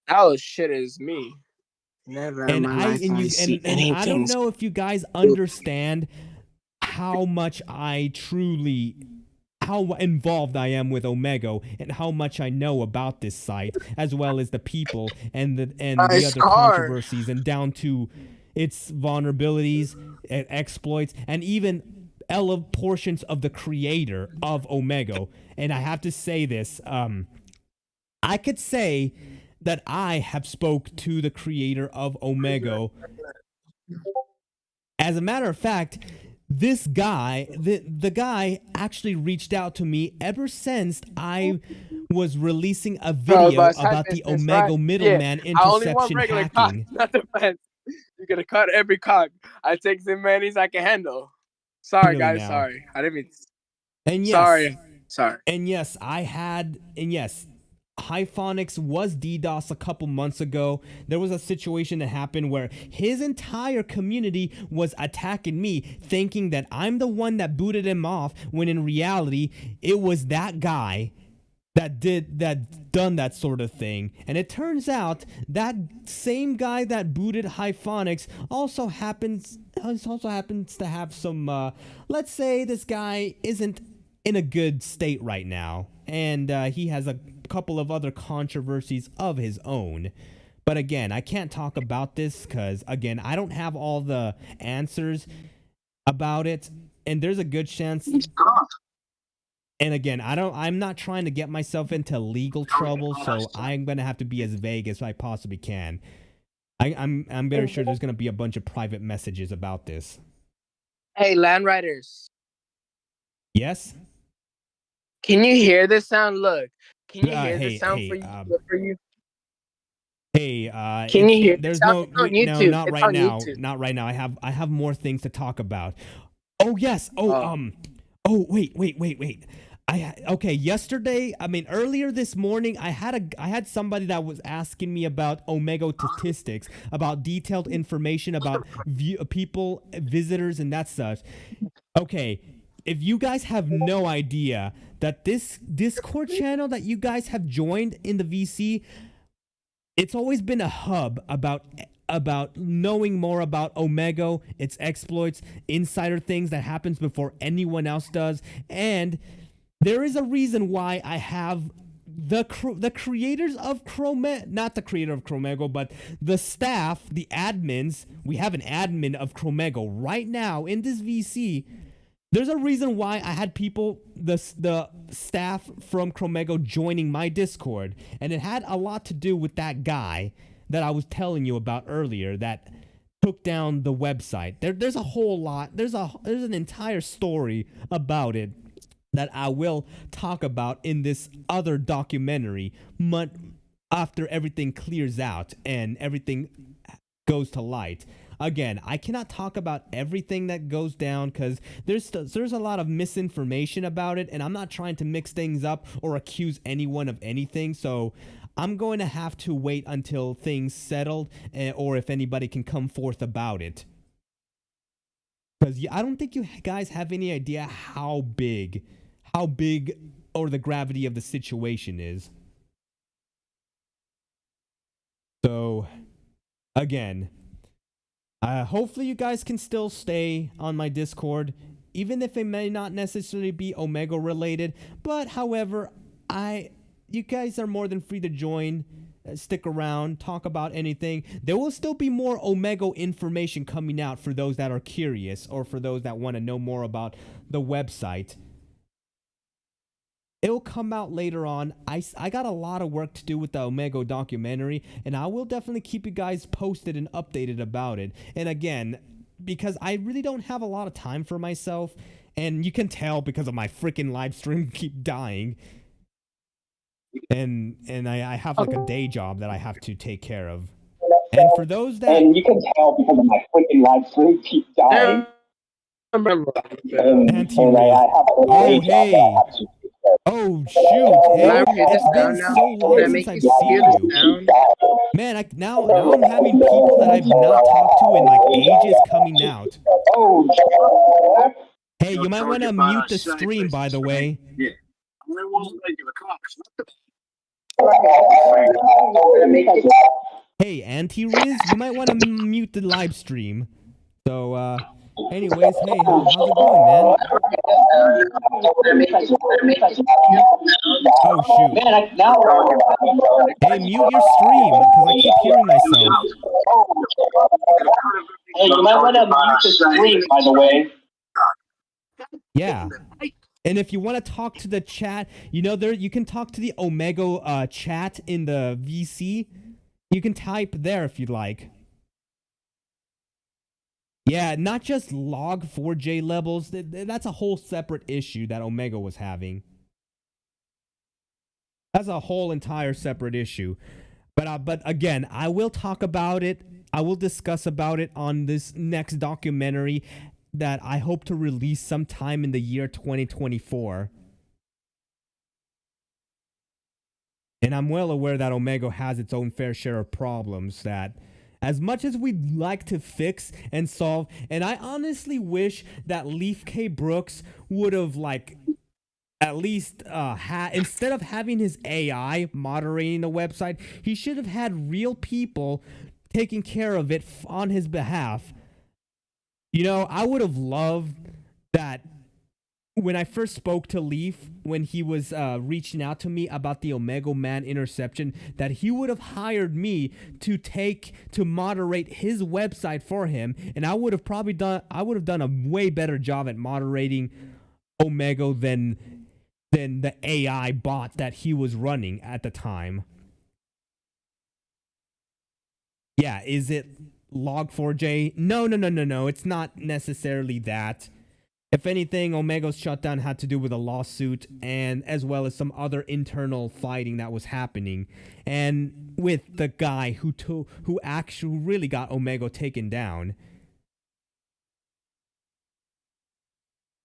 That was shit as me. Never And in my life I see anything. I don't know if you guys understand how much how involved I am with Omegle and how much I know about this site, as well as the people and the other controversies, and down to its vulnerabilities and exploits, and even portions of the creator of Omegle. And I have to say this, I could say that I have spoke to the creator of Omegle. As a matter of fact, this guy, the guy actually reached out to me ever since I was releasing a video about the Omegle middleman interception hacking. Not the fence. You're gonna cut every cock. I take the manis I can handle. Sorry, Really guys. now. Sorry. I didn't mean. And yes, Sorry. And yes, Hyphonics was DDoS a couple months ago. There was a situation that happened where his entire community was attacking me, thinking that I'm the one that booted him off, when in reality, it was that guy that done that sort of thing. And it turns out that same guy that booted Hyphonics also happens to have some, let's say this guy isn't in a good state right now, and he has a couple of other controversies of his own. But again, I can't talk about this because, again, I don't have all the answers about it, and there's a good chance. And again, I'm not trying to get myself into legal trouble, so I'm gonna have to be as vague as I possibly can. I'm very sure there's gonna be a bunch of private messages about this. Hey, Land Riders. Yes? Can you hear this sound? Look. Can you hear Hey, this sound hey, for you? Hey, Can you hear? There's it's on YouTube. not it's right on now. YouTube. Not right now. I have more things to talk about. Oh yes. Oh wait. Yesterday, earlier this morning, I had somebody that was asking me about Omegle statistics, about detailed information about people, visitors, and that such. Okay, if you guys have no idea that this Discord channel that you guys have joined in the VC, it's always been a hub about knowing more about Omegle, its exploits, insider things that happens before anyone else does. And there is a reason why I have the creators of not the creator of Omegle, but the staff, the admins. We have an admin of Omegle right now in this VC. There's a reason why I had people, the staff from Omegle, joining my Discord, and it had a lot to do with that guy that I was telling you about earlier that took down the website. There's a whole lot. There's an entire story about it that I will talk about in this other documentary after everything clears out and everything goes to light. Again, I cannot talk about everything that goes down because there's a lot of misinformation about it, and I'm not trying to mix things up or accuse anyone of anything. So I'm going to have to wait until things settled, or if anybody can come forth about it. Because I don't think you guys have any idea how big or the gravity of the situation is. So, again, hopefully you guys can still stay on my Discord, even if it may not necessarily be Omegle related. But, however, you guys are more than free to join. Stick around, talk about anything. There will still be more Omegle information coming out for those that are curious or for those that want to know more about the website. It will come out later on. I got a lot of work to do with the Omegle documentary, and I will definitely keep you guys posted and updated about it. And again, because I really don't have a lot of time for myself, and you can tell because of my freaking live stream keep dying. And I have like a day job that I have to take care of. And for those that... And you can tell because of my freaking live stream keep dying. Oh, hey. Oh, shoot. Hey, it's been so long since I've seen you. Man, now I'm having people that I've not talked to in like ages coming out. Hey, you might want to mute the stream, by the way. Hey, Anti-Riz, you might want to mute the live stream. So, anyways, hey, how's it going, man? Oh, shoot. Hey, mute your stream, because I keep hearing myself. Hey, you might want to mute the stream, by the way. Yeah. And if you want to talk to the chat, you can talk to the Omegle chat in the VC. You can type there if you'd like. Yeah, not just log4j levels. That's a whole separate issue that Omegle was having. That's a whole entire separate issue. But again, I will talk about it. I will discuss about it on this next documentary that I hope to release sometime in the year 2024. And I'm well aware that Omegle has its own fair share of problems that, as much as we'd like to fix and solve, and I honestly wish that Leaf K. Brooks would have, like, at least instead of having his AI moderating the website, he should have had real people taking care of it on his behalf. I would have loved that when I first spoke to Leaf, when he was reaching out to me about the Omegle Man interception, that he would have hired me to moderate his website for him, and I would have done a way better job at moderating Omegle than the AI bot that he was running at the time. Yeah, is it Log4j? No. It's not necessarily that. If anything, Omegle's shutdown had to do with a lawsuit and as well as some other internal fighting that was happening, and with the guy who actually really got Omegle taken down.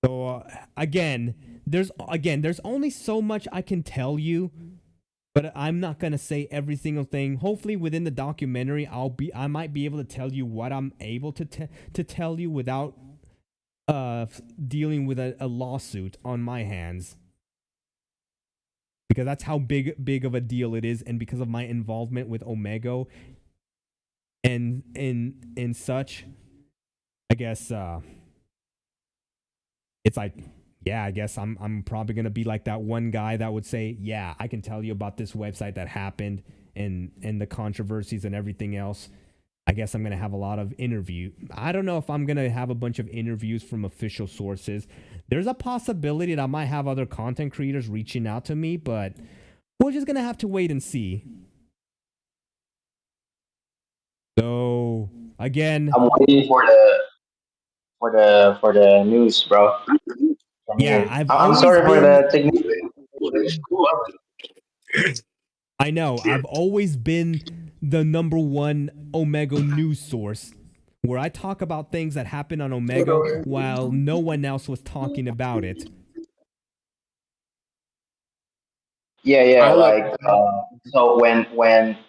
So again, there's only so much I can tell you. But I'm not gonna say every single thing. Hopefully, within the documentary, I might be able to tell you what I'm able to tell you without dealing with a lawsuit on my hands. Because that's how big of a deal it is, and because of my involvement with Omegle and such, I guess it's like. Yeah, I guess I'm probably going to be like that one guy that would say, yeah, I can tell you about this website that happened and the controversies and everything else. I guess I'm going to have a lot of interview. I don't know if I'm going to have a bunch of interviews from official sources. There's a possibility that I might have other content creators reaching out to me, but we're just going to have to wait and see. So, again, I'm waiting for the news, bro. Yeah, I'm sorry for the technical. I know. I've always been the number one Omegle news source, where I talk about things that happen on Omegle while no one else was talking about it. Yeah, yeah. I look. So when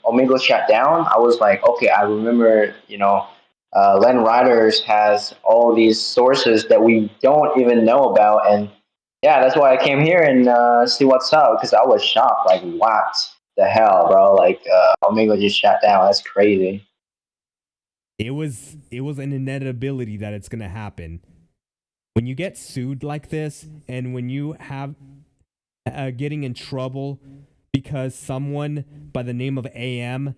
Omegle shut down, I was like, okay, I remember, Len Riders has all these sources that we don't even know about, and yeah, that's why I came here and see what's up because I was shocked. Like, what the hell, bro? Like, Omegle just shut down. That's crazy. It was an inevitability that it's gonna happen. When you get sued like this, and when you have getting in trouble because someone by the name of AM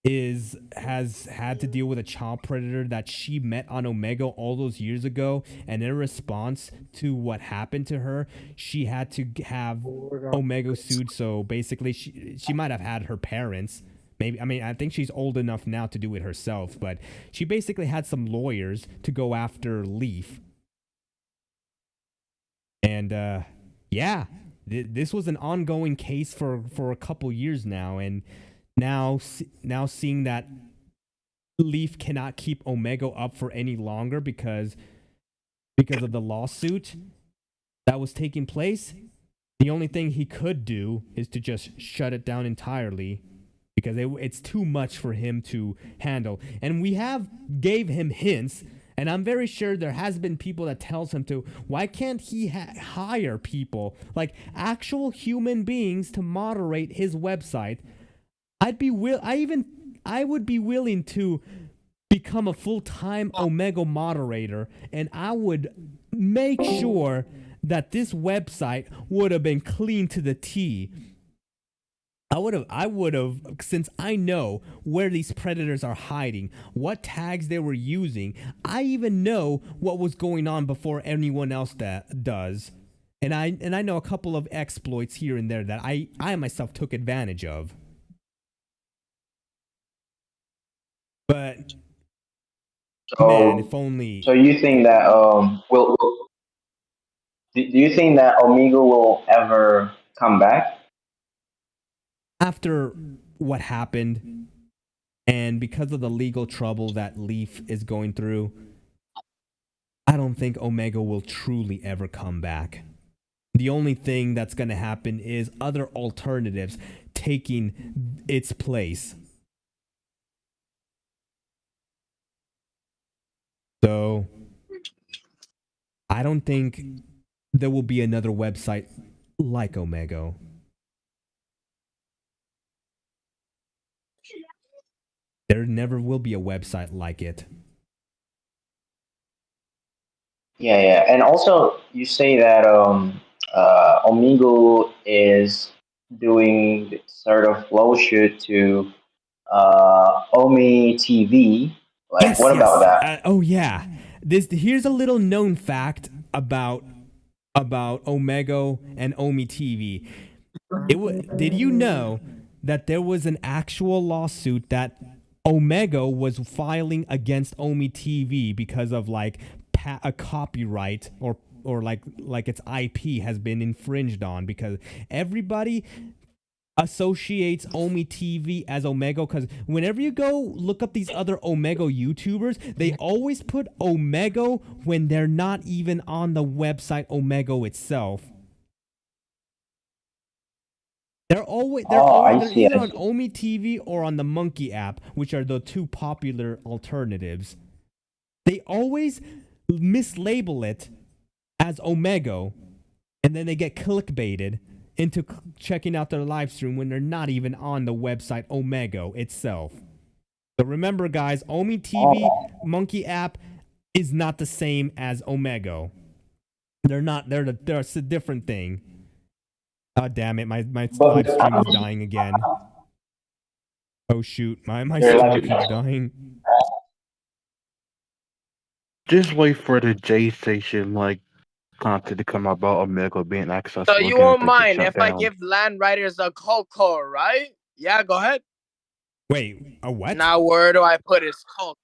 has had to deal with a child predator that she met on Omegle all those years ago, and in response to what happened to her, she had to have Omegle sued. So basically, she might have had her parents. Maybe, I mean, I think she's old enough now to do it herself, but she basically had some lawyers to go after Leaf. And yeah, this was an ongoing case for a couple years now, and now seeing that Leaf cannot keep Omegle up for any longer because of the lawsuit that was taking place, the only thing he could do is to just shut it down entirely because it's too much for him to handle. And we have gave him hints, and I'm very sure there has been people that tells him to, why can't he hire people, like actual human beings, to moderate his website? I would be willing to become a full-time Omegle moderator, and I would make sure that this website would have been clean to the T. I would have, since I know where these predators are hiding, what tags they were using. I even know what was going on before anyone else that does. And I know a couple of exploits here and there that I myself took advantage of. But man, if only. So you think that do you think that Omegle will ever come back? After what happened, and because of the legal trouble that Leaf is going through, I don't think Omegle will truly ever come back. The only thing that's going to happen is other alternatives taking its place. So, I don't think there will be another website like Omegle. There never will be a website like it. Yeah, yeah. And also, you say that Omegle is doing sort of flow shoot to Omi TV. Like, Yes, what about yes. that? Oh yeah. Here's a little known fact about Omegle and Omi TV. Did you know that there was an actual lawsuit that Omegle was filing against Omi TV because of like a copyright or like its IP has been infringed on, because everybody associates Omi TV as Omegle, because whenever you go look up these other Omegle YouTubers, they always put Omegle when they're not even on the website Omegle itself. They're I they're see, either I on see. Omi TV or on the Monkey app, which are the two popular alternatives. They always mislabel it as Omegle, and then they get clickbaited into checking out their live stream when they're not even on the website Omegle itself. So remember, guys, Omi TV Monkey app is not the same as Omegle. They're not. They're a different thing. Oh damn it! My live stream is dying again. Oh shoot! My stream keeps dying. Just wait for the J Station like content to come out about Omega being So accessible you again if won't they get mind shut if I down. give Land Riders a cold core, right? Yeah, go ahead. Wait, a what? Now where do I put his cold?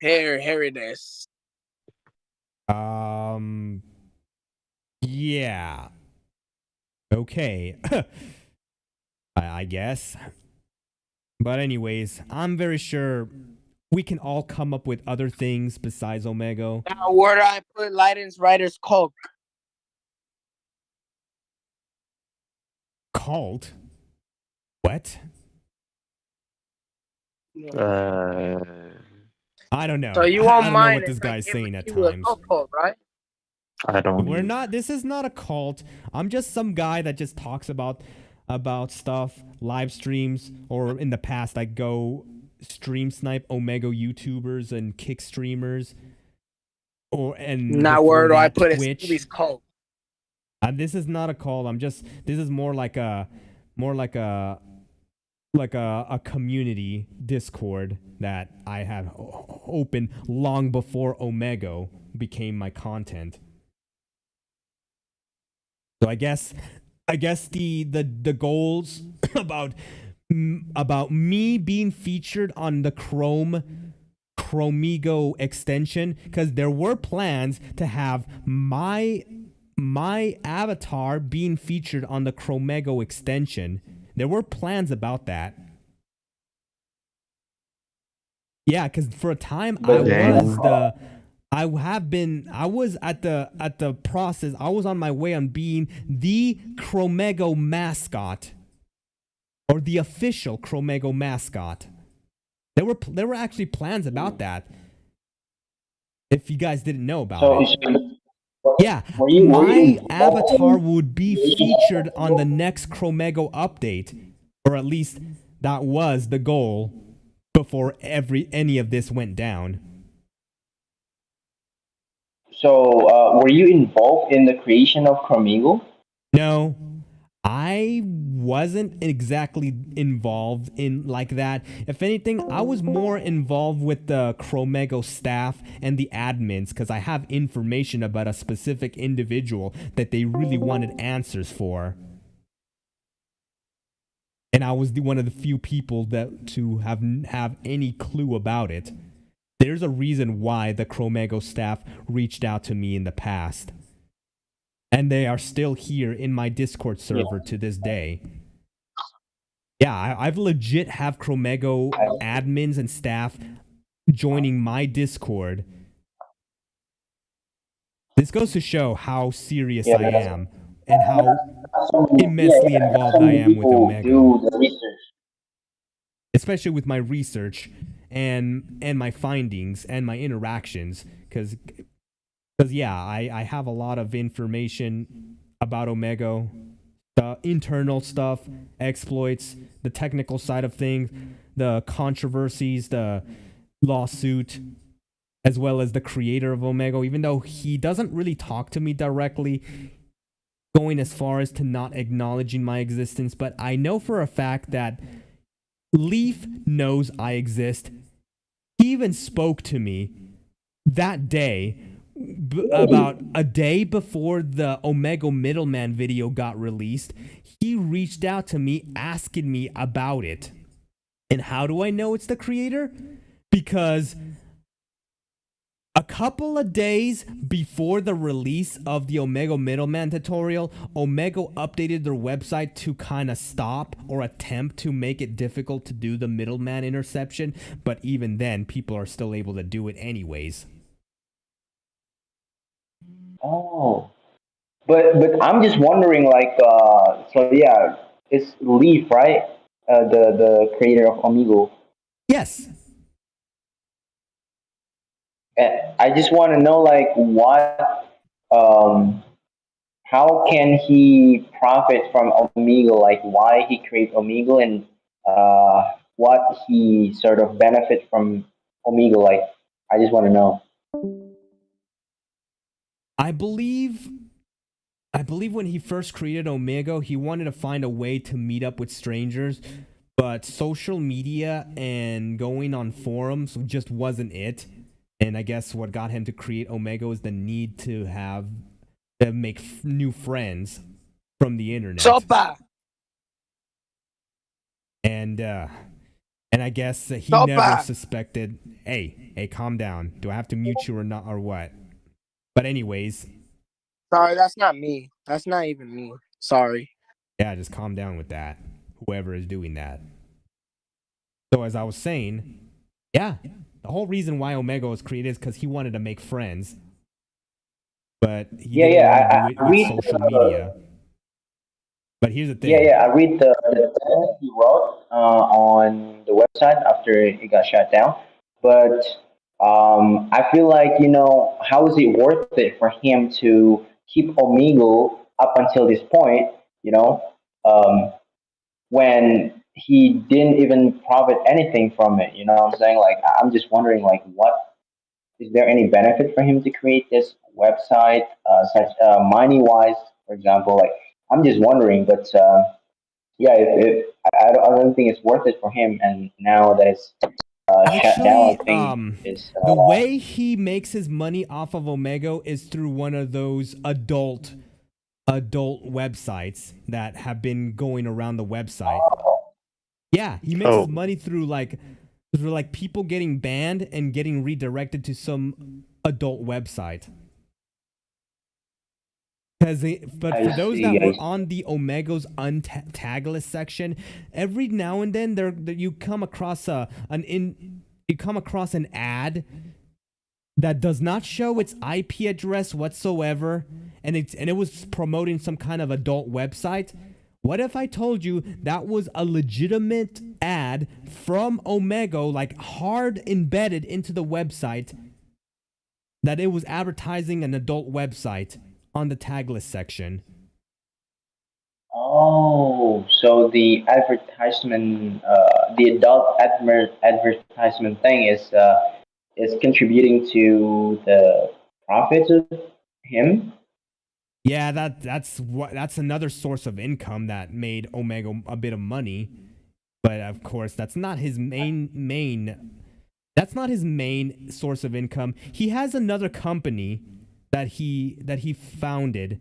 Here it is. Yeah. Okay. I guess. But anyways, I'm very sure we can all come up with other things besides Omegle. Now, where do I put Leiden's writer's Coke? Called? What? Uh, I don't know. So you I won't don't know mind what if this I guy's give saying at you a times. Coke, right? I don't. We're not. This is not a cult. I'm just some guy that just talks about stuff, live streams, or in the past I go stream snipe Omegle YouTubers and kick streamers, and Now, before where do I that put Twitch. Scooby's Coke? This is not a call. This is more like a community Discord that I have open long before Omegle became my content. So I guess the goals about me being featured on the Chromigo extension, because there were plans to have my avatar being featured on the Chromigo extension. There were plans about that. Yeah, because for a time I was at the process. I was on my way on being the Chromigo mascot, or the official Chromigo mascot. There were actually plans about that. If you guys didn't know about it. Yeah, my avatar would be featured on the next Chromigo update, or at least that was the goal before any of this went down. So, were you involved in the creation of Chromigo? No, I wasn't exactly involved in like that. If anything, I was more involved with the Chromigo staff and the admins, because I have information about a specific individual that they really wanted answers for. And I was one of the few people that to have any clue about it. There's a reason why the Chromigo staff reached out to me in the past. And they are still here in my Discord server to this day. Yeah, I've legit have Chromigo admins and staff joining my Discord. This goes to show how serious I am and how immensely involved I am with Omegle. Do the research. Especially with my research and my findings and my interactions, because yeah, I have a lot of information about Omegle, the internal stuff, exploits, the technical side of things, the controversies, the lawsuit, as well as the creator of Omegle, even though he doesn't really talk to me directly, going as far as to not acknowledging my existence. But I know for a fact that Leaf knows I exist. He even spoke to me that day, about a day before the Omegle Middleman video got released. He reached out to me asking me about it. And how do I know it's the creator? Because a couple of days before the release of the Omegle Middleman tutorial, Omegle updated their website to kind of stop or attempt to make it difficult to do the middleman interception. But even then, people are still able to do it anyways. Oh, but I'm just wondering, like, so yeah, it's Leaf, right? The creator of Omegle. Yes. I just want to know, like, how can he profit from Omegle? Like, why he create Omegle, and what he sort of benefit from Omegle? Like, I just want to know. I believe when he first created Omegle, he wanted to find a way to meet up with strangers, but social media and going on forums just wasn't it. And I guess what got him to create Omegle is the need to make new friends from the internet. Sopa. And I guess he Sopa. never suspected. Hey, calm down. Do I have to mute you or not, or what? But anyways. Sorry, that's not me. That's not even me. Sorry. Yeah, just calm down with that. Whoever is doing that. So as I was saying, yeah, the whole reason why Omegle was created is because he wanted to make friends, but he Yeah, didn't yeah. want to do it I with read social media. But here's the yeah, thing. yeah. I read the thing he wrote on the website after it got shut down. But I feel like, how is it worth it for him to keep Omegle up until this point? You know, um, when he didn't even profit anything from it. You know what I'm saying? Like, I'm just wondering, like, what is there any benefit for him to create this website, such money wise, for example? Like, I'm just wondering, but yeah, I don't think it's worth it for him. And now that it's shut down, Actually, I think is the way he makes his money off of Omegle is through one of those adult websites that have been going around the website. Yeah, he makes his Oh, money through people getting banned and getting redirected to some adult website. But I for those see. that were on the Omegle's untag list section, every now and then you come across you come across an ad that does not show its IP address whatsoever, and it was promoting some kind of adult website. What if I told you that was a legitimate ad from Omegle, like hard embedded into the website, that it was advertising an adult website on the tag list section? Oh, so the advertisement, the adult advertisement thing is contributing to the profits of him. Yeah, that's another source of income that made Omegle a bit of money. But of course, that's not his main source of income. He has another company that he founded.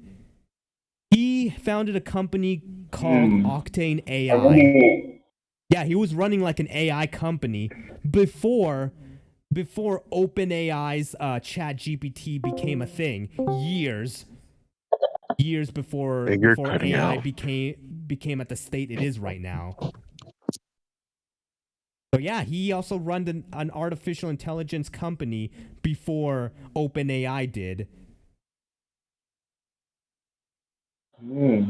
He founded a company called Hmm. Octane I AI. really, Yeah, he was running like an AI company before OpenAI's Chat GPT became a thing. Years hey, you're before cutting AI out. became at the state it is right now. So yeah, he also run an artificial intelligence company before OpenAI did. hmm.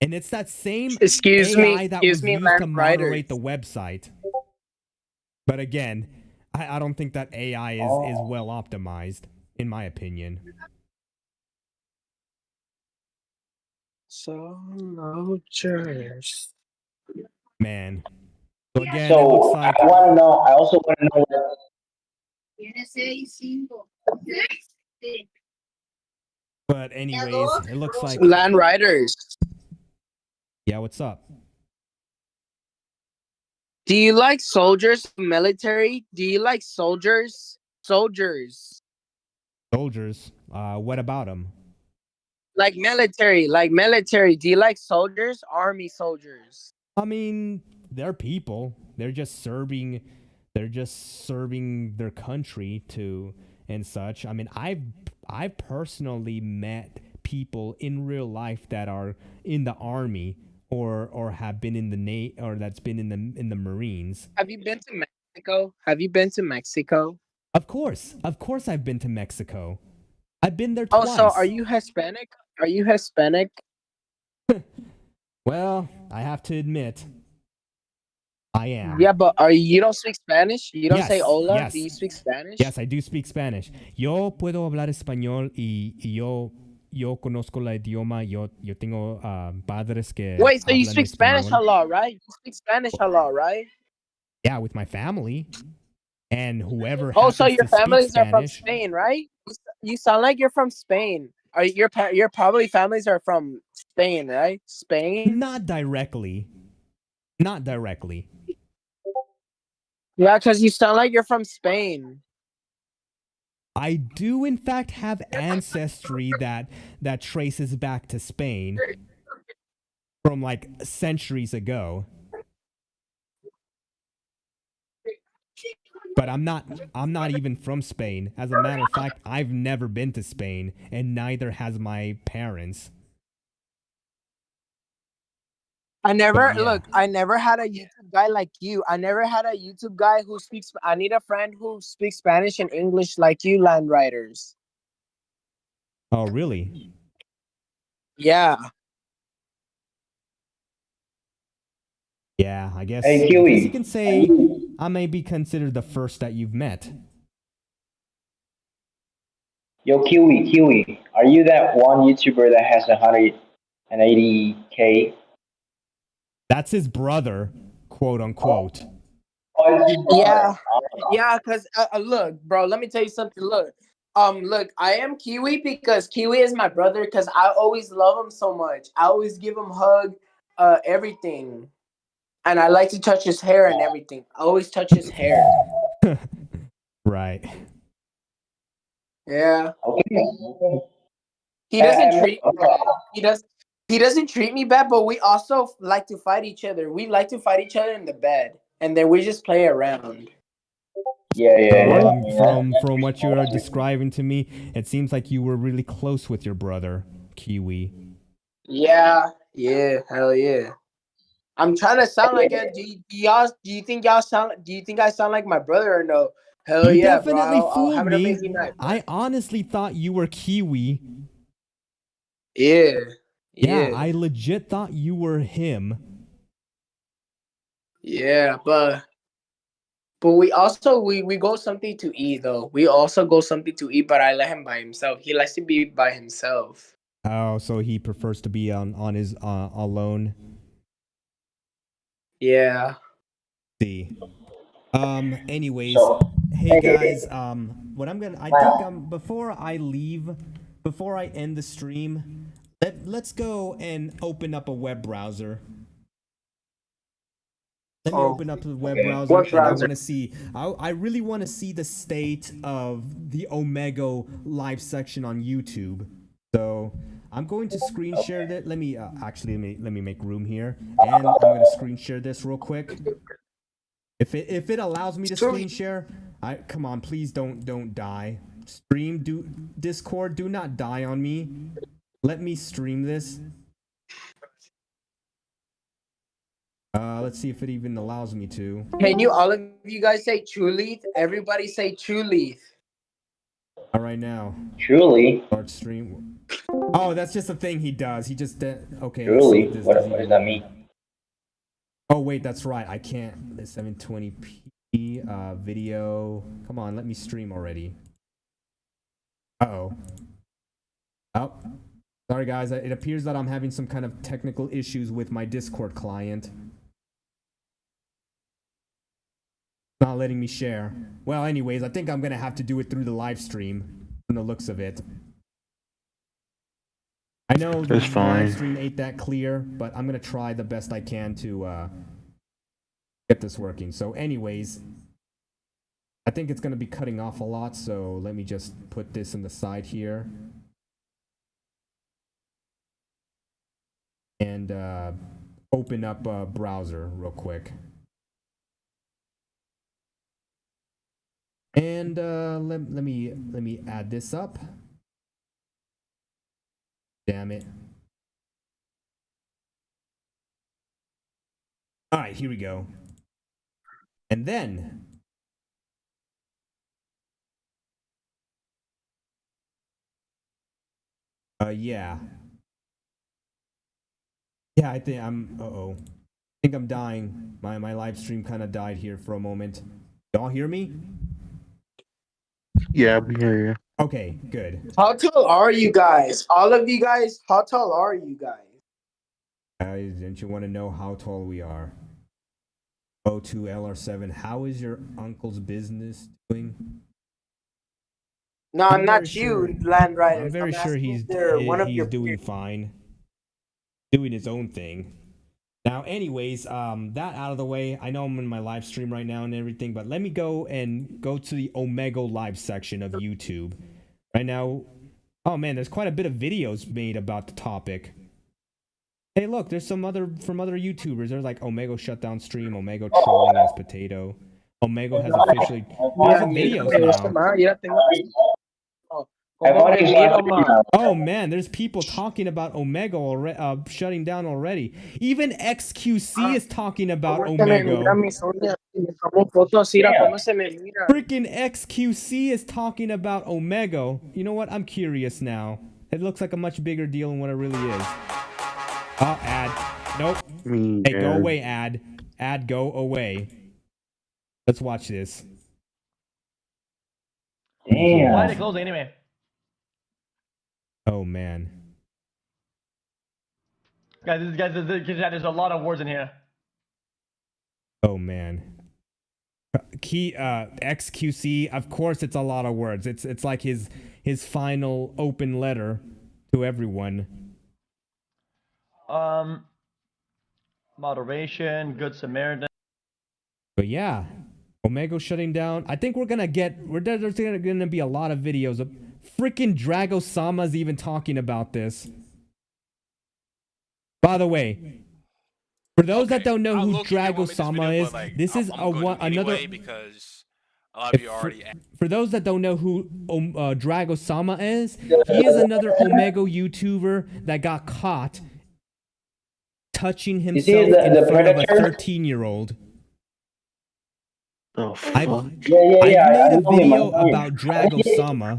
And it's that same AI that Excuse was me, used to land moderate the riders. website. But again, I don't think that AI is Oh, well optimized, in my opinion. Soldiers. Man. So again, it looks so like I want to know. I also want to know what. but anyways, it looks like Land riders. yeah, what's up? Do you like soldiers, military? Do you like soldiers? Soldiers. Soldiers. What about them? Like military, like military. Do you like soldiers? Army soldiers. I mean, they're people. They're just serving their country to and such. I mean, I've personally met people in real life that are in the army or have been in the or that's been in the Marines. Have you been to Mexico? Have you been to Mexico? Of course I've been to Mexico. I've been there Oh, so are twice. you Hispanic? Are you Hispanic? Well, I have to admit, I am. Yeah, but you don't speak Spanish? You don't say Yes, hola? Do yes. you speak Spanish? Yes, I do speak Spanish. Yo puedo hablar español y yo conozco la idioma. Yo tengo padres que Wait, so you hablan speak Spanish español. a lot, right? You speak Spanish a lot, right? Yeah, with my family and whoever Oh, so happens your to speak families are from Spanish. Spain, right? You sound like you're from Spain. Are your probably families are from Spain, right? Spain? Not directly. Not directly. Yeah, because you sound like you're from Spain. I do in fact have ancestry that traces back to Spain from like centuries ago. But I'm not even from Spain. As a matter of fact, I've never been to Spain and neither has my parents. I So never yeah. I never had a YouTube guy like you. I never had a YouTube guy who speaks. I need a friend who speaks Spanish and English like you, Land Riders. Oh, really? Yeah. Yeah, I guess. Hey, I guess you Kiwi. can say I may be considered the first that you've met. Yo, Kiwi. Are you that one YouTuber that has 180K? That's his brother, quote unquote. Oh, it's your brother. Yeah. Yeah, cause look, bro. Let me tell you something. Look, I am Kiwi because Kiwi is my brother. Cause I always love him so much. I always give him hug, everything, and I like to touch his hair and everything. I always touch his hair. Right. Yeah. Okay. He doesn't treat me bad. He doesn't treat me bad, but we also like to fight each other. We like to fight each other in the bed, and then we just play around. Yeah. From what you are describing to me, it seems like you were really close with your brother, Kiwi. Yeah, hell yeah. I'm trying to sound like it. Do you think y'all sound? Do you think I sound like my brother or no? Hell You yeah, bro. definitely I'll fooled have an me. amazing night. I honestly thought you were Kiwi. Yeah. Yeah, I legit thought you were him. Yeah, but we also we go something to eat though. We also go something to eat, but I let him by himself. He likes to be by himself. Oh, so he prefers to be on his alone. Yeah. See. Anyways, hey guys, what I think before I leave, before I end the stream, let's go and open up a web browser. Let me open up the web browser, and I want to see. I really want to see the state of the Omegle live section on YouTube. So I'm going to screen share that. Let me let me make room here, and I'm going to screen share this real quick. If it allows me to screen share, come on, please don't die. Discord, do not die on me. Let me stream this. Let's see if it even allows me to. Can you all of you guys say Truleith? Everybody say Truleith. All right now. Truly. Start stream. Oh, that's just a thing he does. He just okay. Truly. What does that mean? Oh wait, that's right. I can't. 720p video. Come on, let me stream already. Oh. Sorry guys. It appears that I'm having some kind of technical issues with my Discord client. Not letting me share. Well, anyways, I think I'm gonna have to do it through the live stream from the looks of it. I know the live stream ain't that clear, but I'm gonna try the best I can to get this working. So anyways, I think it's gonna be cutting off a lot, so let me just put this in the side here. And open up a browser real quick. And let me add this up. Damn it. All right, here we go. And then yeah. Yeah, I think I'm I think I'm dying. My live stream kind of died here for a moment. Y'all hear me? Yeah, we hear you. Okay, good. How tall are you guys? All of you guys, how tall are you guys? Didn't you want to know how tall we are? O2LR7, how is your uncle's business doing? No, I'm not you, Land Rider. I'm very sure he's doing fine. Doing his own thing. Now, anyways, that out of the way, I know I'm in my live stream right now and everything, but let me go to the Omegle live section of YouTube. Right now, oh man, there's quite a bit of videos made about the topic. Hey, look, there's some other YouTubers. There's like Omegle shutdown stream, Omegle trolling as potato. Omegle has officially videos now. Hyphonics left me now. Oh man, there's people talking about Omegle already, shutting down already. Even XQC is talking about ¿Cómo se me mira Omegle. mi Sonia? Si me tomo fotos, mira Damn. cómo se me mira. Freaking XQC is talking about Omegle. You know what? I'm curious now. It looks like a much bigger deal than what it really is. Oh, ad. Nope. Hey, go away, ad. Ad, go away. Let's watch this. Damn. Why are they closing anyway? Oh man. Guys, there's a lot of words in here. Oh man. Key XQC, of course it's a lot of words. It's like his final open letter to everyone. Moderation, Good Samaritan. But yeah, Omegle shutting down. I think there's gonna be a lot of videos of freaking Dragosama's even talking about this. By the way, for those that don't know who Dragosama is, this is another. Because a lot of you already. For those that don't know who Dragosama is, he is another Omegle YouTuber that got caught touching himself in front of a 13-year-old. Oh, fuck. I've made a video about Dragosama.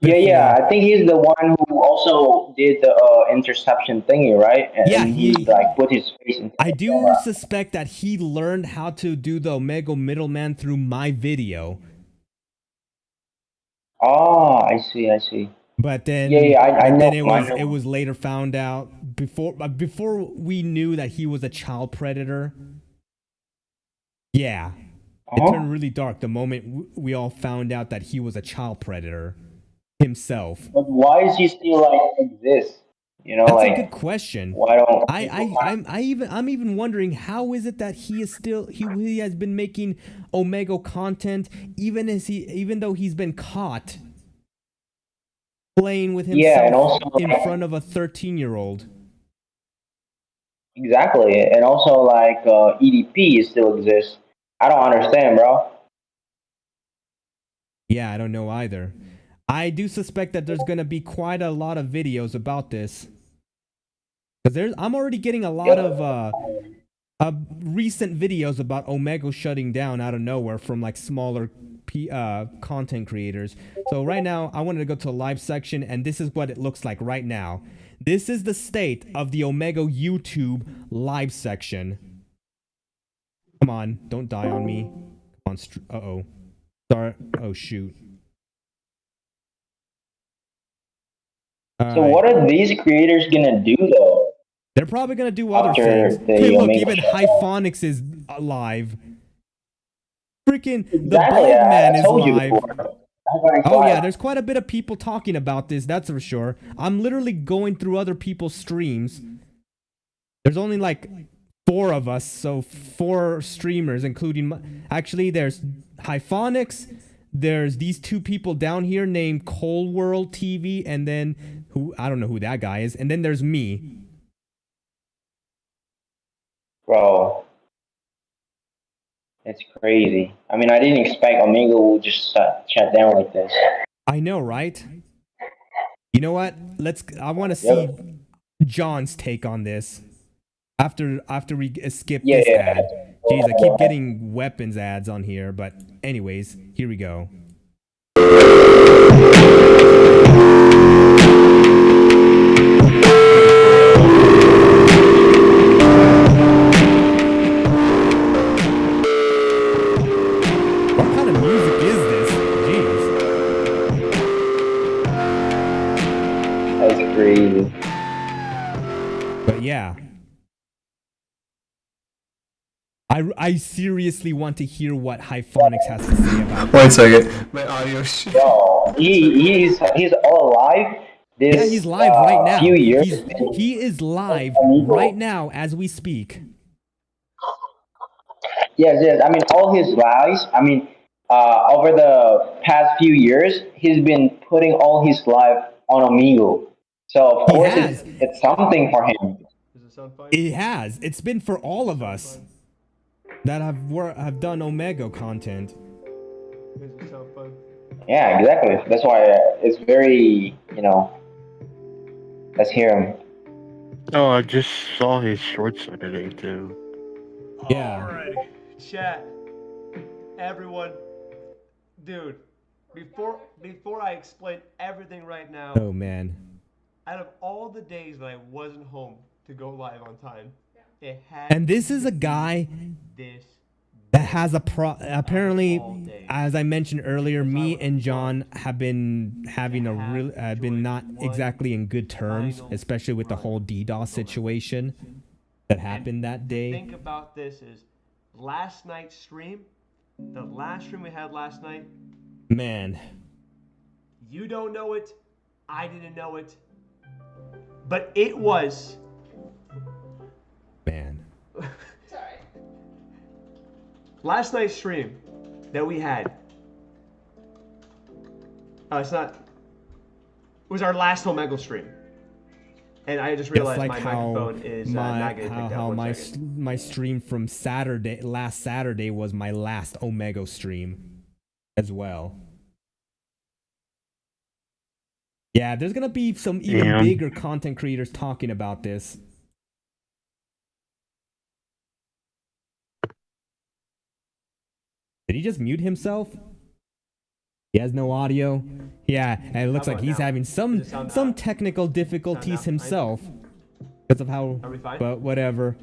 Yeah, I think he's the one who also did the interception thingy, right? And Yeah, he like put his face in. I do suspect that he learned how to do the Omegle middleman through my video. Oh, I see. But then, I know. Then it was later found out before we knew that he was a child predator. Yeah, it turned really dark the moment we all found out that he was a child predator himself. But why is he still like exist? You know, that's like, a good question. Why don't I'm even wondering how is it that he is still he has been making Omegle content even though he's been caught playing with himself and also, in front of a 13-year-old. Exactly, and also like EDP still exists. I don't understand, bro. Yeah, I don't know either. I do suspect that there's gonna be quite a lot of videos about this. Because I'm already getting a lot of recent videos about Omegle shutting down out of nowhere from like smaller content creators. So right now, I wanted to go to a live section, and this is what it looks like right now. This is the state of the Omegle YouTube live section. Come on, don't die on me. Come on, uh-oh. Sorry. Oh, shoot. So what are these creators gonna do though? They're probably gonna do other things. Hey, look, even Hyphonics is live. Freaking the Bald Man is live. Oh yeah, there's quite a bit of people talking about this, that's for sure. I'm literally going through other people's streams. There's only like 4 of us, so 4 streamers, including actually there's Hyphonics. There's these 2 people down here named Cold World TV, and then I don't know who that guy is, and then there's me. Bro, it's crazy. I mean, I didn't expect Omegle would just shut down like this. I know, right? You know what? I want to see John's take on this after we skip this ad. Jeez, I keep getting weapons ads on here, but anyways, here we go. What kind of music is this? Jeez. That's crazy. But yeah. I seriously want to hear what Hyphonics has to say about Wait a second. My audio shit. Yo, he's all alive. Yeah, he's live right now. Few years. He is live right now as we speak. Yes. I mean, all his lives. I mean, over the past few years, he's been putting all his life on Omegle. So of course, it's something for him. It has. It's been for all of us that have done Omegle content. Yeah, exactly. That's why it's very, you know. Let's hear him. Oh, I just saw his shorts the other day too. Yeah. Alrighty, chat. Everyone, dude. Before I explain everything right now, Oh man. out of all the days that I wasn't home to go live on time, it had. And this is a guy this that has a apparently, all day. as I mentioned earlier, me and John have been having a real been not exactly in good terms, especially with the whole DDoS situation that happened that day. Think about this: is last night's stream, the last stream we had last night. Man, You don't know it, I didn't know it, but it was. Man. Sorry. Last night's stream that we had. It's not. It was our last Omegle stream. And I just realized like my how microphone is not getting picked up. My stream from last Saturday was my last Omegle stream as well. Yeah, there's gonna be some even bigger content creators talking about this. Did he just mute himself? He has no audio. Yeah, and it looks like he's having some technical difficulties himself because of how. But whatever.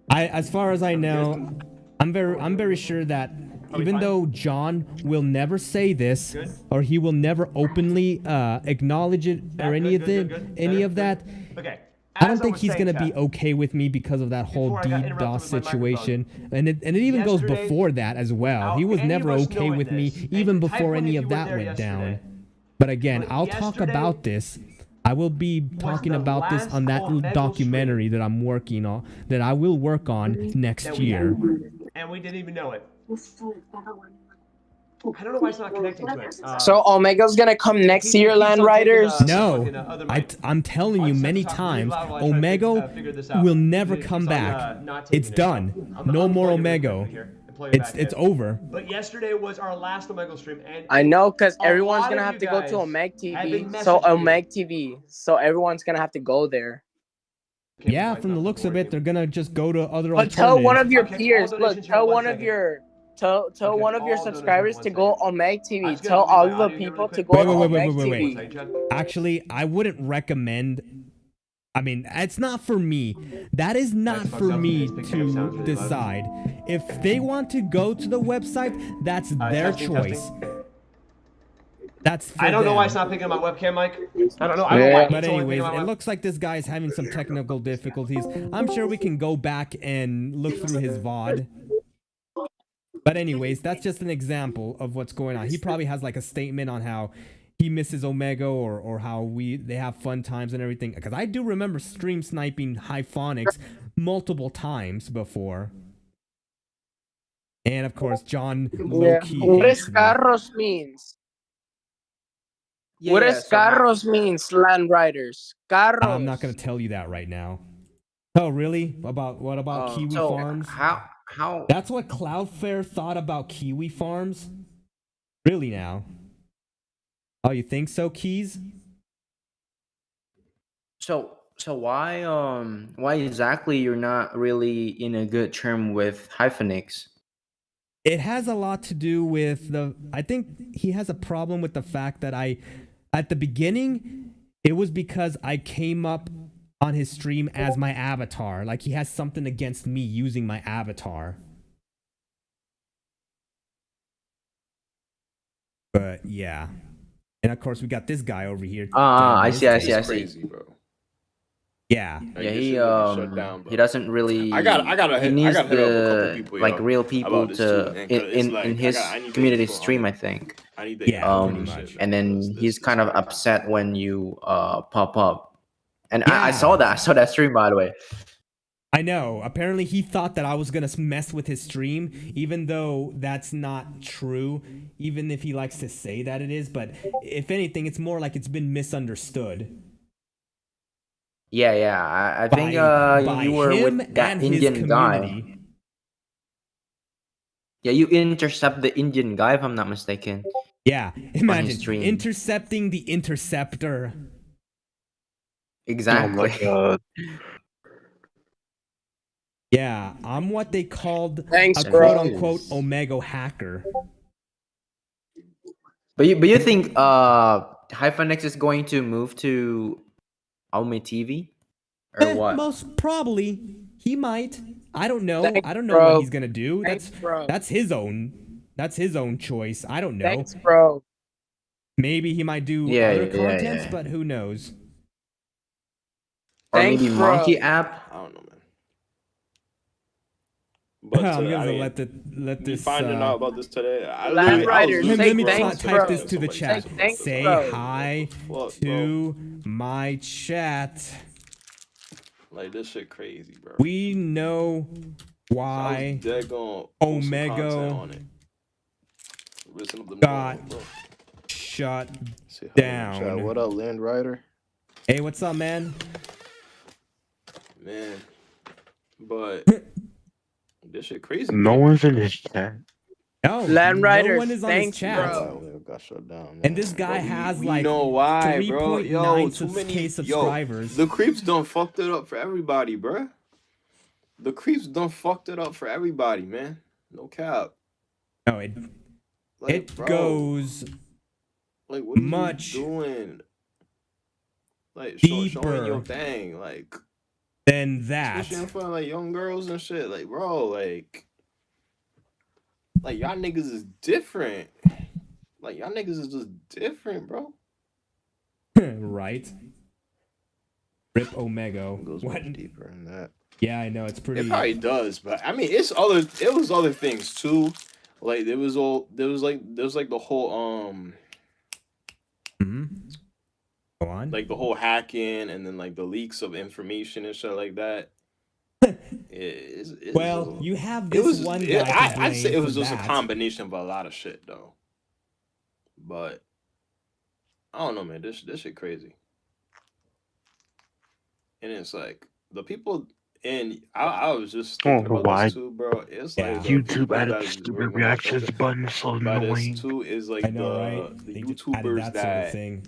As far as I know, I'm very sure that even though John will never say this or he will never openly acknowledge it or any of that. Okay. I don't think he's gonna be okay with me because of that whole DDoS situation, and it even goes before that as well. He was never okay with me even before any of that went down. But again, I'll talk about this. I will be talking about this on that documentary that I'm working on, that I will work on next year. And we didn't even know it. I don't know why it's not connecting to it. So Omegle's gonna come next year, Land Riders? No, I'm telling you many times, Omegle will never come back. It's done. No more Omegle. It's over. But yesterday was our last Omegle stream, and I know, because everyone's gonna have to go to Omegle TV. So Omegle TV. So everyone's gonna have to go there. Yeah, from the looks of it, they're gonna just go to other alternatives. But tell one of your peers, look, tell one of your subscribers to go on Omegle TV. Tell all the people to go on Omegle TV. Actually, I wouldn't recommend. I mean, it's not for me. That is not for me to decide. If they want to go to the website, that's their choice. That's for I don't know them. why it's not picking up my webcam mic. I don't know. But anyways, it looks like this guy's having some technical difficulties. I'm sure we can go back and look through his VOD. But anyways, that's just an example of what's going on. He probably has like a statement on how he misses Omegle or how they have fun times and everything. Because I do remember stream sniping Hyphonics multiple times before. And of course, John low-key. What does carros means? What does carros means, Land Riders? Carros. I'm not going to tell you that right now. Oh, really? What about Kiwi Farms? How? That's what Cloudflare thought about Kiwi Farms? Really now? Oh, you think so, Keys? So why exactly you're not really in a good term with Hyphonix? It has a lot to do with I think he has a problem with the fact that at the beginning, it was because I came up on his stream as my avatar. Like he has something against me using my avatar. But yeah. And of course we got this guy over here. I see. Crazy, bro. Yeah. Yeah, he doesn't really. He needs hit up a couple people, like real people to in his community stream, I think. Yeah, pretty much. And then he's kind of upset when you pop up. And yeah. I saw that stream, by the way. I know. Apparently he thought that I was going to mess with his stream, even though that's not true, even if he likes to say that it is. But if anything, it's more like it's been misunderstood. Yeah. I think you were with that Indian guy. Yeah, you intercept the Indian guy, if I'm not mistaken. Yeah, imagine stream. intercepting the interceptor. Exactly. Yeah, I'm what they called Thanks, a bro. quote-unquote Omegle hacker. But you think Hyphanex is going to move to Ome TV or what? Most probably, he might. I don't know. Thanks, I don't know bro. what he's gonna do. Thanks, bro. That's his own. That's his own choice. I don't know. Thanks, bro. Maybe he might do Yeah, other yeah, contents, yeah. but who knows? Or Thanks, maybe bro. Monkey app. I don't know, man. But I'm I gonna mean, let this. finding out about this today. Land Riders, Let say me thanks, type bro. this to the chat. Thanks, Say bro. hi to my chat. Like this shit crazy, bro. We know why Omegle got shut down. What up, Land Rider? Hey, what's up, man? Man, but this shit crazy. No one's in his chat. No, Land Riders, no one is on his thanks, chat. bro. Got shut down. And this guy has we like know why, bro. 3.9 Too many subscribers. The creeps done fucked it up for everybody, bro. The creeps done fucked it up for everybody, man. No cap. No, it bro, goes like what are much you doing? Like showing your deeper thing, like than that. especially in front of like young girls and shit. Like, bro, like y'all niggas is different. Like y'all niggas is just different, bro. Right. Rip Omegle. Goes What? much deeper in that. Yeah, I know it's pretty. It probably does, but I mean, it was other things too. Like there was like the whole Go on. like the whole hacking and then like the leaks of information and shit like that. Well, you have this one guy. I'd say it was for just that. a combination of a lot of shit though. But I don't know, man. This shit crazy. And it's like the people, and I was just thinking about this too, bro. It's like the YouTube people added that the is stupid working reactions button, so by annoying. this too is like I know, right? the They just added YouTubers that that sort of thing.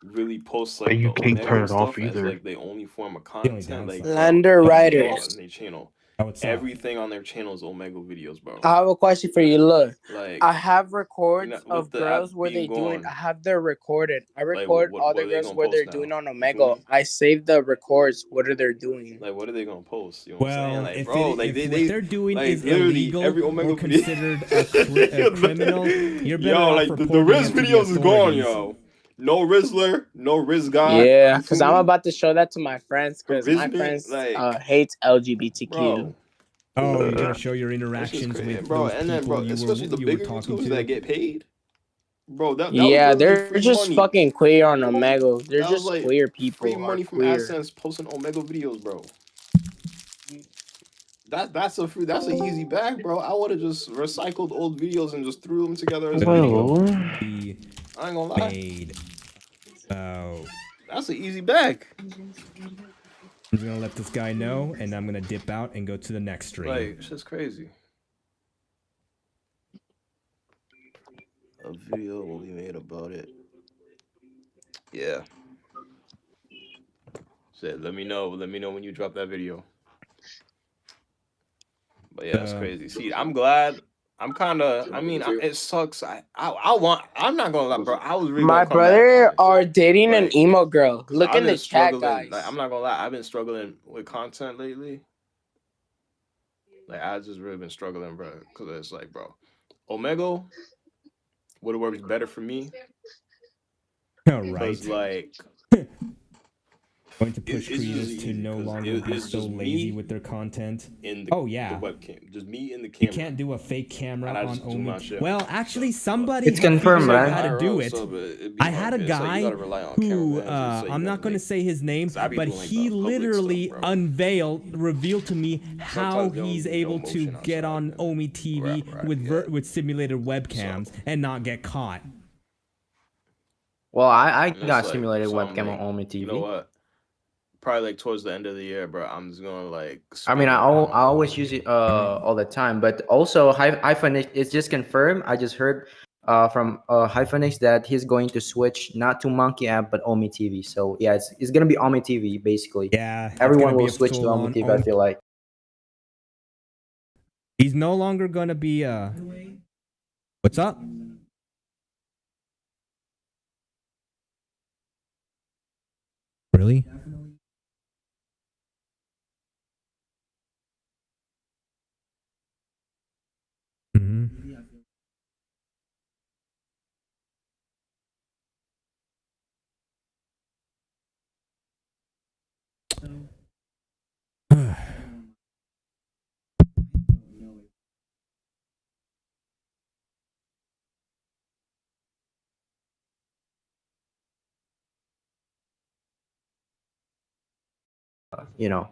really post But like you the can't turn Omegle it off stuff as either. like the only form of only content. Like downside. Lander Riders. on their channel. Oh, what's up? Everything on their channel is Omegle videos, bro. I have a question for you. Look, Like I have records with of the girls app where they being doing. gone, I have them recorded. I like record all what the are they girls gonna where they're post doing now? on You feel Omegle. me? I save the records. What are they doing? Like what are they gonna post? You know what I'm saying? Well, Like, if, bro, it, like if they what they're doing like is literally illegal every or Omegle video. considered a criminal, you're better Yo, off like the reporting Riz it to the videos is gone, authorities. yo. No Rizzler, no Riz God. Yeah, You because feel I'm me? about to show that to my friends because my Rizman, friends like, hates LGBTQ. bro. Oh, you're gonna show your That's just interactions crazy, with bro. those And then, people bro, especially the you were bigger talking YouTubers to. that get paid, bro. That was Yeah, literally they're free just money. fucking queer on Omegle. They're That was just like queer free people. money Are from queer. AdSense posting Omegle videos, bro. That's a easy bag, bro. I would have just recycled old videos and just threw them together as a video. I ain't gonna lie. Made. So That's an easy bag. I'm gonna let this guy know, and I'm gonna dip out and go to the next stream. Like, it's just crazy. A video will be made about it. Yeah. Said, let me know when you drop that video. But yeah, it's crazy. See, I'm glad. I'm kind of. I mean, it sucks. I'm not gonna lie, bro. I was really. My gonna come brother back, are dating an like, emo girl. 'cause Look I've in the been chat, struggling. guys. Like, I'm not gonna lie. I've been struggling with content lately. Like, I just really been struggling, bro. Cause it's like, bro, Omegle would have worked better for me. All right. Cause like. Going to push creators to no longer be so lazy with their content. Oh yeah, the webcam, just me in the camera. You can't do a fake camera And I on just do my Omegle. shit. Well, actually, somebody It's had confirmed, figured out right? how to do it. I had a guy who I'm not going to say his name, but he literally revealed to me how he's able to get on Omi TV with simulated webcams and not get caught. Well, I And it's got like, simulated so I'm webcam like, on Ome TV. You know what? Probably like towards the end of the year, bro. I'm just gonna like. I mean, I always use it all the time, but also iPhone is just confirmed. I just heard from Hyphenix that he's going to switch not to Monkey app but Omi TV. So yeah, it's gonna be Omi TV basically. Yeah, it's Everyone gonna be will a switch to Omi full-on TV. I feel like. He's no longer gonna be what's up? Really? Mm-hmm. You know,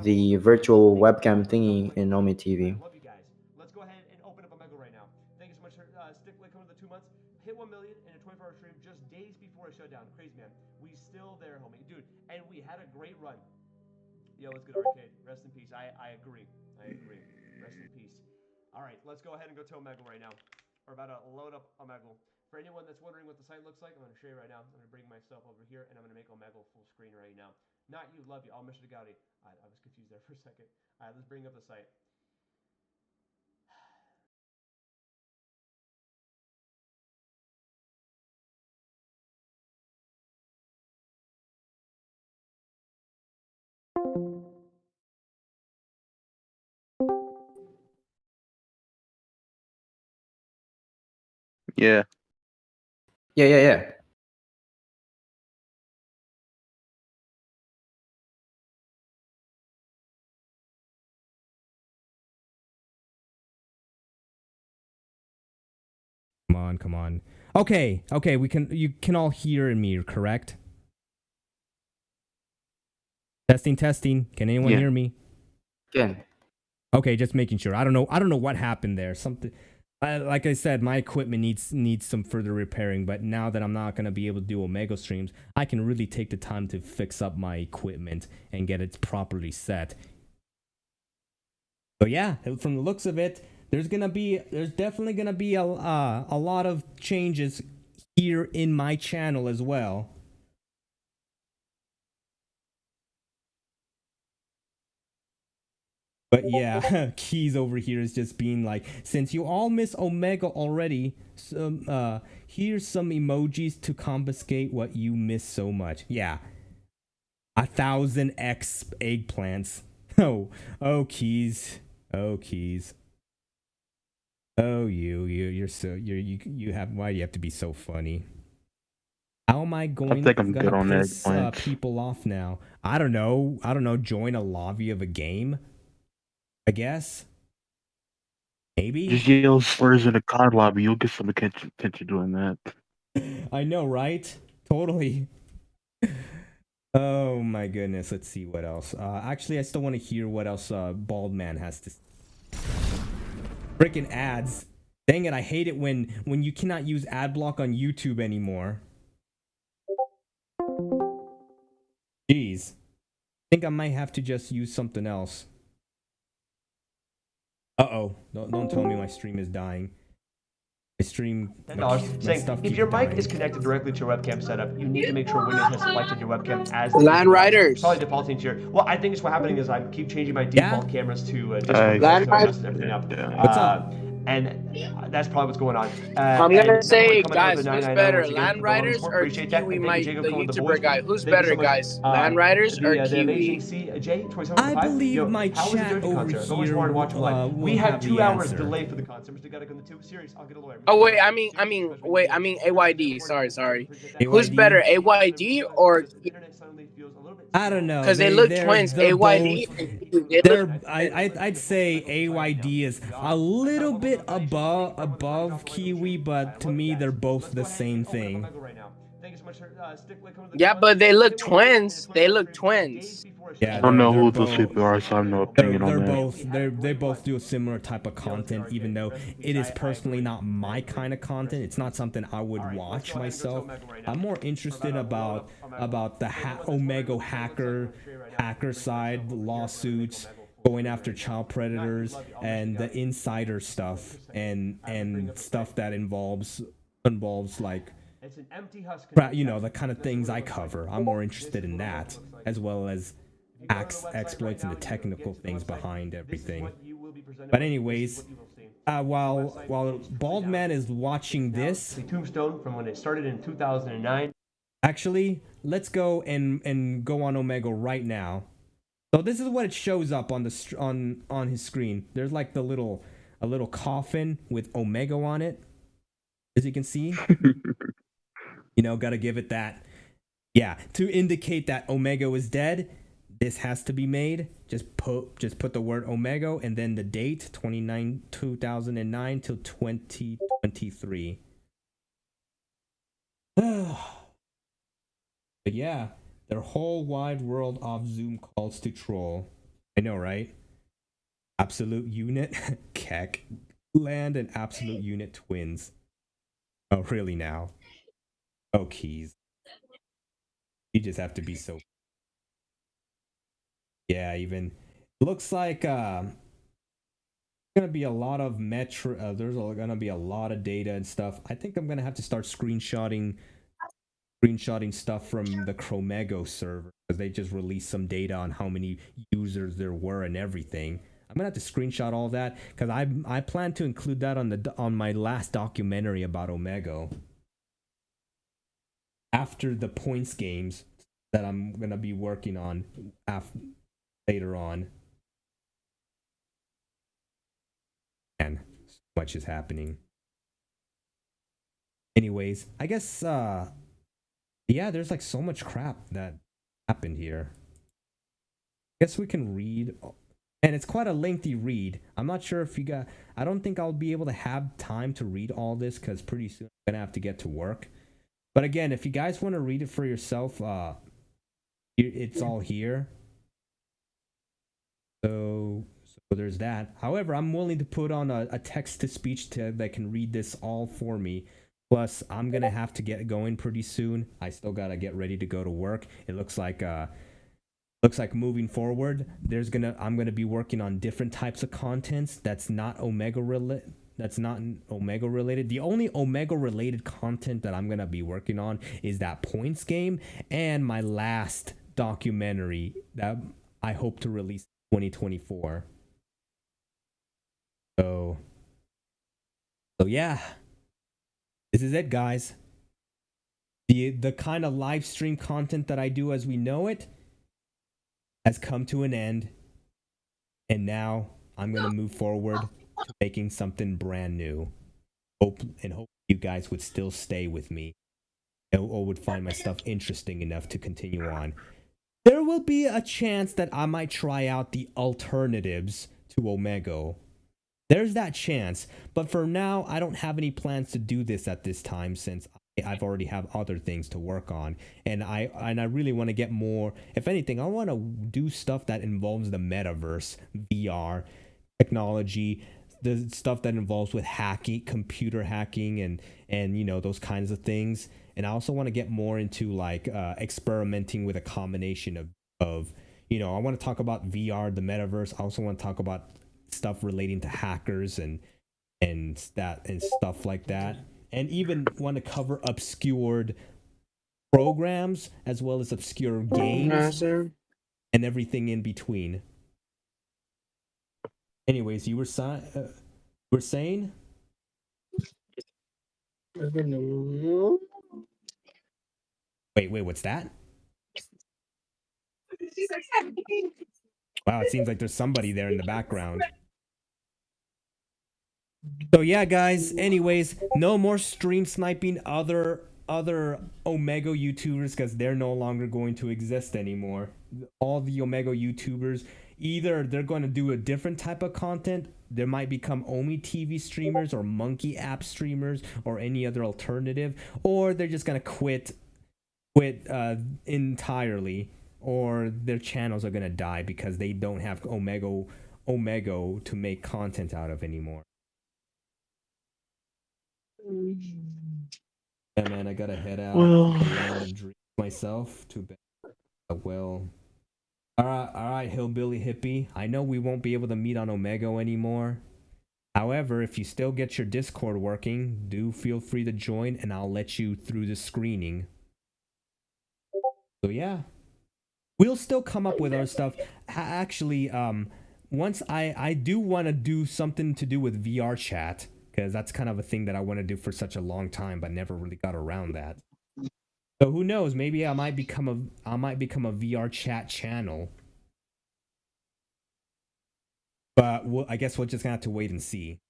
the virtual webcam thingy in Omi TV. Love you guys. Let's go ahead and open up Omegle right now. Thank you so much for stick coming to the 2 months. Hit 1 million in a 24-hour stream just days before a shutdown. Crazy, man. We still there, homie. Dude, and we had a great run. Yo, what's good, Arcade? Rest in peace. I agree. I agree. Rest in peace. All right, let's go ahead and go to Omegle right now. We're about to load up Omegle. For anyone that's wondering what the site looks like, I'm going to show you right now. I'm going to bring myself over here, and I'm going to make Omegle full screen right now. Not you, love you. I'll Mr. Gaudi. I was confused there for a second. All right, let's bring up the site. Yeah. Yeah. Come on. Okay, you can all hear me, correct? Testing. Can anyone hear me? Again. Okay, just making sure. I don't know what happened there. Something like I said, my equipment needs some further repairing, but now that I'm not going to be able to do Omegle streams, I can really take the time to fix up my equipment and get it properly set. So yeah, from the looks of it, there's definitely gonna be a lot of changes here in my channel as well. But yeah, Keys over here is just being like, since you all miss Omegle already, here's some emojis to confiscate what you miss so much. Yeah, 1,000x eggplants. Oh, Keys. Oh, Keys. Oh, you have, why do you have to be so funny? How am I going to piss people off now? I don't know. Join a lobby of a game, I guess. Maybe. Just yell slurs in a COD lobby. You'll get some attention doing that. I know, right? Totally. Oh my goodness. Let's see what else. Actually, I still want to hear what else Bald Man has to say. Freaking ads. Dang it, I hate it when you cannot use ad block on YouTube anymore. Jeez. I think I might have to just use something else. Uh-oh. Don't tell me my stream is dying. My stream... $10 saying, if your mic is connected directly to your webcam setup, you need to make sure Windows has selected your webcam as the Land Riders. Probably defaulting to your... Well, I think it's what's happening is I keep changing my default cameras to Discord. Land So it messes everything up. What's up? And that's probably what's going on. I'm gonna say, coming guys, out with who's the better, 999 Land Riders or Appreciate that. Kiwi And thank Mike, you, Jacob, the coming with the YouTuber voice. guy? Who's Thank you better, so much. guys? Land Riders or The amazing Kiwi? CJ, 27 I believe my how was the chat Dirty over concert? Go watch here more and watch it live. We will had have 2 the hours answer. delay for the concert. Mr. Gotta go to 2 series. I'll get a lawyer. Oh wait, I mean AYD. Sorry. Who's AYD? better, AYD or? I don't know. Because they look they're- twins. they're AYD. both- and Kiwi, they They're, look- I'd say AYD is a little bit above Kiwi, but to me they're both the same thing. Yeah, but they look twins. They look twins. Yeah, I don't know they're who those both- people are, so I have no opinion on that. They both do a similar type of content, even though it is personally not my kind of content. It's not something I would watch myself. I'm more interested about the Omegle hacker side, lawsuits, going after child predators and the insider stuff and stuff that involves like It's an empty husk. the kind of things I cover. I'm more interested in that, as well as exploits and the technical things behind everything. But anyways, while Bald Man is watching this, Tombstone from when it started in 2009. Actually, let's go and go on Omegle right now. So this is what it shows up on the on his screen. There's like a little coffin with Omegle on it, as you can see. Gotta give it that. Yeah, to indicate that Omegle is dead, this has to be made. Just put the word Omegle and then the date 2009 till 2023. But yeah, their whole wide world of Zoom calls to troll. I know, right? Absolute Unit, Keck, Land, and Absolute Unit twins. Oh, really now? Oh, Keys. You just have to be so... Yeah, even... Looks like, gonna be a lot of metro... there's gonna be a lot of data and stuff. I think I'm gonna have to start screenshotting stuff from the Chromego server, because they just released some data on how many users there were and everything. I'm gonna have to screenshot all that, because I plan to include that on my last documentary about Omegle. After the points games that I'm gonna be working on later on. Man, so much is happening. Anyways, I guess yeah, there's like so much crap that happened here. I guess we can read, and it's quite a lengthy read. I'm not sure if I don't think I'll be able to have time to read all this, because pretty soon I'm gonna have to get to work. But again, if you guys want to read it for yourself, it's all here. So there's that. However, I'm willing to put on a text-to-speech that can read this all for me. Plus, I'm gonna have to get going pretty soon. I still gotta get ready to go to work. It looks like moving forward, I'm gonna be working on different types of contents that's not Omegle related. The only Omegle related content that I'm gonna be working on is that points game and my last documentary that I hope to release in 2024. So yeah. This is it, guys. The kind of live stream content that I do as we know it has come to an end. And now I'm going to move forward to making something brand new. Hope you guys would still stay with me or would find my stuff interesting enough to continue on. There will be a chance that I might try out the alternatives to Omegle. There's that chance, but for now, I don't have any plans to do this at this time, since I've already have other things to work on, and I really want to get more. If anything, I want to do stuff that involves the metaverse, VR, technology, the stuff that involves with hacking, computer hacking, and those kinds of things. And I also want to get more into like experimenting with a combination of I want to talk about VR, the metaverse. I also want to talk about stuff relating to hackers and stuff like that, and even want to cover obscured programs as well as obscure games and everything in between. Anyways, you were saying? Wait, what's that? Wow, it seems like there's somebody there in the background. So yeah, guys, anyways, no more stream sniping other Omegle YouTubers, because they're no longer going to exist anymore. All the Omegle YouTubers, either they're going to do a different type of content, there might become Omi TV streamers or Monkey app streamers or any other alternative, or they're just going to quit entirely, or their channels are going to die because they don't have Omegle to make content out of anymore. Yeah, man, I gotta head out to the land of dreams myself. Too bad. Well, All right, hillbilly hippie. I know we won't be able to meet on Omegle anymore. However, if you still get your Discord working, do feel free to join, and I'll let you through the screening. So yeah, we'll still come up with our stuff. Actually, once I do want to do something to do with VR chat, because that's kind of a thing that I want to do for such a long time, but never really got around that. So who knows? Maybe I might become a VR chat channel. But I guess we're just gonna have to wait and see.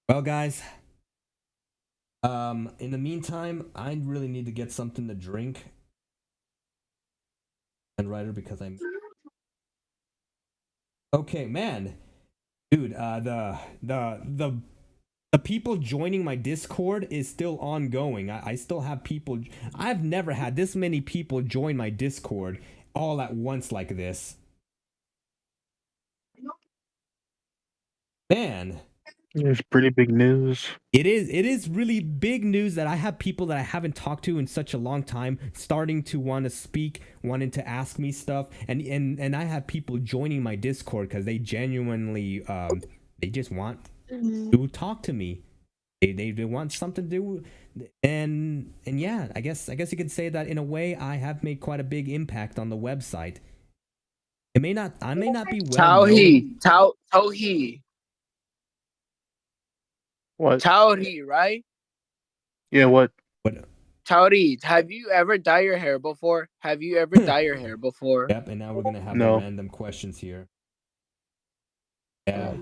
Well, guys, in the meantime, I really need to get something to drink. And writer, because I'm okay, man, dude. The people joining my Discord is still ongoing. I still have people. I've never had this many people join my Discord all at once like this. Man. It's pretty big news. It is really big news that I have people that I haven't talked to in such a long time starting to want to speak, wanting to ask me stuff, and I have people joining my Discord because they genuinely they just want to talk to me. They want something to do, and yeah, I guess you could say that in a way I have made quite a big impact on the website. I may not be well known. Tauhi. What? Tauri, right? Yeah, what? Tauri, have you ever dyed your hair before? Have you ever dyed your hair before? Yep, and now we're gonna have No. the random questions here. Yeah.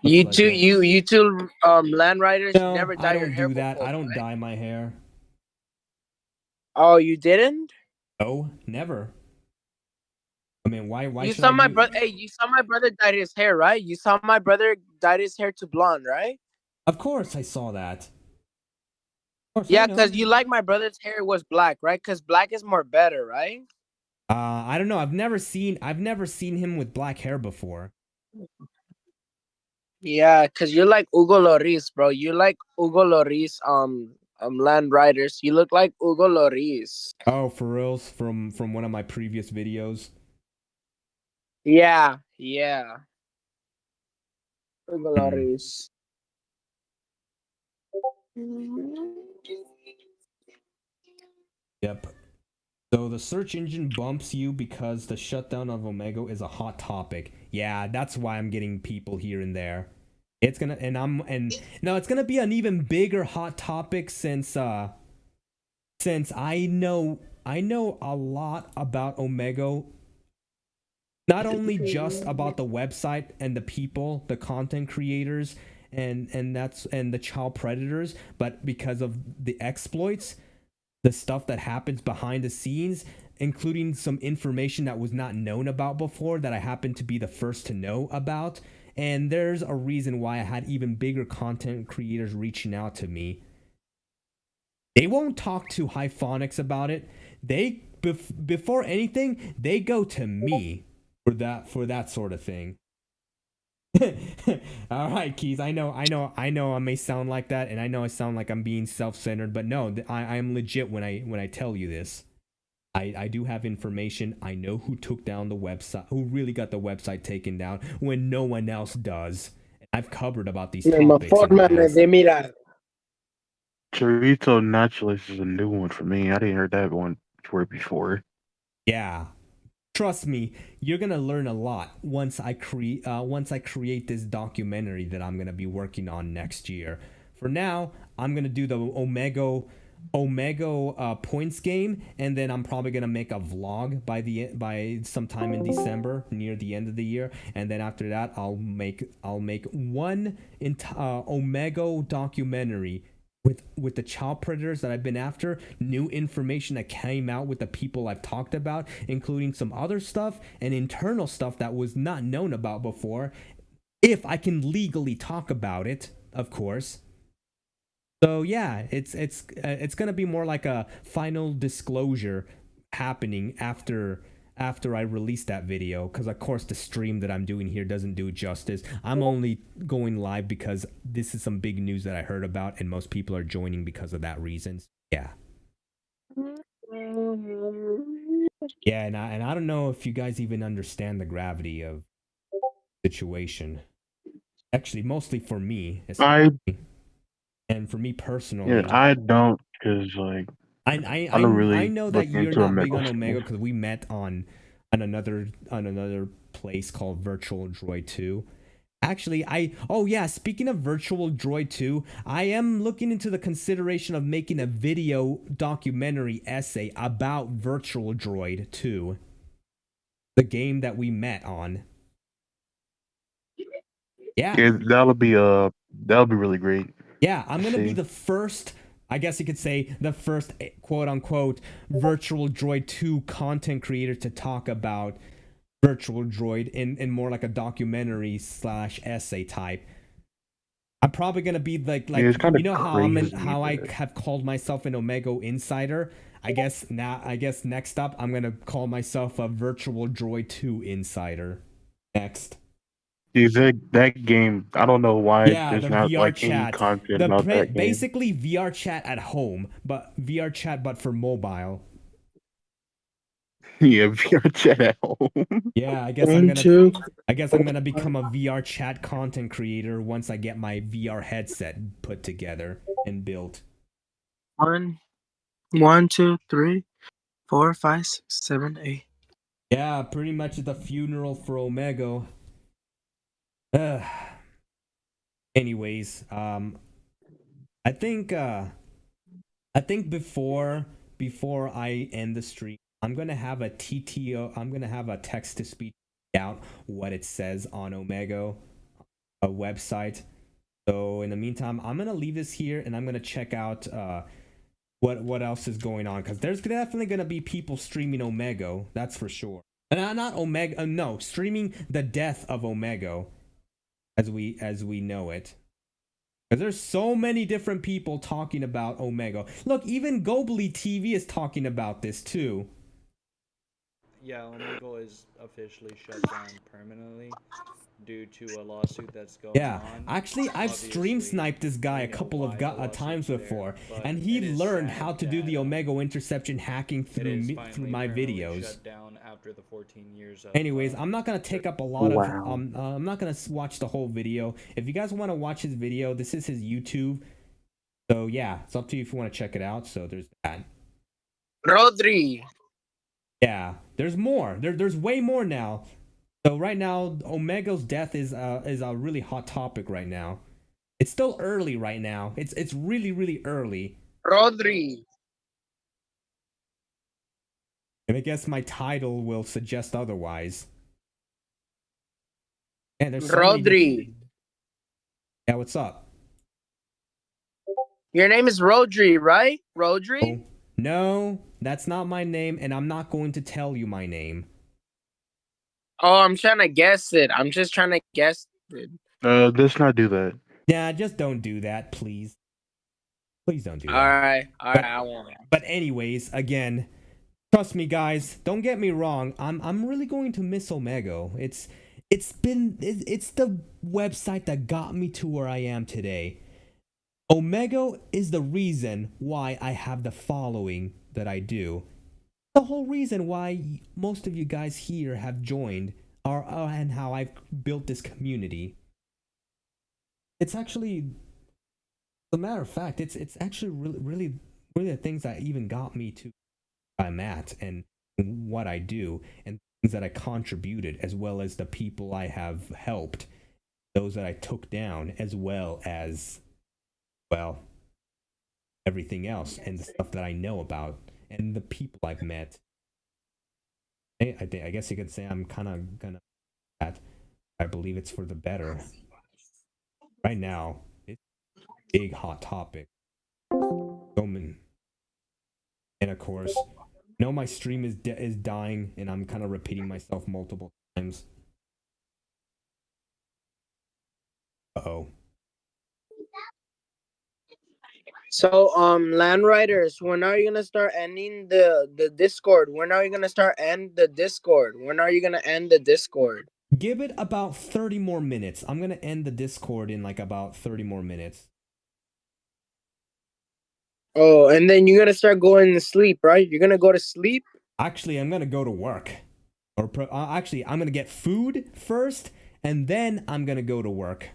You two land riders, No, you never I dye your don't hair do that. before, I don't right? dye my hair. Oh, you didn't? No, never. I mean, why You should saw I my do? brother. Hey, you saw my brother dyed his hair, right? You saw my brother dyed his hair to blonde, right? Of course, I saw that. Of course, Yeah, I know. because you like my brother's hair was black, right? Because black is more better, right? I don't know. I've never seen him with black hair before. Yeah, because you're like Hugo Loris, bro. You like Hugo Loris, land riders. You look like Hugo Loris. Oh, for reals? From one of my previous videos. Yeah. Hugo Hmm. Loris. Yep. So the search engine bumps you because the shutdown of Omegle is a hot topic. Yeah, that's why I'm getting people here and there. It's gonna it's gonna be an even bigger hot topic since I know a lot about Omegle. Not only just about the website and the people, the content creators, and the child predators, but because of the exploits, the stuff that happens behind the scenes, including some information that was not known about before that I happen to be the first to know about. And there's a reason why I had even bigger content creators reaching out to me. They won't talk to Hyphonics about it. They before anything, they go to me for that sort of thing. All right, Keys. I know. I may sound like that, and I know I sound like I'm being self-centered, but no, I am legit when I tell you this. I do have information. I know who took down the website, who really got the website taken down when no one else does. I've covered about these topics in the past. Chorizo Naturalist is a new one for me. I didn't hear that one before. Yeah. Trust me, you're gonna learn a lot once I create this documentary that I'm gonna be working on next year. For now, I'm gonna do the Omegle points game, and then I'm probably gonna make a vlog by sometime in December, near the end of the year, and then after that, I'll make one Omegle documentary with the child predators that I've been after, new information that came out with the people I've talked about, including some other stuff and internal stuff that was not known about before, if I can legally talk about it, of course. So yeah, it's gonna be more like a final disclosure happening after I release that video, because of course the stream that I'm doing here doesn't do it justice. I'm only going live because this is some big news that I heard about, and most people are joining because of that reason. Yeah. Yeah, and I don't know if you guys even understand the gravity of the situation. Actually, mostly for me, I and for me personally. I don't because like I don't I really know look that you're into not big on Omegle Omega stuff. because we met on another place called Virtual Droid 2. Actually, oh yeah, speaking of Virtual Droid 2, I am looking into the consideration of making a video documentary essay about Virtual Droid 2, the game that we met on. Yeah. Yeah, that'll be really great. Yeah, I'm to going to be see. the first, I guess you could say, the first quote unquote Virtual Droid 2 content creator to talk about Virtual Droid in more like a documentary slash essay type. I'm probably gonna be like Yeah, it's kind you of know crazy how I that have called myself an Omegle insider. I guess next up I'm gonna call myself a Virtual Droid 2 insider. Next. dude, that game. I don't know why Yeah, there's the not VR like any chat. content about that game. Basically VR chat at home, but VR chat but for mobile. Yeah, VR chat at home. Yeah, One, two. I guess I'm gonna become a VR chat content creator once I get my VR headset put together and built. 1, 1, 2, 3, 4, 5, 6, 7, 8. Yeah, pretty much the funeral for Omegle. Anyways, I think before I end the stream, I'm gonna have a TTO. I'm gonna have a text to speech out what it says on Omegle, a website. So in the meantime, I'm gonna leave this here and I'm gonna check out what else is going on because there's definitely gonna be people streaming Omegle. That's for sure. And not Omega. No, streaming the death of Omegle as we know it. Because there's so many different people talking about Omegle. Look, even Gobly TV is talking about this too. Yeah, Omegle is officially shut down permanently due to a lawsuit that's going Yeah, on. actually, I've stream sniped this guy a couple of times before, and he learned how to do the Omegle interception hacking through my videos. Shut down after the 14 years of, Anyways, I'm not gonna take up a lot Wow. of. I'm not gonna watch the whole video. If you guys want to watch his video, this is his YouTube. So yeah, it's up to you if you want to check it out. So there's that. Rodri. Yeah, there's more. There's way more now. So right now, Omegle's death is a really hot topic right now. It's still early right now. It's really early. Rodri. And I guess my title will suggest otherwise. And there's so Rodri. Yeah, what's up? Your name is Rodri, right? Rodri? Oh, no, that's not my name, and I'm not going to tell you my name. Oh, I'm trying to guess it. I'm just trying to guess it. Let's not do that. Yeah, just don't do that, please. Please don't do that. Alright, I won't. But anyways, again, trust me, guys. Don't get me wrong. I'm really going to miss Omegle. It's the website that got me to where I am today. Omegle is the reason why I have the following that I do. The whole reason why most of you guys here have joined and how I've built this community. It's actually, as a matter of fact, it's actually really the things that even got me to where I'm at and what I do and things that I contributed, as well as the people I have helped, those that I took down, as well as, well, everything else and the stuff that I know about and the people I've met. I guess you could say I'm kind of gonna that. I believe it's for the better. Right now, it's a big hot topic. And of course, my stream is dying, and I'm kind of repeating myself multiple times. Uh-oh. So, Land Riders, when are you gonna start ending the Discord? When are you gonna start end the Discord? When are you gonna end the Discord? Give it about 30 more minutes. I'm gonna end the Discord in like about 30 more minutes. Oh, and then you're gonna start going to sleep, right? You're gonna go to sleep? Actually, I'm gonna go to work. Actually, I'm gonna get food first, and then I'm gonna go to work.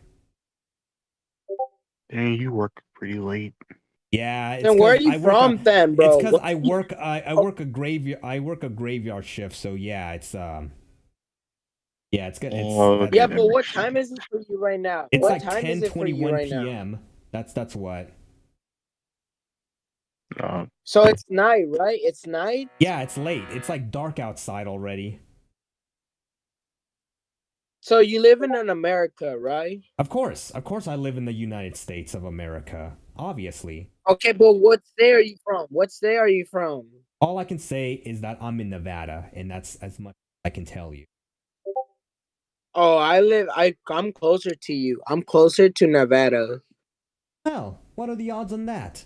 Dang, you work pretty late. Yeah, it's And where are because you I work from then, it's bro? because What I work I work a graveyard shift. So yeah, it's good. Oh, That's okay, Yeah, that but makes what sense. time is it for you right now? it's What like time is it for you 10:21 right now? p.m. That's what. So it's night, right? It's night. Yeah, it's late. It's like dark outside already. So you live in America, right? Of course, I live in the United States of America. Obviously. Okay, but what state are you from? What state are you from? All I can say is that I'm in Nevada, and that's as much as I can tell you. Oh, I'm closer to you. I'm closer to Nevada. Well, what are the odds on that?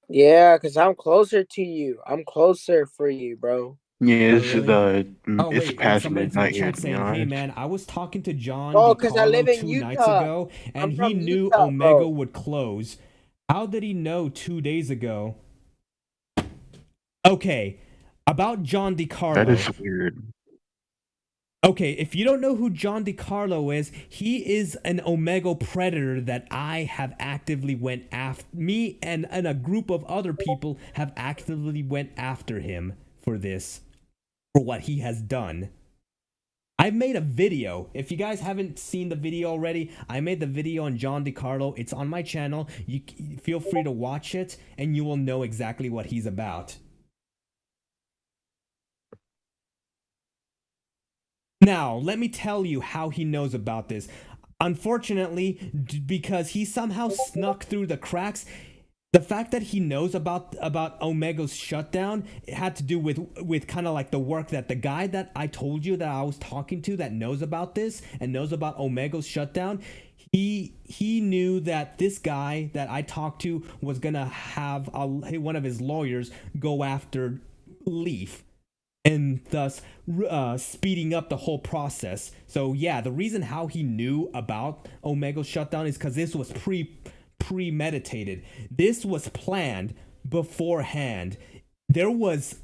Yeah, cause I'm closer to you. I'm closer for you, bro. Yeah, Oh, really? Oh, it's wait, and past somebody's in the midnight here, chat to be saying, hey, honest. man, I was talking to John Oh, cause I DiCarlo live in 2 nights Utah. ago, and I'm he from knew Utah, Omegle bro. would close. How did he know 2 days ago? Okay, about John That DiCarlo. is weird. Okay, if you don't know who John DiCarlo is, he is an Omegle predator that I have actively went after. Me and a group of other people have actively went after him for this, for what he has done. I've made a video. If you guys haven't seen the video already, I made the video on John DiCarlo. It's on my channel. You feel free to watch it, and you will know exactly what he's about. Now, let me tell you how he knows about this. Unfortunately, because he somehow snuck through the cracks, the fact that he knows about Omegle's shutdown, it had to do with kind of like the work that the guy that I told you that I was talking to that knows about this and knows about Omegle's shutdown. He knew that this guy that I talked to was gonna have one of his lawyers go after Leaf, and thus speeding up the whole process. So yeah, the reason how he knew about Omegle's shutdown is because this was premeditated. This was planned beforehand. It was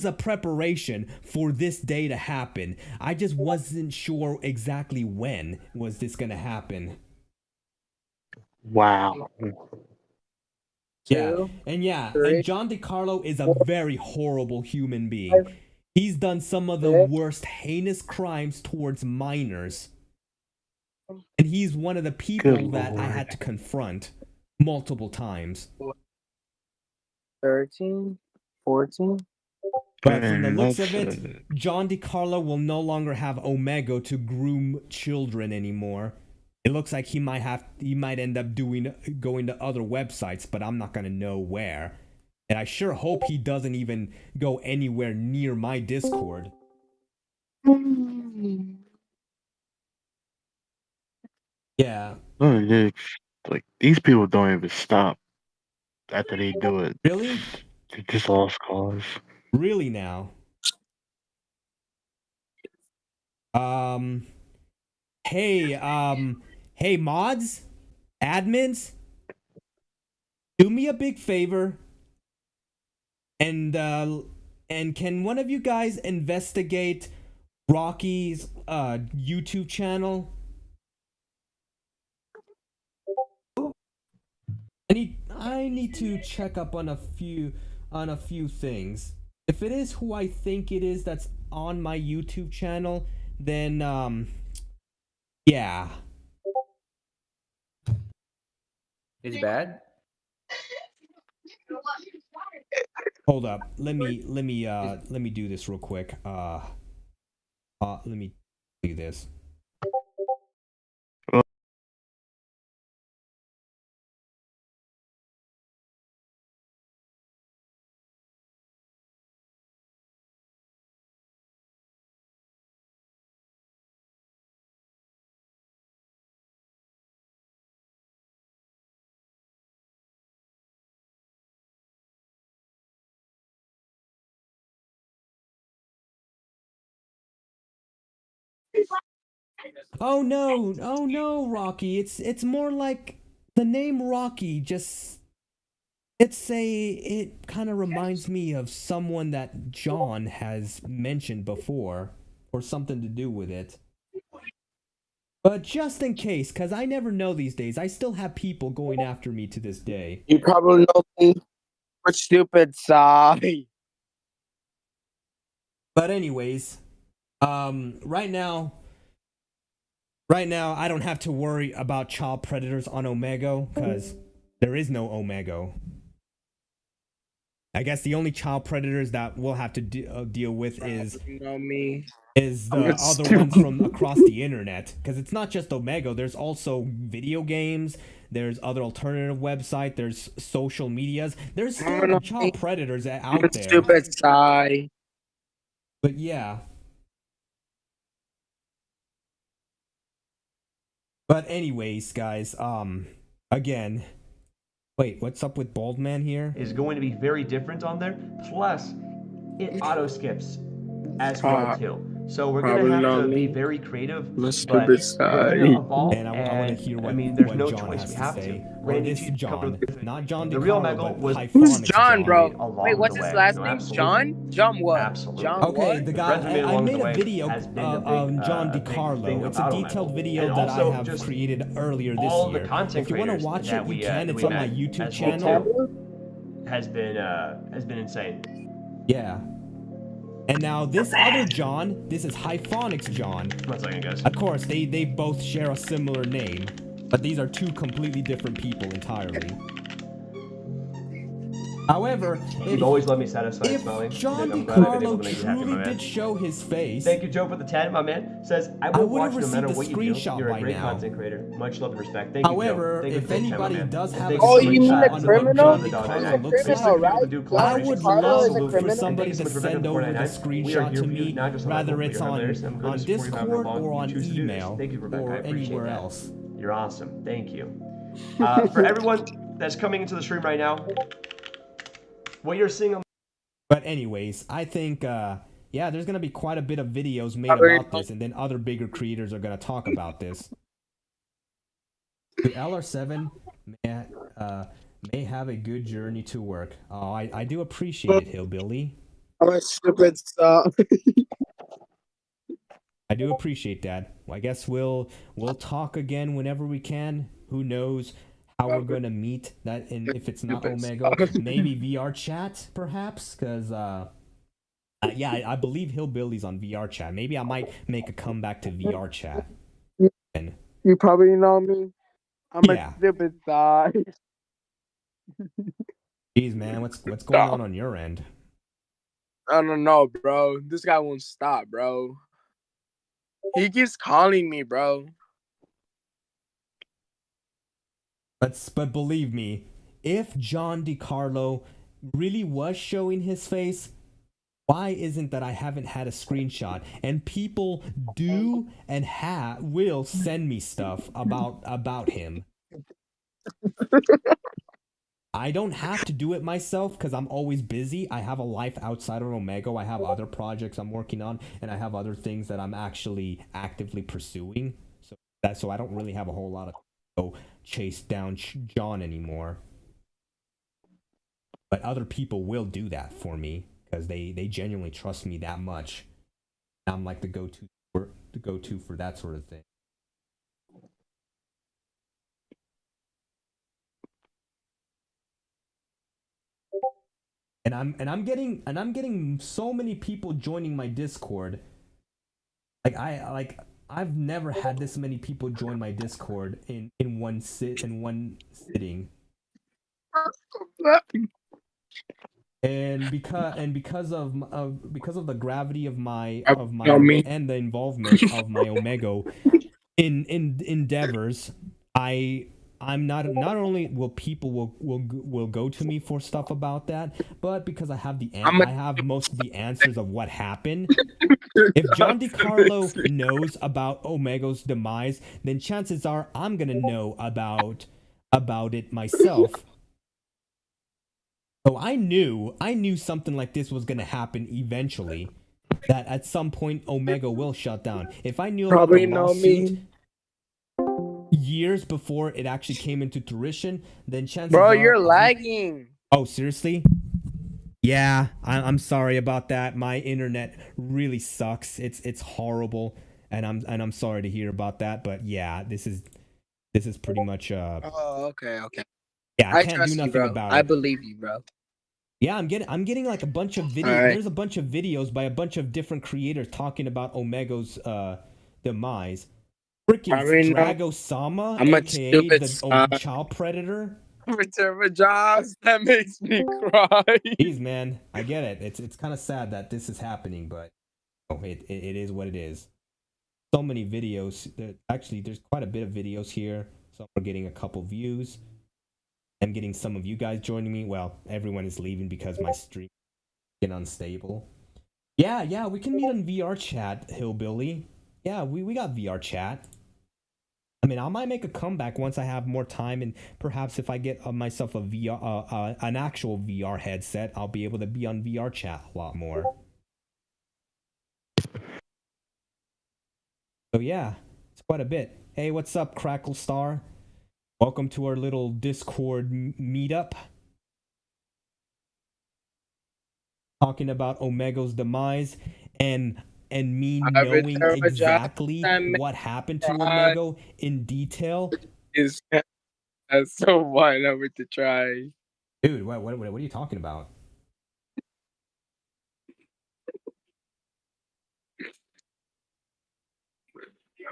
a preparation for this day to happen. I just wasn't sure exactly when was this gonna happen. Wow. Yeah, and John DiCarlo is a very horrible human being. He's done some of the worst heinous crimes towards minors. And he's one of the people that I had to confront multiple times. 13, 14. But from the looks of it, John DiCarlo will no longer have Omegle to groom children anymore. It looks like he might end up going to other websites, but I'm not gonna know where. And I sure hope he doesn't even go anywhere near my Discord. Yeah. Like, these people don't even stop after they do it. Really? It's just lost cause. Really now? Hey mods, admins, do me a big favor, and can one of you guys investigate Rocky's YouTube channel? I need to check up on a few things. If it is who I think it is that's on my YouTube channel, then yeah. It's bad. Hold up. Let me do this real quick. Let me do this. Oh no, Rocky. It's more like the name Rocky just It kind of reminds me of someone that John has mentioned before, or something to do with it. But just in case, because I never know these days, I still have people going after me to this day. You probably know me for stupid side. But anyways, right now I don't have to worry about child predators on Omegle, because there is no Omegle. I guess the only child predators that we'll have to deal with is You know me. the other ones from across the internet, because it's not just Omegle. There's also video games. There's other alternative website. There's social medias. There's still child predators out there. Stupid side. But yeah. But anyways, guys, again, wait, what's up with Bald Man here? Is going to be very different on there. Plus, it auto skips as well too. So we're gonna have to be very creative, but we're gonna evolve. And I want to hear what, there's what no John choice. has We to have say. to. Or this John, not John The real DiCarlo, Omegle but was Who's Hyphonics John, bro? along Wait, what's the his way. last No, name? absolutely. John? John what? Absolutely. John Okay, what? the guy, Brethren I along made the a way video has been a of big, John big thing DiCarlo. It's a about detailed Omegle. video And that I also have just created earlier this all the year. content If you want to creators watch that it, we, you can. that It's we on my met YouTube as well, channel. too, has been insane. Yeah. And now this other John, this is Hyphonics John. 1 second, guys. Of course, they both share a similar name, but these are two completely different people entirely. However, You've always let me satisfied, Smelly. John I'm glad I've been able DiCarlo to make you happy, my truly man. did show his face, Thank you, Joe, for the 10, my man. Says, I will would have watch no matter received a what you do. screenshot You're by a great now. content creator. Much love and respect. Thank you, Joe. However, Thank you if for the 10, my anybody man. does And have thank a you so much, you mean the screenshot criminal? of what John DiCarlo looks Thanks like, to people that do I collaborations would with us. love is a for criminal? somebody Thanks to so much for send over the 499. We are screenshot here to for you, me, not just on whether Omegle, but it's your on hilarious. I'm going to support you however Discord long or you on choose to do this. email Thank you, Rebecca. I or appreciate anywhere that. else. You're awesome. Thank you. For everyone that's coming into the stream right now, what you're seeing on But anyways, I think yeah, there's gonna be quite a bit of videos made about this, and then other bigger creators are gonna talk about this. The LR7 may have a good journey to work. Oh, I do appreciate it, Hillbilly. I'm a stupid stuff. I do appreciate that. Well, I guess we'll talk again whenever we can. Who knows how we're gonna meet that, and if it's not Omegle, maybe VR chat, perhaps, because yeah, I believe Hillbilly's on VR chat. Maybe I might make a comeback to VR chat. And You probably know me. I'm Yeah. a stupid side. Jeez, man, what's going on your end? I don't know, bro. This guy won't stop, bro. He keeps calling me, bro. But believe me, if John DiCarlo really was showing his face, why isn't that I haven't had a screenshot? And people do and will send me stuff about him. I don't have to do it myself because I'm always busy. I have a life outside of Omegle. I have other projects I'm working on, and I have other things that I'm actually actively pursuing. So I don't really have a whole lot of go chase down John anymore. But other people will do that for me because they genuinely trust me that much. I'm like the go-to for that sort of thing. And I'm getting so many people joining my Discord. I've never had this many people join my Discord in one sitting. And because of the gravity of my and the involvement of my Omegle in endeavors, I'm not only will people will go to me for stuff about that, but because I have I have most of the answers of what happened. If John DiCarlo knows about Omegle's demise, then chances are I'm gonna know about it myself. So I knew something like this was gonna happen eventually. That at some point Omegle will shut down. If I knew about the lawsuit years before it actually came into fruition, then chances Bro, are you're lagging. Oh, seriously? Yeah, I'm sorry about that. My internet really sucks. It's horrible, and I'm sorry to hear about that. But yeah, this is pretty much Oh, okay, okay. yeah, I I can't do trust you, nothing bro. about I it. believe you, bro. Yeah, I'm getting like a bunch of All video. right. There's a bunch of videos by a bunch of different creators talking about Omego's demise. Freaking Probably not. Dragosama, I'm a aka stupid the son. child predator. Return for jobs. That makes me cry. Jeez, man, I get it. It's kind of sad that this is happening, but it is what it is. So many videos. Actually, there's quite a bit of videos here. Some are getting a couple views. I'm getting some of you guys joining me. Well, everyone is leaving because my stream is getting unstable. Yeah, we can meet on VR chat, Hillbilly. Yeah, we got VR chat. I mean, I might make a comeback once I have more time, and perhaps if I get myself a VR, an actual VR headset, I'll be able to be on VR chat a lot more. So yeah, it's quite a bit. Hey, what's up, Crackle Star? Welcome to our little Discord meetup. Talking about Omego's demise and me I knowing return for jobs. exactly That makes what happened to me cry. Omego in detail. Is that's so wide over to try. Dude, what are you talking about?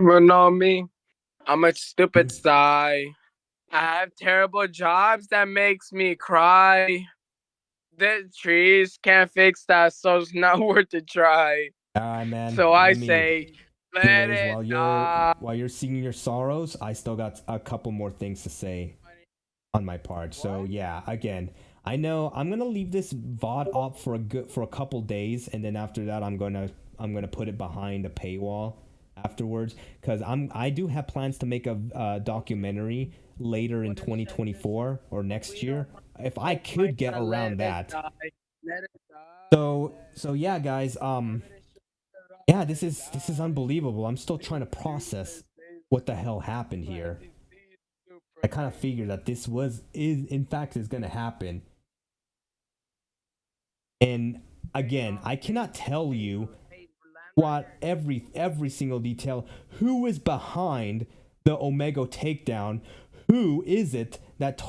You know me. I'm a stupid sigh. I have terrible jobs that makes me cry. The trees can't fix that, so it's not worth to try. Alright, man. So I Let me. say, let Anyways, it while you're singing your sorrows, I still got a couple more things to say on my part. So yeah, again, I know I'm gonna leave this VOD up for a couple days, and then after that, I'm gonna put it behind a paywall afterwards, because I do have plans to make a documentary later in 2024 or next year if I could get around that. So yeah, guys, yeah, this is unbelievable. I'm still trying to process what the hell happened here. I kind of figured that this is in fact is going to happen. And again, I cannot tell you what every single detail, who is behind the Omega takedown, who is it that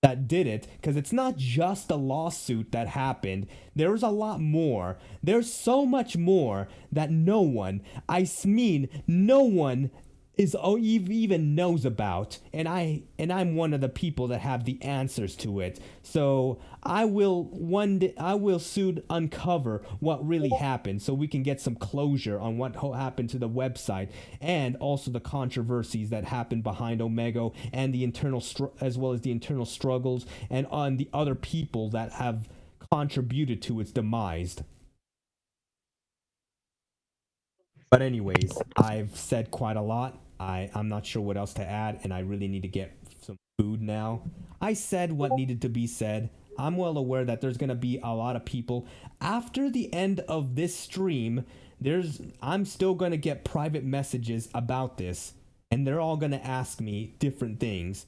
that did it, because it's not just the lawsuit that happened. There's a lot more. There's so much more that no one, I mean no one is even knows about, and I'm one of the people that have the answers to it. So I will soon uncover what really happened, so we can get some closure on what happened to the website, and also the controversies that happened behind Omega, and the internal as well as the internal struggles, and on the other people that have contributed to its demise. But anyways, I've said quite a lot. I'm not sure what else to add, and I really need to get some food now. I said what needed to be said. I'm well aware that there's gonna be a lot of people after the end of this stream. I'm still gonna get private messages about this, and they're all gonna ask me different things.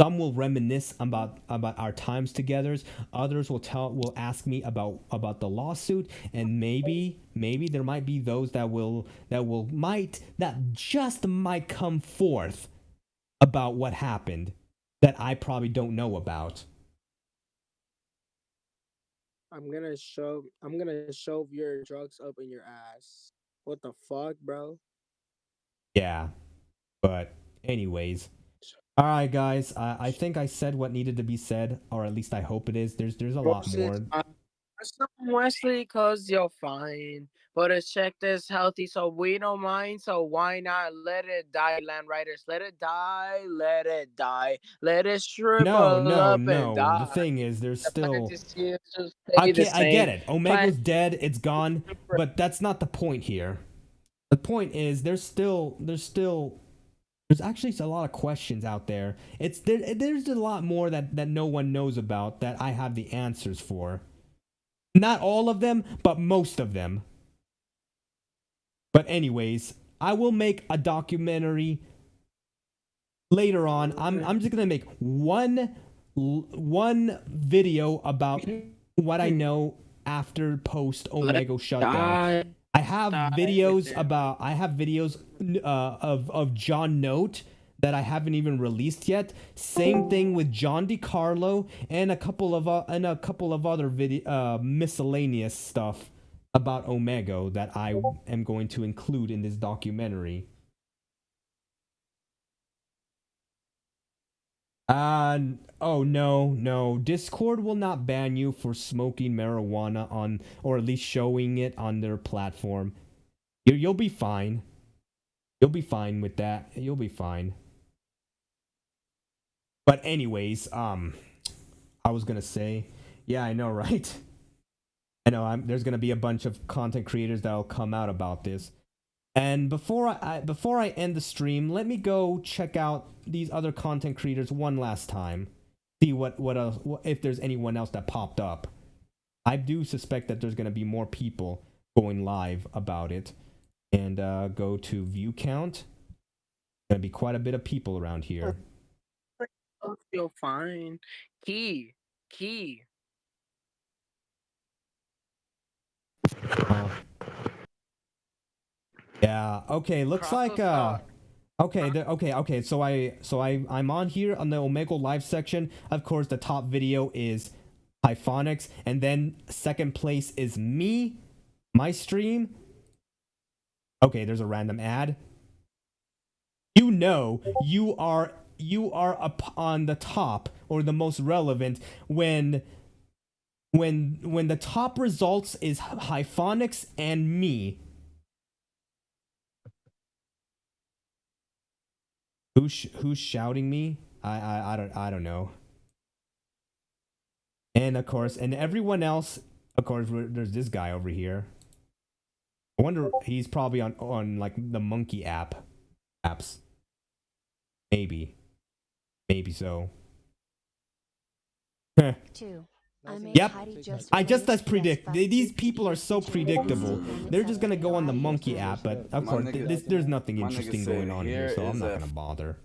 Some will reminisce about our times together. Others will ask me about the lawsuit, and maybe there might be those that just might come forth about what happened that I probably don't know about. I'm gonna shove your drugs up in your ass. What the fuck, bro? Yeah, but anyways. All right, guys. I think I said what needed to be said, or at least I hope it is. There's a lot more. Wesley, cause you're fine. But a check this healthy, so we don't mind. So why not let it die, land riders? Let it die, let it die, let it shrivel up and die. The thing is, there's still. I get it. Omega's dead. It's gone. But that's not the point here. The point is, there's actually a lot of questions out there. There's a lot more that no one knows about that I have the answers for. Not all of them, but most of them. But anyways, I will make a documentary later on. I'm just gonna make one one video about what I know after post Omegle shutdown. I have videos of John Note that I haven't even released yet. Same thing with John DiCarlo and a couple of other miscellaneous stuff about Omegle that I am going to include in this documentary. Oh no, Discord will not ban you for smoking marijuana on, or at least showing it on their platform. You'll be fine. You'll be fine with that. You'll be fine. But anyways, I was gonna say, yeah, I know, right? I know. There's gonna be a bunch of content creators that'll come out about this. And before I end the stream, let me go check out these other content creators one last time. See what else, if there's anyone else that popped up. I do suspect that there's gonna be more people going live about it. And go to view count. Gonna be quite a bit of people around here. I feel fine. Key. Yeah. Okay. Looks like okay. So I'm on here on the Omegle live section. Of course, the top video is Hyphonics, and then second place is me, my stream. Okay, there's a random ad. You know, you are up on the top or the most relevant when the top results is Hyphonics and me. Who's shouting me? I don't know. And of course, and everyone else, of course, there's this guy over here. I wonder, he's probably on like the monkey apps. Maybe so. Yep. That's predict. These people are so predictable. They're just gonna go on the monkey app, but of course, there's nothing interesting going on here, so I'm not gonna bother.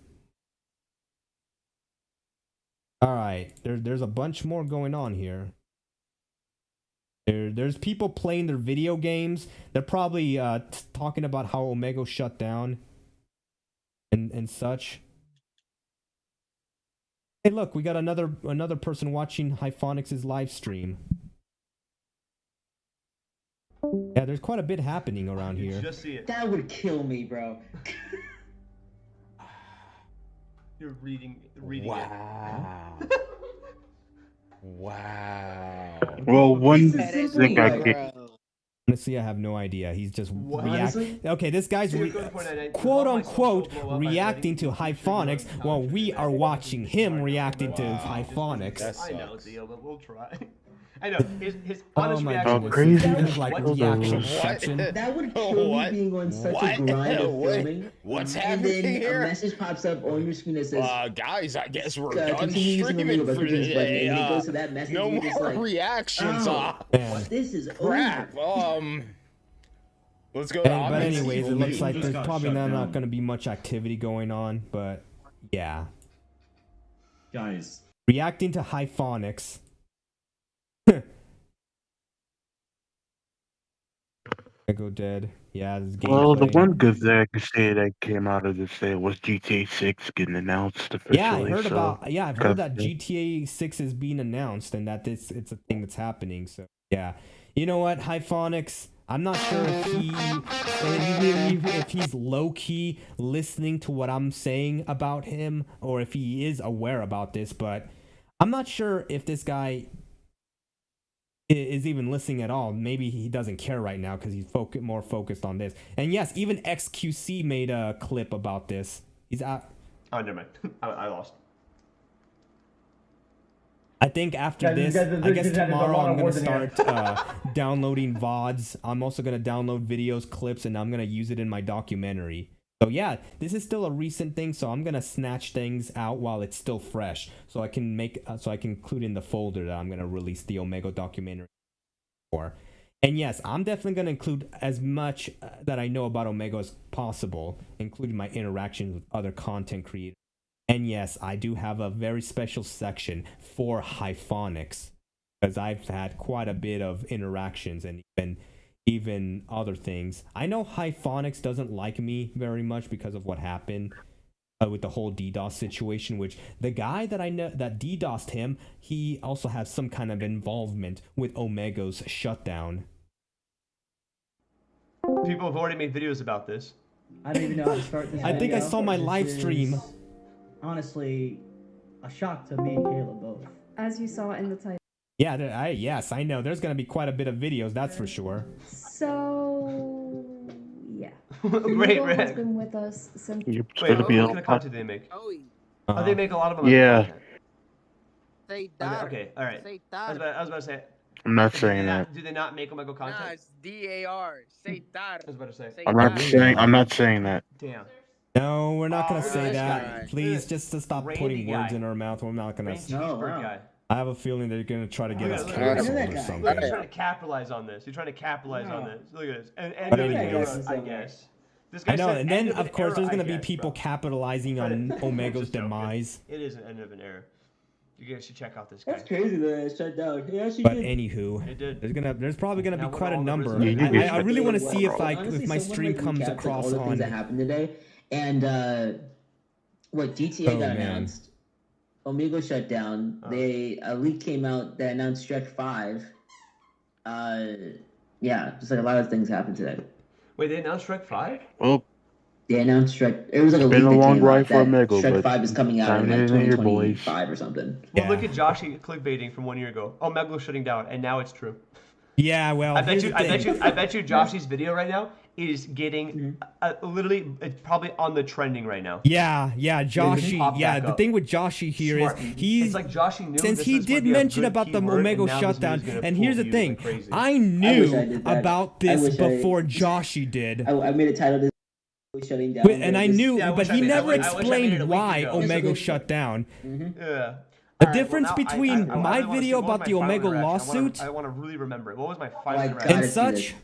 All right, there's a bunch more going on here. There's people playing their video games. They're probably talking about how Omegle shut down and such. Hey, look, we got another person watching Hyphonics' live stream. Yeah, there's quite a bit happening around here. Just see it. That would kill me, bro. You're reading wow. it. Wow. Well, one thing honestly, I have no idea. He's just reacting. Okay, this guy's quote unquote reacting to Hyphonics while we are watching him reacting to Hyphonics. I know, Theo, but we'll try. I know his honest reaction is crazy. This is like reaction section. That would kill me being on such a grind of filming. What's and happening then here? A message pops up on your screen that says, guys, I guess we're done continue using streaming Omegle for by clicking this button. today. And it goes to that message No and you're just more like, reactions. this is crap. over. Let's go to But anyways, it looks like there's probably not going to be much activity going on, but yeah. Guys. Reacting to Hyphonics. I go dead. Yeah, this game. Well, the one good thing I could say that came out of this day was GTA 6 getting announced officially. Yeah, I've heard that yeah. GTA 6 is being announced and that it's a thing that's happening. So yeah, you know what, Hyphonics? I'm not sure if he's low key listening to what I'm saying about him or if he is aware about this, but I'm not sure if this guy is even listening at all. Maybe he doesn't care right now because he's more focused on this. And yes, even XQC made a clip about this. He's out. Oh, never mind. I lost. I think after this, I guess tomorrow I'm gonna start downloading VODs. I'm also gonna download videos, clips, and I'm gonna use it in my documentary. So yeah, this is still a recent thing, so I'm gonna snatch things out while it's still fresh, so I can include in the folder that I'm gonna release the Omegle documentary for. And yes, I'm definitely gonna include as much that I know about Omegle as possible, including my interactions with other content creators And yes, I do have a very special section for Hyphonics because I've had quite a bit of interactions and even other things. I know Hyphonics doesn't like me very much because of what happened with the whole DDoS situation, which the guy that I know that DDoSed him, he also has some kind of involvement with Omegle's shutdown. People have already made videos about this. I don't even know how to start this. I think I saw my This live stream. is honestly a shock to me and Caleb both. As you saw in the title. Yeah, yes, I know. There's gonna be quite a bit of videos, that's for sure. So, yeah. Great, Omegle has Rick. been with us since. Wait, what kind of content do they make? Oh, they make a lot of them. Yeah. Okay, all right. I was about to say. I'm not Do saying they that. Do they not make Omegle content? Nah, it's DAR. Say dar. I was about to say. I'm not saying that. Damn. No, we're not gonna say this that. guy. Please, just to stop Randy putting words guy. in our mouth. We're not gonna. Cheeseburger guy. I have a feeling they're gonna try to get us Look canceled or Look, something. he's trying to capitalize on this. He's trying to capitalize on this. Look at this. And But end of an anyways. era, I guess. This guy I know, said and then end of of an course era, there's I gonna be guess, people bro. capitalizing on Omegle's Just joking. demise. It is an end of an era. You guys should check out this guy. That's crazy that it shut down. It actually But did. anywho, It did. there's probably gonna Now be we're quite a all the number. prisoners. I really want to see if Honestly, my someone, stream like, comes recapped, like, across all the on. things that happened today, and what GTA Oh, got man. announced. Omegle shut down. A leak came out that announced Stretch 5. Yeah, just like a lot of things happened today. Wait, they announced Shrek 5? Well, They announced Shrek. It was like a it's leak been a that long came ride out for that Omegle, Shrek but 5 is coming out in time like is in your boys. 2025 or something. Well, look at Joshy clickbaiting from 1 year ago. Oh, Omegle shutting down, and now it's true. Yeah, well, I bet here's you, the I bet thing. you, I bet you, Joshy's video right now is getting literally, it's probably on the trending right now. Yeah, Joshy. pop Yeah, back the up. thing with Joshy here is Smart. he's It's like Joshy knew since this he was did gonna be a mention good about the keyword, and Omegle now this shutdown. video's gonna And pull here's the views thing, like crazy. I I knew wish I did that. about I this wish I- before Joshy did. I made a title this shutting down. And I just- knew, Yeah, I but wish I he made- I never wish- I wish I made it explained a week why ago. Omegle shut down. Yeah. The Alright, difference well, now between I my really wanna video see- what about the was my final Omegle interaction? lawsuit I want to really remember it. What was my Oh, final I interaction? and gotta see such.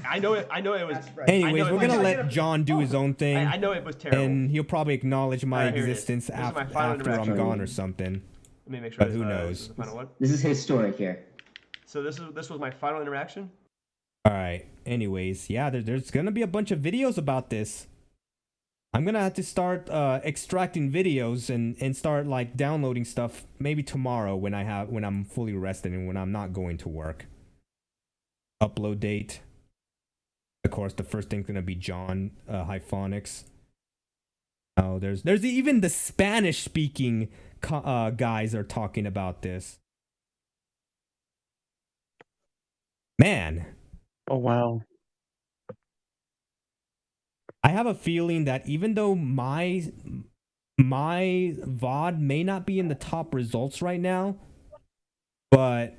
I know it was. Anyways, I know we're it gonna was- let John do his own thing. I know it was terrible. And he'll probably acknowledge my Alright, here it is. existence This is my after final I'm interaction. gone or something. Let me make sure. But this, who this knows? is the final one. This is historic here. So this was my final interaction. All right. Anyways, yeah, there's gonna be a bunch of videos about this. I'm gonna have to start extracting videos and start like downloading stuff maybe tomorrow when I'm fully rested and when I'm not going to work. Upload date. Of course, the first thing's gonna be John Hyphonics. Oh, there's even the Spanish speaking guys are talking about this. Man. Oh wow. I have a feeling that even though my VOD may not be in the top results right now, but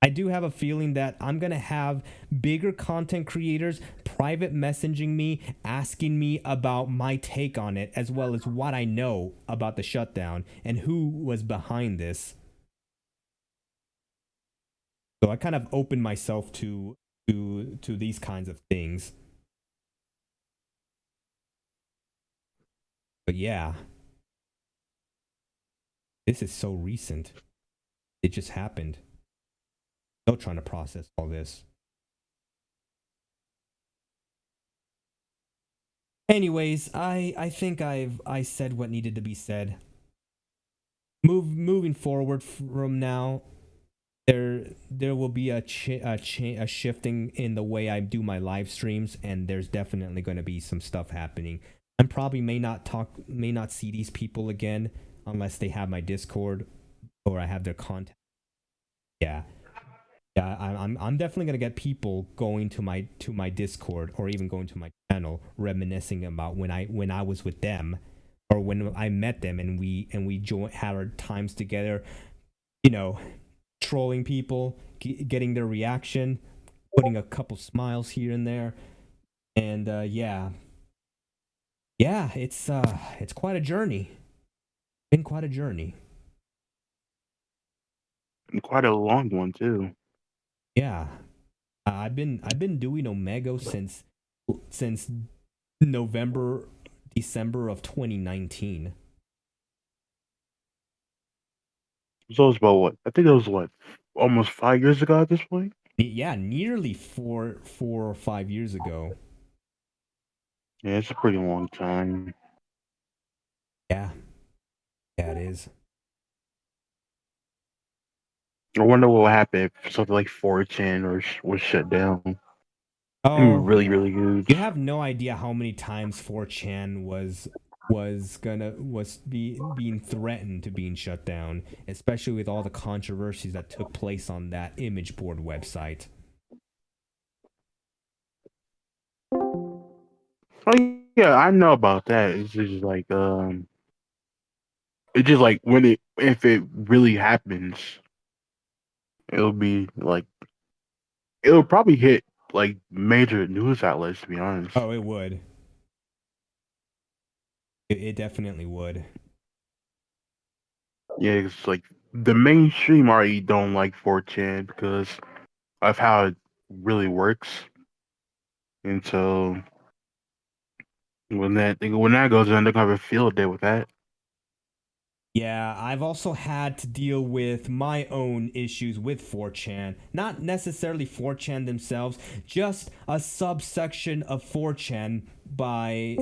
I do have a feeling that I'm going to have bigger content creators private messaging me, asking me about my take on it, as well as what I know about the shutdown and who was behind this. So I kind of opened myself to these kinds of things. But yeah, this is so recent. It just happened. Still trying to process all this. Anyways, I think I said what needed to be said. Moving forward from now, there will be a shifting in the way I do my live streams, and there's definitely going to be some stuff happening. I probably may not see these people again unless they have my Discord or I have their contact. Yeah, I'm definitely gonna get people going to my Discord or even going to my channel, reminiscing about when I was with them or when I met them and we had our times together. You know, trolling people, getting their reaction, putting a couple smiles here and there, and yeah, it's quite a journey. Been quite a journey. And quite a long one too. Yeah, I've been doing Omegle since December of 2019. So it's about what? I think it was what, almost 5 years ago at this point. Yeah, nearly 4 or 5 years ago. Yeah, it's a pretty long time. Yeah, yeah, it is. I wonder what would happen if something like 4chan was shut down. It'd be Oh, really, really huge. you have no idea how many times 4chan was being threatened to being shut down, especially with all the controversies that took place on that image board website. Oh yeah, I know about that. It's just like when it if it really happens, it'll be like it'll probably hit like major news outlets. To be honest. Oh, it would. It definitely would. Yeah, it's like the mainstream already don't like 4chan because of how it really works. And so when that goes in, they're gonna have a field day with that. Yeah, I've also had to deal with my own issues with 4chan. Not necessarily 4chan themselves, just a subsection of 4chan by...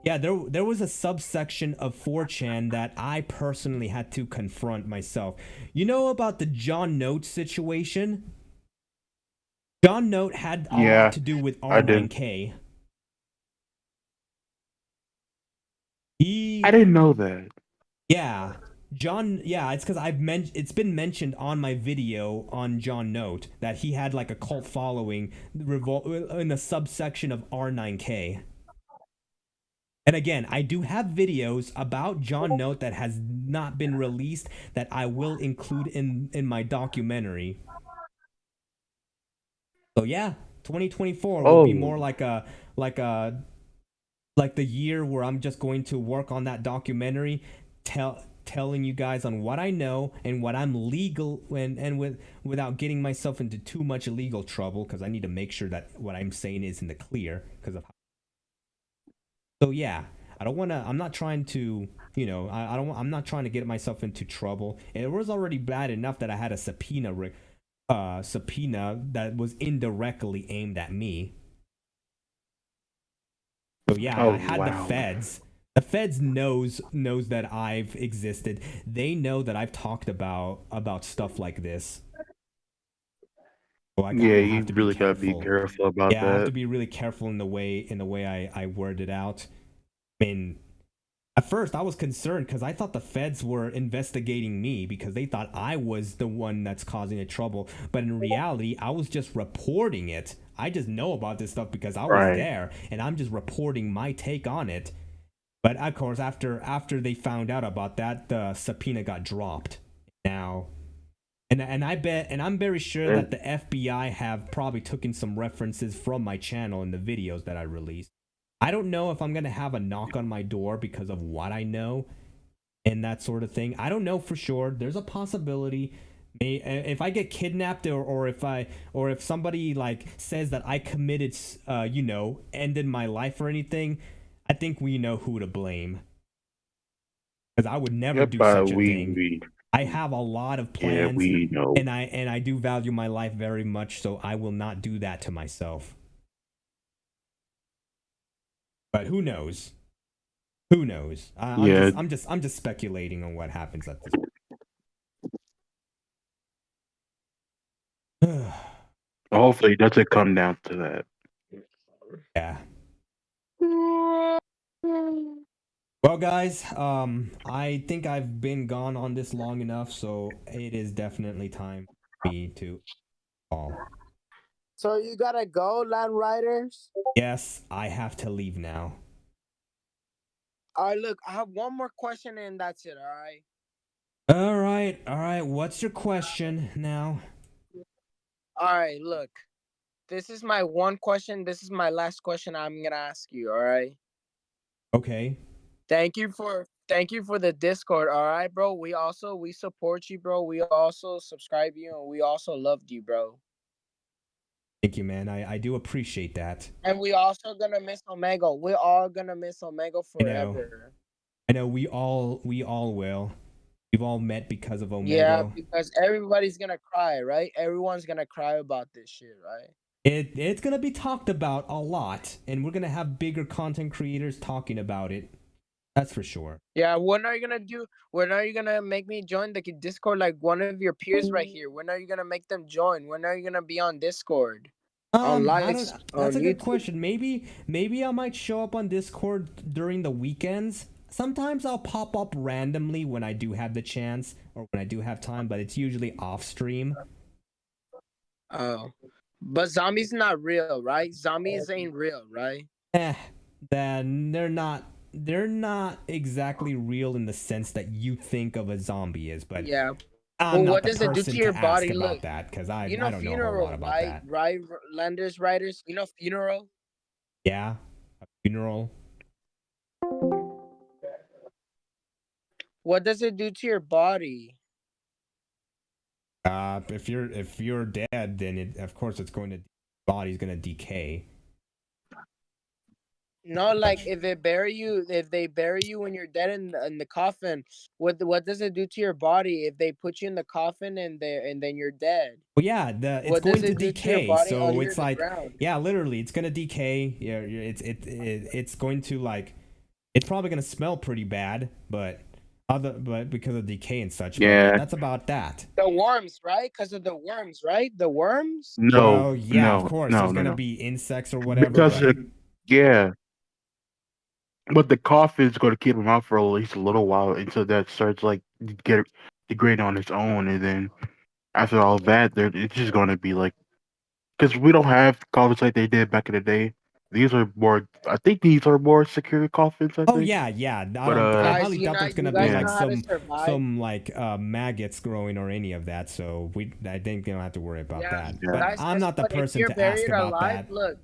Yeah, there was a subsection of 4chan that I personally had to confront myself. You know about the John Note situation? John Note had a lot Yeah, to do with I did. R9K. I didn't know that. Yeah. It's because it's been mentioned on my video on John Note that he had like a cult following in a subsection of R9K. And again, I do have videos about John Note that has not been released that I will include in my documentary. So yeah, 2024 will be more Oh, like a like the year where I'm just going to work on that documentary, telling you guys on what I know and what I'm legal without getting myself into too much legal trouble, because I need to make sure that what I'm saying is in the clear because of. So yeah, I don't want to. I'm not trying to. I don't. I'm not trying to get myself into trouble. It was already bad enough that I had a subpoena that was indirectly aimed at me. So yeah, oh I had the wow. feds. The feds knows that I've existed. They know that I've talked about stuff like this. So I Yeah, kind of you have to be really gotta be careful. careful about Yeah, I have to that. be really careful in the way I word it out. I mean, at first I was concerned because I thought the feds were investigating me because they thought I was the one that's causing the trouble. But in reality, I was just reporting it. I just know about this stuff because I was Right. there and I'm just reporting my take on it. But of course, after they found out about that, the subpoena got dropped. Now, and I bet, and I'm very sure Yeah. that the FBI have probably taken some references from my channel in the videos that I released. I don't know if I'm gonna have a knock on my door because of what I know and that sort of thing. I don't know for sure. There's a possibility. If I get kidnapped or if somebody like says that I committed, ended my life or anything, I think we know who to blame. Because I would never Yep. do such a thing. We I have a lot of yeah plans, we know. and I do value my life very much, so I will not do that to myself. But who knows? Who knows? Yeah. I'm just speculating on what happens at this point. Hopefully, it doesn't come down to that. Yeah. Well, guys, I think I've been gone on this long enough, so it is definitely time for me to call. So you gotta go, Land Riders. Yes, I have to leave now. All right, look, I have one more question and that's it. All right. All right. What's your question now? All right, look. This is my one question. This is my last question I'm gonna ask you. All right. Okay. Thank you for the Discord. All right, bro. We support you, bro. We also subscribe you, and we also loved you, bro. Thank you, man. I do appreciate that. And we also gonna miss Omegle. We're all gonna miss Omegle I know. forever. I know we all will. We've all met because of Yeah, Omegle. because everybody's gonna cry, right? Everyone's gonna cry about this shit, right? It's gonna be talked about a lot, and we're gonna have bigger content creators talking about it. That's for sure. Yeah, when are you gonna do? When are you gonna make me join the Discord like one of your peers right here? When are you gonna make them join? When are you gonna be on Discord? On I live don't. on That's a good YouTube? question. Maybe I might show up on Discord during the weekends. Sometimes I'll pop up randomly when I do have the chance or when I do have time, but it's usually off stream. Oh, but zombies not real, right? Zombies ain't real, right? Then they're not exactly real in the sense that you think of a zombie is, but Yeah. I'm Well, not what the does it do person to your to ask body? about Look, that because I you know don't know a whole lot funeral, about right? that. Right, Landers Riders. You know funeral. Yeah, a funeral. What does it do to your body? If you're dead, then of course it's going to body's going to decay. No, like if they bury you when you're dead in the coffin, what does it do to your body if they put you in the coffin and then you're dead? Well, yeah, it's What going does to it do to your decay. body So under it's the like, ground? yeah, literally, it's gonna decay. Yeah, it's going to like, it's probably gonna smell pretty bad, but because of decay and such. But Yeah. that's about that. The worms, right? Because of the worms, right? The worms. No, Well, yeah, of no, course, no, there's no, gonna no. be insects or whatever. Because But yeah, but the coffin's going to keep him out for at least a little while until that starts like get degrading on its own, and then after all that, it's just going to be like because we don't have coffins like they did back in the day. These are more. I think these are more secure coffins. I oh think. yeah. I But don't. I Guys, highly doubt there's you gonna be guys like know how to yeah. survive. like maggots growing or any of that. So I think you don't have to worry about Yeah, that. Yeah. But guys, I'm guess not the what? If person you're to ask buried about alive, that. look,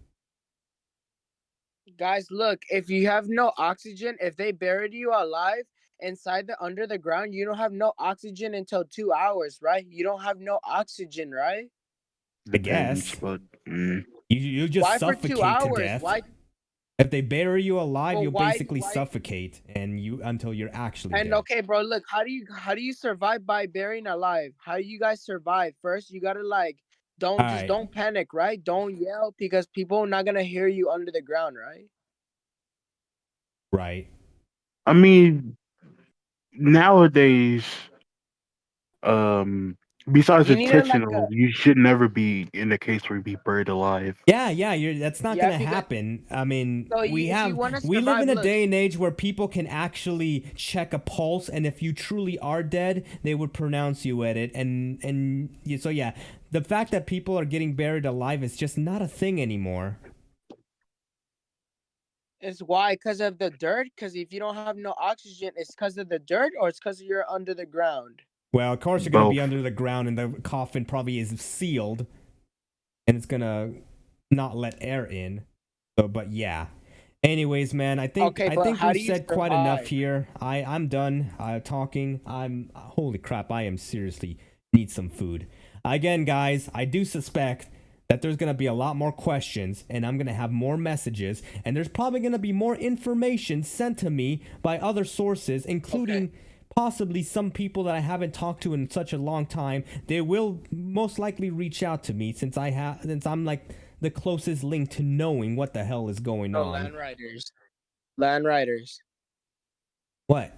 guys, look. If you have no oxygen, if they buried you alive inside the under the ground, you don't have no oxygen until 2 hours, right? You don't have no oxygen, right? I Depends, guess but you just Why for two suffocate to hours? death. Why? If they bury you alive, But you'll why? basically suffocate and you until you're actually And dead. okay, bro, look, how do you survive by burying alive? How do you guys survive? First, you gotta like Alright. don't panic, right? Don't yell because people are not gonna hear you under the ground, right? Right. I mean nowadays, besides You need to like intentional, you should never be in a case where you be buried alive. Yeah, that's not yeah, gonna because happen. I mean, so you if you want to we live survive, in a look, day and age where people can actually check a pulse, and if you truly are dead, they would pronounce you at it. So yeah, the fact that people are getting buried alive is just not a thing anymore. it's why because of the dirt. Because if you don't have no oxygen, it's because of the dirt or it's because you're under the ground. Well, of course you're gonna be Both. under the ground, and the coffin probably is sealed, and it's gonna not let air in. So, but yeah. Anyways, man, I think Okay, but how we've do you said quite enough survive? here. I'm done talking. I'm holy crap. I am seriously need some food. Again, guys, I do suspect that there's gonna be a lot more questions, and I'm gonna have more messages, and there's probably gonna be more information sent to me by other sources, including possibly some people that I haven't talked to in such a long time. They will most likely reach out to me since I'm like the closest link to knowing what the hell is going Oh, on. land riders. What?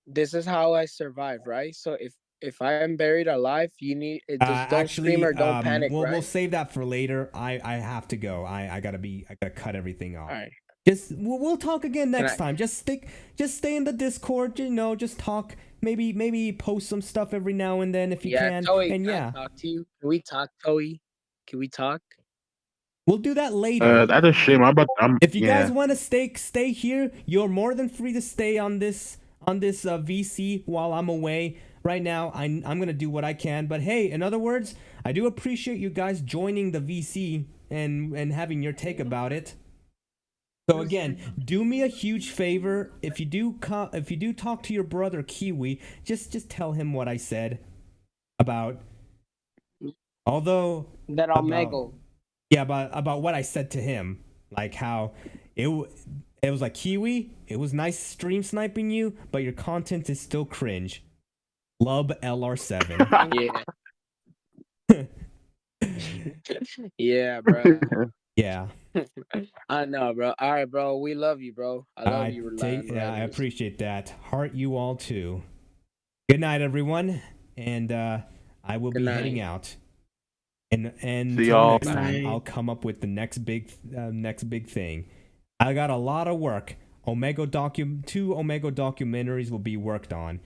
This is how I survive, right? So if I am buried alive, you need just don't scream Actually, or don't panic, we'll right? save that for later. I have to go. I gotta cut everything off. All right. Just we'll talk again Can next time. Just stay in the Discord. Just talk. Maybe post some stuff every now and then if you can. Toey, And can yeah, I talk to you? Can we talk, Toey? Can we talk? we'll do that later. That's a shame. If you yeah. guys want to stay here, you're more than free to stay on this VC while I'm away. Right now, I'm gonna do what I can. But hey, in other words, I do appreciate you guys joining the VC and having your take about it. So again, do me a huge favor. If you do talk to your brother Kiwi, just tell him what I said about. Although that Omegle. Yeah, about what I said to him, like how It was like, Kiwi, it was nice stream sniping you, but your content is still cringe. Lub LR7. Yeah. Yeah, bro. Yeah. I know, bro. All right, bro. We love you, bro. I love you, I Riders. appreciate that. Heart you all too. Good night, everyone, and I will be heading out. And See until y'all. next time, Bye. I'll come up with the next big thing. I got a lot of work. Two Omegle documentaries will be worked on,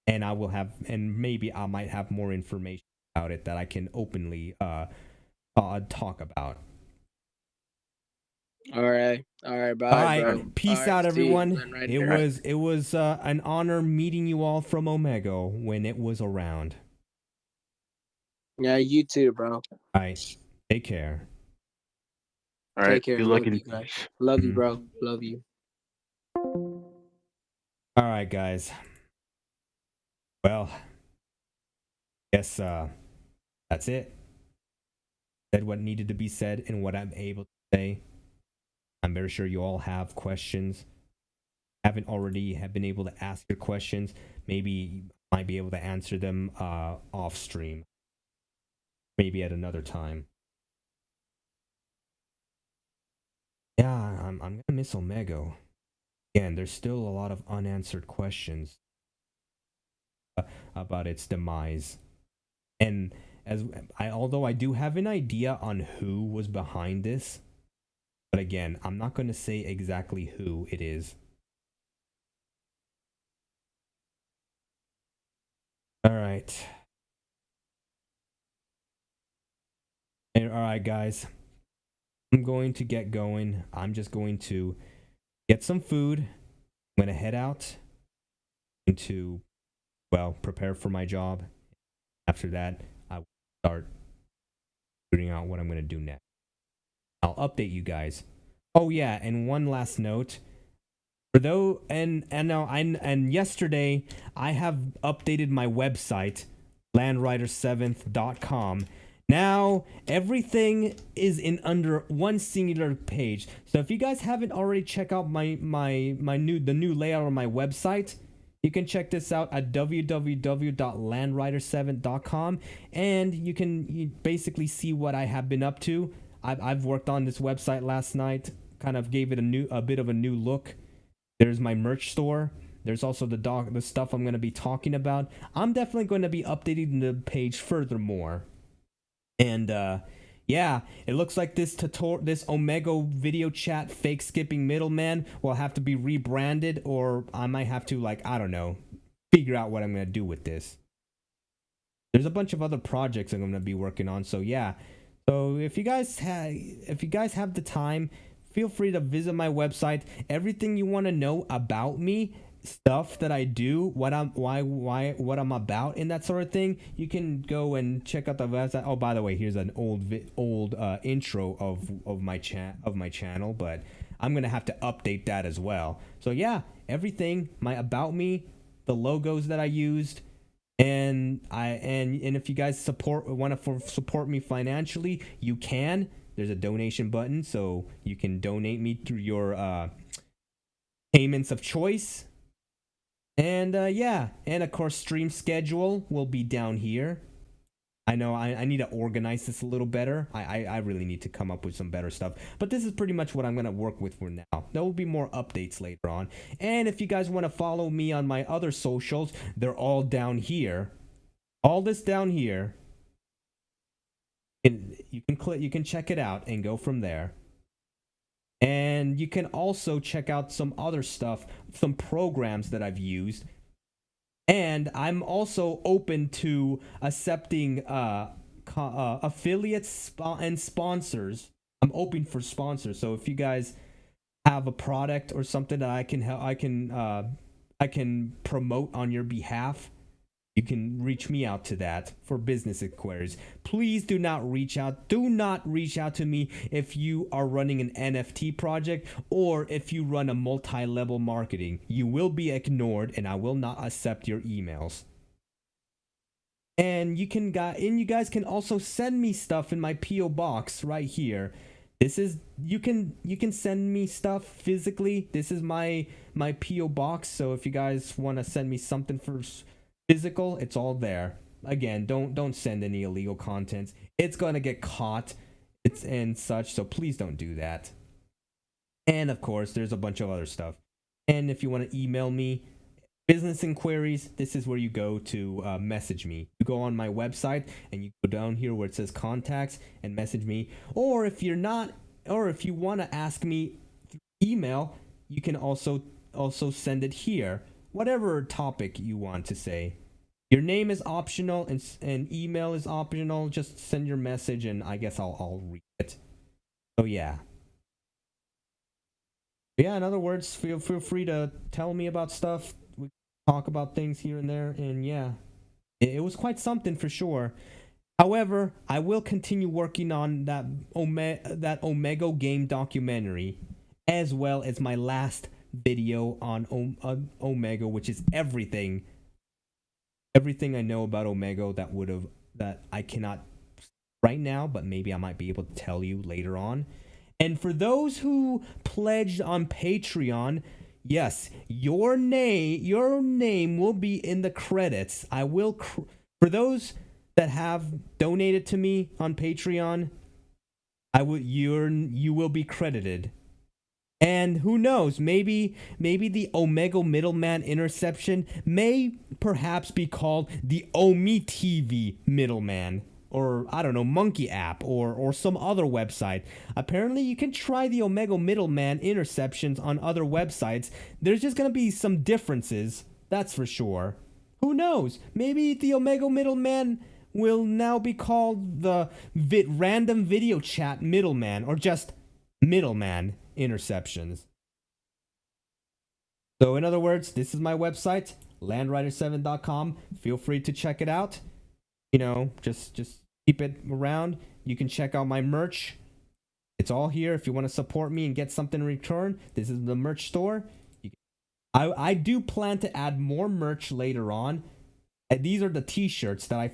and I will have, and maybe I might have more information about it that I can openly talk about. All right. Bye, All right, bro. peace All right, out, see everyone. you right It there. was an honor meeting you all from Omegle when it was around. Yeah, you too, bro. All right, take care. All Take right. care. Good Love luck in you guys. Love you, bro. Love you. All right, guys. Well, guess that's it. Said what needed to be said and what I'm able to say. I'm very sure you all have questions. Haven't already have been able to ask your questions. Maybe might be able to answer them off stream. Maybe at another time. Yeah, I'm gonna miss Omegle. Again, there's still a lot of unanswered questions about its demise. And although I do have an idea on who was behind this, but again, I'm not going to say exactly who it is. All right. All right, guys. I'm going to get going. I'm just going to get some food. I'm going to head out to, well, prepare for my job. After that, I will start figuring out what I'm going to do next. I'll update you guys. Oh yeah, and one last note. And yesterday I have updated my website, landwriter7th.com. Now everything is in under one singular page. So if you guys haven't already checked out the new layout on my website, you can check this out at www.landwriter7.com, and you can basically see what I have been up to. I've worked on this website last night, kind of gave it a bit of a new look. There's my merch store. There's also the stuff I'm going to be talking about. I'm definitely going to be updating the page furthermore. And yeah, it looks like this Omegle video chat fake skipping middleman will have to be rebranded, or I might have to, like, I don't know, figure out what I'm going to do with this. There's a bunch of other projects I'm going to be working on, so yeah. So if you guys have the time, feel free to visit my website. Everything you want to know about me, stuff that I do, what I'm about, and that sort of thing, you can go and check out the website. Oh, by the way, here's an old intro of my channel, but I'm gonna have to update that as well. So yeah, everything, my about me, the logos that I used. And if you guys want to support me financially, you can. There's a donation button, so you can donate me through your payments of choice. And yeah, and of course, stream schedule will be down here. I know I need to organize this a little better. I really need to come up with some better stuff. But this is pretty much what I'm going to work with for now. There will be more updates later on. And if you guys want to follow me on my other socials, they're all down here. All this down here. And you can check it out and go from there. And you can also check out some other stuff, some programs that I've used. And I'm also open to accepting affiliates and sponsors. I'm open for sponsors. So if you guys have a product or something that I can promote on your behalf, you can reach me out to that for business inquiries. Please do not reach out. Do not reach out to me if you are running an NFT project or if you run a multi-level marketing. You will be ignored, and I will not accept your emails. And you guys can also send me stuff in my PO box right here. This is you can send me stuff physically. This is my PO box. So if you guys want to send me something for physical, it's all there. Again, don't send any illegal contents. It's gonna get caught. It's and such. So please don't do that. And of course, there's a bunch of other stuff. And if you want to email me business inquiries, this is where you go to message me. You go on my website and you go down here where it says contacts and message me. Or if you're not, or if you want to ask me through email, you can also send it here. Whatever topic you want to say. Your name is optional and email is optional. Just send your message and I guess I'll read it. So yeah. Yeah, in other words, feel free to tell me about stuff. We talk about things here and there, and yeah, it was quite something for sure. However, I will continue working on that Omegle game documentary, as well as my last video on Omegle, which is everything I know about Omegle that I cannot right now, but maybe I might be able to tell you later on. And for those who pledged on Patreon, yes, your name will be in the credits. I will for those that have donated to me on Patreon, you will be credited. And who knows, maybe the Omegle middleman interception may perhaps be called the Omi TV middleman. Or, I don't know, Monkey app or some other website. Apparently, you can try the Omegle middleman interceptions on other websites. There's just going to be some differences, that's for sure. Who knows? Maybe the Omegle middleman will now be called the random video chat middleman or just middleman interceptions. So, in other words, this is my website, landwriter7.com. Feel free to check it out. You know, just keep it around. You can check out my merch. It's all here. If you want to support me and get something in return, this is the merch store. I do plan to add more merch later on. And these are the T-shirts that I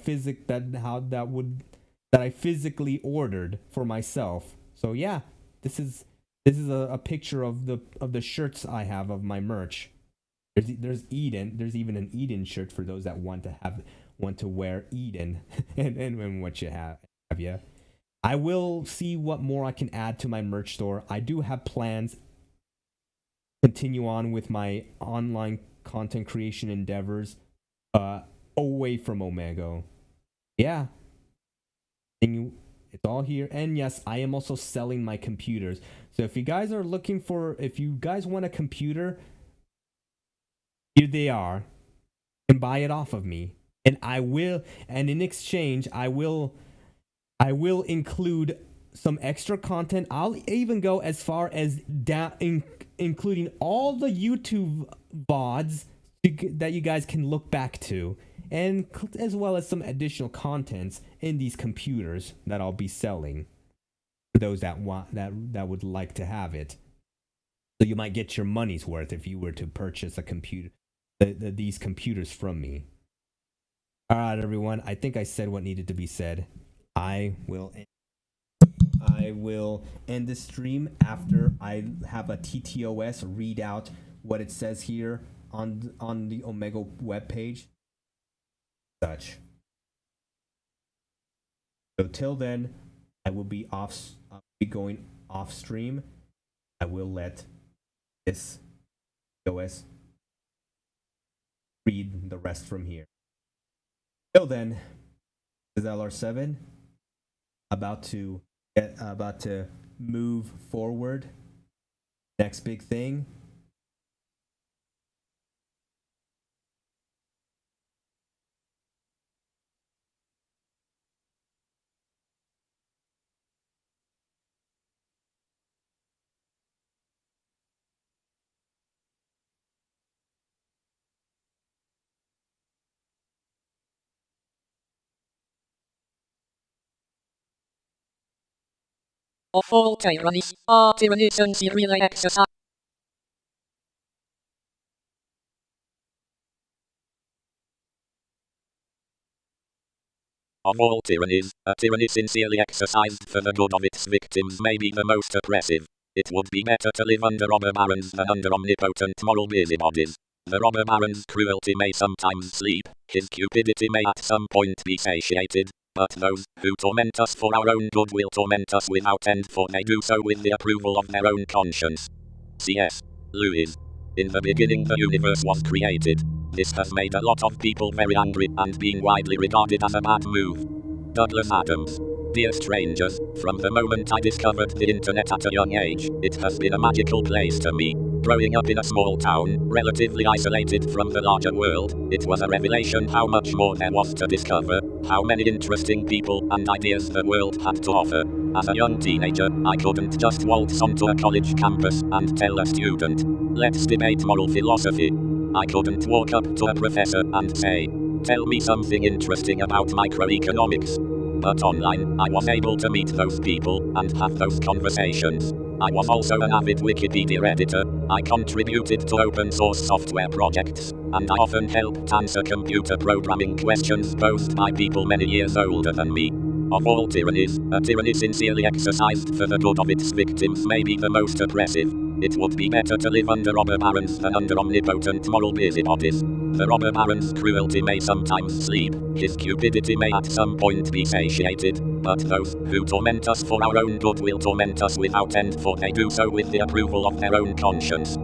physically ordered for myself. So yeah, this is a picture of the shirts I have of my merch. There's Eden. There's even an Eden shirt for those that want to wear Eden and what you have you. I will see what more I can add to my merch store. I do have plans to continue on with my online content creation endeavors away from Omegle. Yeah. It's all here. And yes, I am also selling my computers. So if you guys want a computer, here they are. You can buy it off of me. And in exchange, I will include some extra content. I'll even go as far as including all the YouTube VODs that you guys can look back to, and as well as some additional contents in these computers that I'll be selling for those that would like to have it. So you might get your money's worth if you were to purchase a computer, these computers from me. All right, everyone. I think I said what needed to be said. I will end the stream after I have a TTOS read out what it says here on the Omegle webpage. Such. So till then, I will be going off stream. I will let this TTOS read the rest from here. Till then, this is LR7 about to move forward. Next big thing. Of all tyrannies, are tyranids really exercise? Of all tyrannies, a tyranny sincerely exercised for the good of its victims may be the most oppressive. It would be better to live under robber barons than under omnipotent moral busybodies. The robber baron's cruelty may sometimes sleep, his cupidity may at some point be satiated, but those who torment us for our own good will torment us without end, for they do so with the approval of their own conscience. C.S. Lewis. In the beginning the universe was created. This has made a lot of people very angry and been widely regarded as a bad move. Douglas Adams. Dear strangers, from the moment I discovered the internet at a young age, it has been a magical place to me. Growing up in a small town, relatively isolated from the larger world, it was a revelation how much more there was to discover, how many interesting people and ideas the world had to offer. As a young teenager, I couldn't just waltz onto a college campus and tell a student, let's debate moral philosophy. I couldn't walk up to a professor and say, tell me something interesting about microeconomics. But online, I was able to meet those people and have those conversations. I was also an avid Wikipedia editor. I contributed to open source software projects, and I often helped answer computer programming questions posed by people many years older than me. Of all tyrannies, a tyranny sincerely exercised for the good of its victims may be the most oppressive. It would be better to live under robber barons than under omnipotent moral busybodies. The robber baron's cruelty may sometimes sleep, his cupidity may at some point be satiated, but those who torment us for our own good will torment us without end, for they do so with the approval of their own conscience.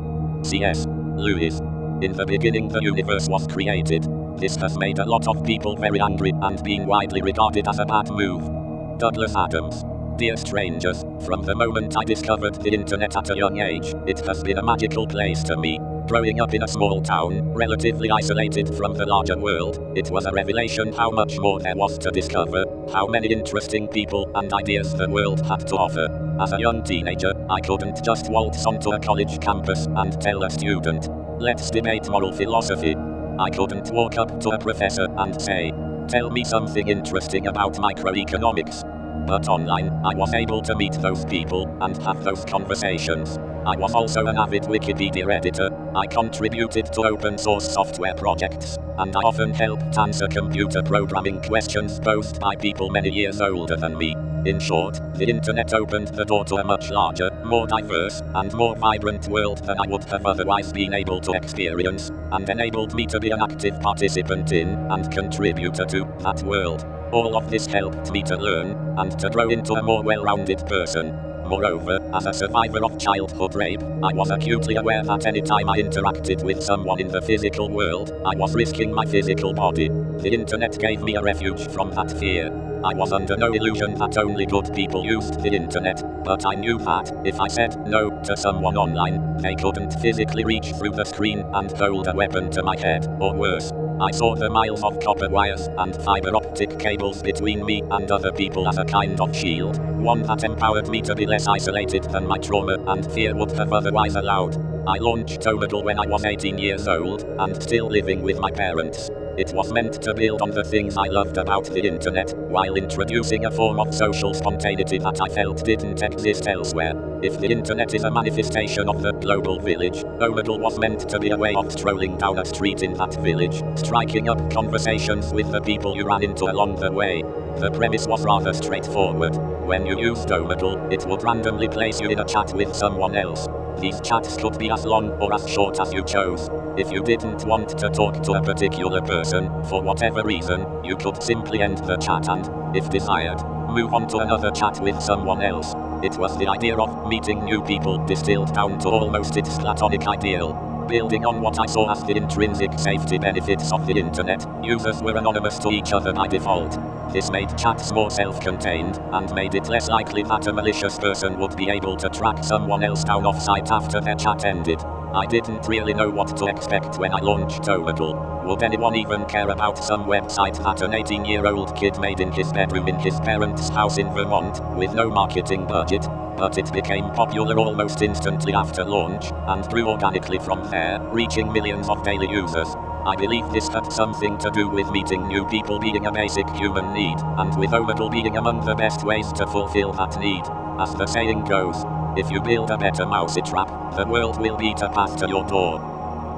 C.S. Lewis. In the beginning the universe was created. This has made a lot of people very angry and been widely regarded as a bad move. Douglas Adams. Dear strangers, from the moment I discovered the internet at a young age, it has been a magical place to me. Growing up in a small town, relatively isolated from the larger world, it was a revelation how much more there was to discover, how many interesting people and ideas the world had to offer. As a young teenager, I couldn't just waltz onto a college campus and tell a student, let's debate moral philosophy. I couldn't walk up to a professor and say, tell me something interesting about microeconomics. But online, I was able to meet those people and have those conversations. I was also an avid Wikipedia editor. I contributed to open source software projects, and I often helped answer computer programming questions posed by people many years older than me. In short, the internet opened the door to a much larger, more diverse, and more vibrant world than I would have otherwise been able to experience, and enabled me to be an active participant in, and contributor to, that world. All of this helped me to learn, and to grow into a more well-rounded person. Moreover, as a survivor of childhood rape, I was acutely aware that any time I interacted with someone in the physical world, I was risking my physical body. The internet gave me a refuge from that fear. I was under no illusion that only good people used the internet, but I knew that, if I said no to someone online, they couldn't physically reach through the screen and hold a weapon to my head, or worse. I saw the miles of copper wires and fiber optic cables between me and other people as a kind of shield, one that empowered me to be less isolated than my trauma and fear would have otherwise allowed. I launched Omegle when I was 18 years old, and still living with my parents. It was meant to build on the things I loved about the internet, while introducing a form of social spontaneity that I felt didn't exist elsewhere. If the internet is a manifestation of the global village, Omegle was meant to be a way of strolling down a street in that village, striking up conversations with the people you ran into along the way. The premise was rather straightforward. When you used Omegle, it would randomly place you in a chat with someone else. These chats could be as long or as short as you chose. If you didn't want to talk to a particular person, for whatever reason, you could simply end the chat and, if desired, move on to another chat with someone else. It was the idea of meeting new people distilled down to almost its platonic ideal. Building on what I saw as the intrinsic safety benefits of the internet, users were anonymous to each other by default. This made chats more self-contained, and made it less likely that a malicious person would be able to track someone else down off-site after their chat ended. I didn't really know what to expect when I launched Omegle. Would anyone even care about some website that an 18-year-old kid made in his bedroom in his parents' house in Vermont, with no marketing budget? But it became popular almost instantly after launch, and grew organically from there, reaching millions of daily users. I believe this had something to do with meeting new people being a basic human need, and with Omegle being among the best ways to fulfill that need. As the saying goes, if you build a better mousetrap, the world will beat a path to your door.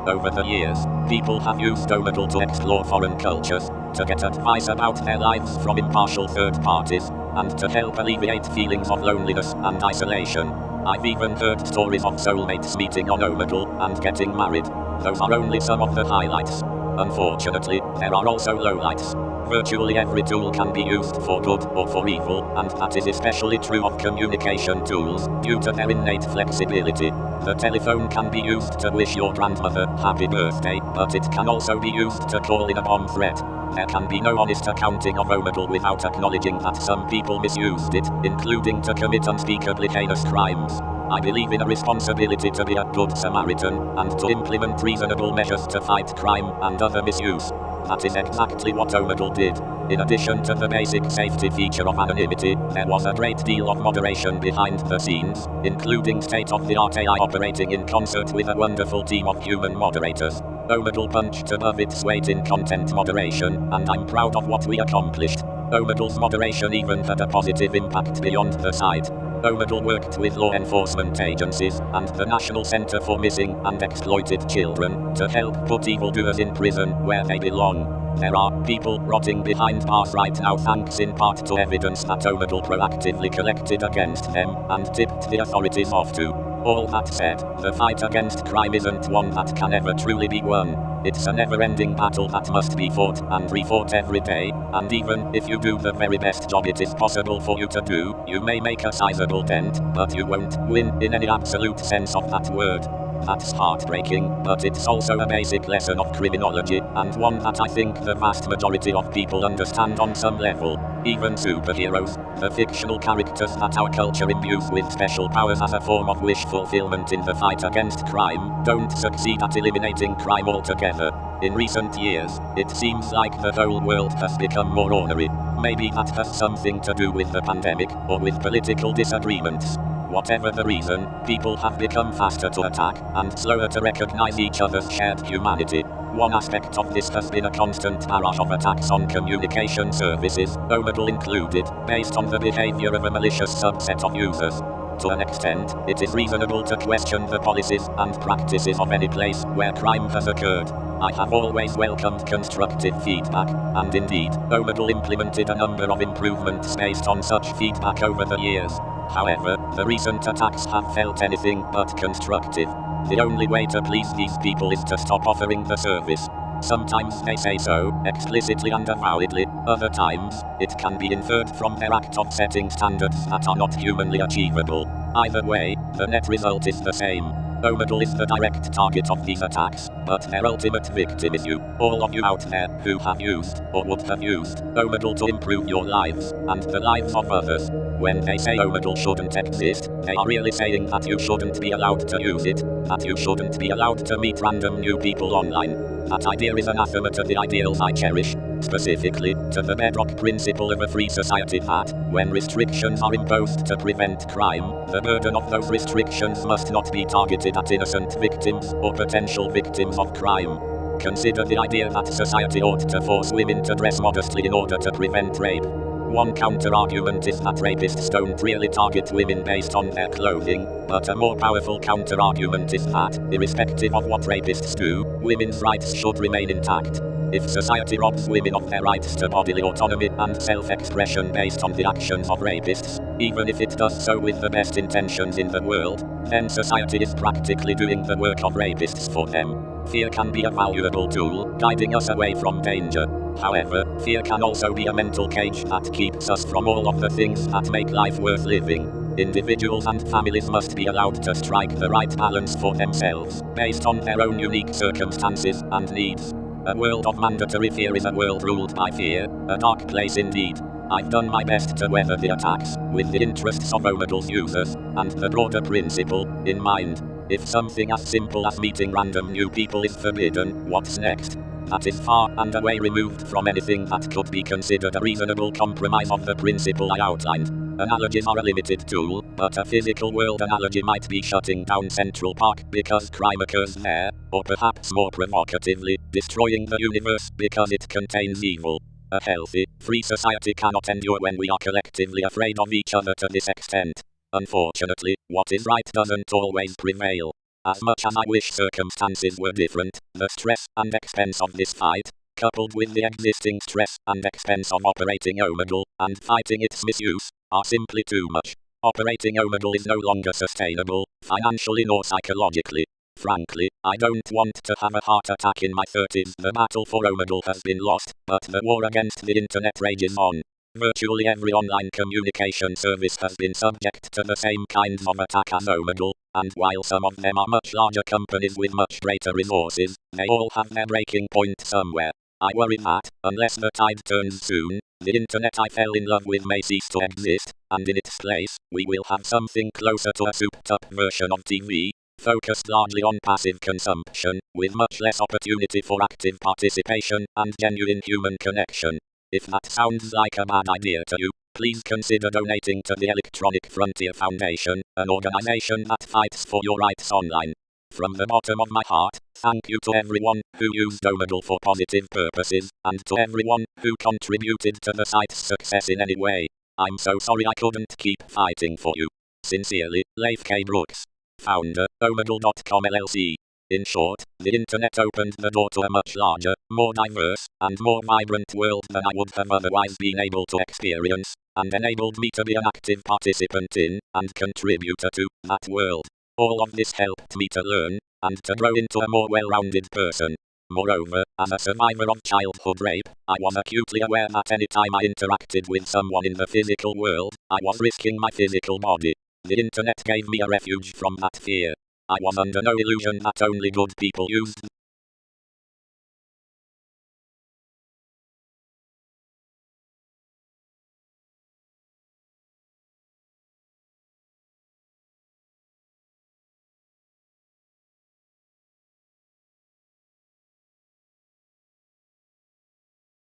Over the years, People have used Omegle to explore foreign cultures, to get advice about their lives from impartial third parties, and to help alleviate feelings of loneliness and isolation. I've even heard stories of soulmates meeting on Omegle and getting married. Those are only some of the highlights. Unfortunately, there are also lowlights. Virtually every tool can be used for good or for evil, and that is especially true of communication tools, due to their innate flexibility. The telephone can be used to wish your grandmother happy birthday, but it can also be used to call in a bomb threat. There can be no honest accounting of Omegle without acknowledging that some people misused it, including to commit unspeakably heinous crimes. I believe in a responsibility to be a good Samaritan, and to implement reasonable measures to fight crime and other misuse. That is exactly what Omegle did. In addition to the basic safety feature of anonymity, there was a great deal of moderation behind the scenes, including state-of-the-art AI operating in concert with a wonderful team of human moderators. Omegle punched above its weight in content moderation, and I'm proud of what we accomplished. Omegle's moderation even had a positive impact beyond the site. Omegle worked with law enforcement agencies and the National Center for Missing and Exploited Children to help put evildoers in prison where they belong. There are people rotting behind bars right now thanks in part to evidence that Omegle proactively collected against them and tipped the authorities off to. All that said, the fight against crime isn't one that can ever truly be won. It's a never-ending battle that must be fought and refought every day, and even if you do the very best job it is possible for you to do, you may make a sizable dent, but you won't win in any absolute sense of that word. That's heartbreaking, but it's also a basic lesson of criminology, and one that I think the vast majority of people understand on some level. Even superheroes, the fictional characters that our culture imbues with special powers as a form of wish fulfillment in the fight against crime, don't succeed at eliminating crime altogether. In recent years, it seems like the whole world has become more ornery. Maybe that has something to do with the pandemic, or with political disagreements. Whatever the reason, people have become faster to attack, and slower to recognize each other's shared humanity. One aspect of this has been a constant barrage of attacks on communication services, Omegle included, based on the behavior of a malicious subset of users. To an extent, it is reasonable to question the policies and practices of any place where crime has occurred. I have always welcomed constructive feedback, and indeed, Omegle implemented a number of improvements based on such feedback over the years. However, the recent attacks have felt anything but constructive. The only way to please these people is to stop offering the service. Sometimes they say so, explicitly and avowedly, other times, it can be inferred from their act of setting standards that are not humanly achievable. Either way, the net result is the same. Omegle is the direct target of these attacks, but their ultimate victim is you, all of you out there, who have used, or would have used, Omegle to improve your lives, and the lives of others. When they say Omegle shouldn't exist, they are really saying that you shouldn't be allowed to use it, that you shouldn't be allowed to meet random new people online. That idea is anathema to the ideals I cherish, specifically, to the bedrock principle of a free society that, when restrictions are imposed to prevent crime, the burden of those restrictions must not be targeted at innocent victims or potential victims of crime. Consider the idea that society ought to force women to dress modestly in order to prevent rape. One counter-argument is that rapists don't really target women based on their clothing, but a more powerful counter-argument is that, irrespective of what rapists do, women's rights should remain intact. If society robs women of their rights to bodily autonomy and self-expression based on the actions of rapists, even if it does so with the best intentions in the world, then society is practically doing the work of rapists for them. Fear can be a valuable tool, guiding us away from danger. However, fear can also be a mental cage that keeps us from all of the things that make life worth living. Individuals and families must be allowed to strike the right balance for themselves, based on their own unique circumstances and needs. A world of mandatory fear is a world ruled by fear, a dark place indeed. I've done my best to weather the attacks, with the interests of Omegle's users, and the broader principle, in mind. If something as simple as meeting random new people is forbidden, what's next? That is far and away removed from anything that could be considered a reasonable compromise of the principle I outlined. Analogies are a limited tool, but a physical world analogy might be shutting down Central Park because crime occurs there, or perhaps more provocatively, destroying the universe because it contains evil. A healthy, free society cannot endure when we are collectively afraid of each other to this extent. Unfortunately, what is right doesn't always prevail. As much as I wish circumstances were different, the stress and expense of this fight, coupled with the existing stress and expense of operating Omegle and fighting its misuse, are simply too much. Operating Omegle is no longer sustainable, financially nor psychologically. Frankly, I don't want to have a heart attack in my 30s. The battle for Omegle has been lost, but the war against the internet rages on. Virtually every online communication service has been subject to the same kinds of attack as Omegle, and while some of them are much larger companies with much greater resources, they all have their breaking point somewhere. I worry that, unless the tide turns soon, the internet I fell in love with may cease to exist, and in its place, we will have something closer to a souped-up version of TV, focused largely on passive consumption, with much less opportunity for active participation and genuine human connection. If that sounds like a bad idea to you, please consider donating to the Electronic Frontier Foundation, an organization that fights for your rights online. From the bottom of my heart, thank you to everyone who used Omegle for positive purposes, and to everyone who contributed to the site's success in any way. I'm so sorry I couldn't keep fighting for you. Sincerely, Leif K. Brooks, founder, Omegle.com LLC. In short, the internet opened the door to a much larger, more diverse, and more vibrant world than I would have otherwise been able to experience, and enabled me to be an active participant in, and contributor to, that world. All of this helped me to learn, and to grow into a more well-rounded person. Moreover, as a survivor of childhood rape, I was acutely aware that any time I interacted with someone in the physical world, I was risking my physical body. The internet gave me a refuge from that fear. I was under no illusion that only good people used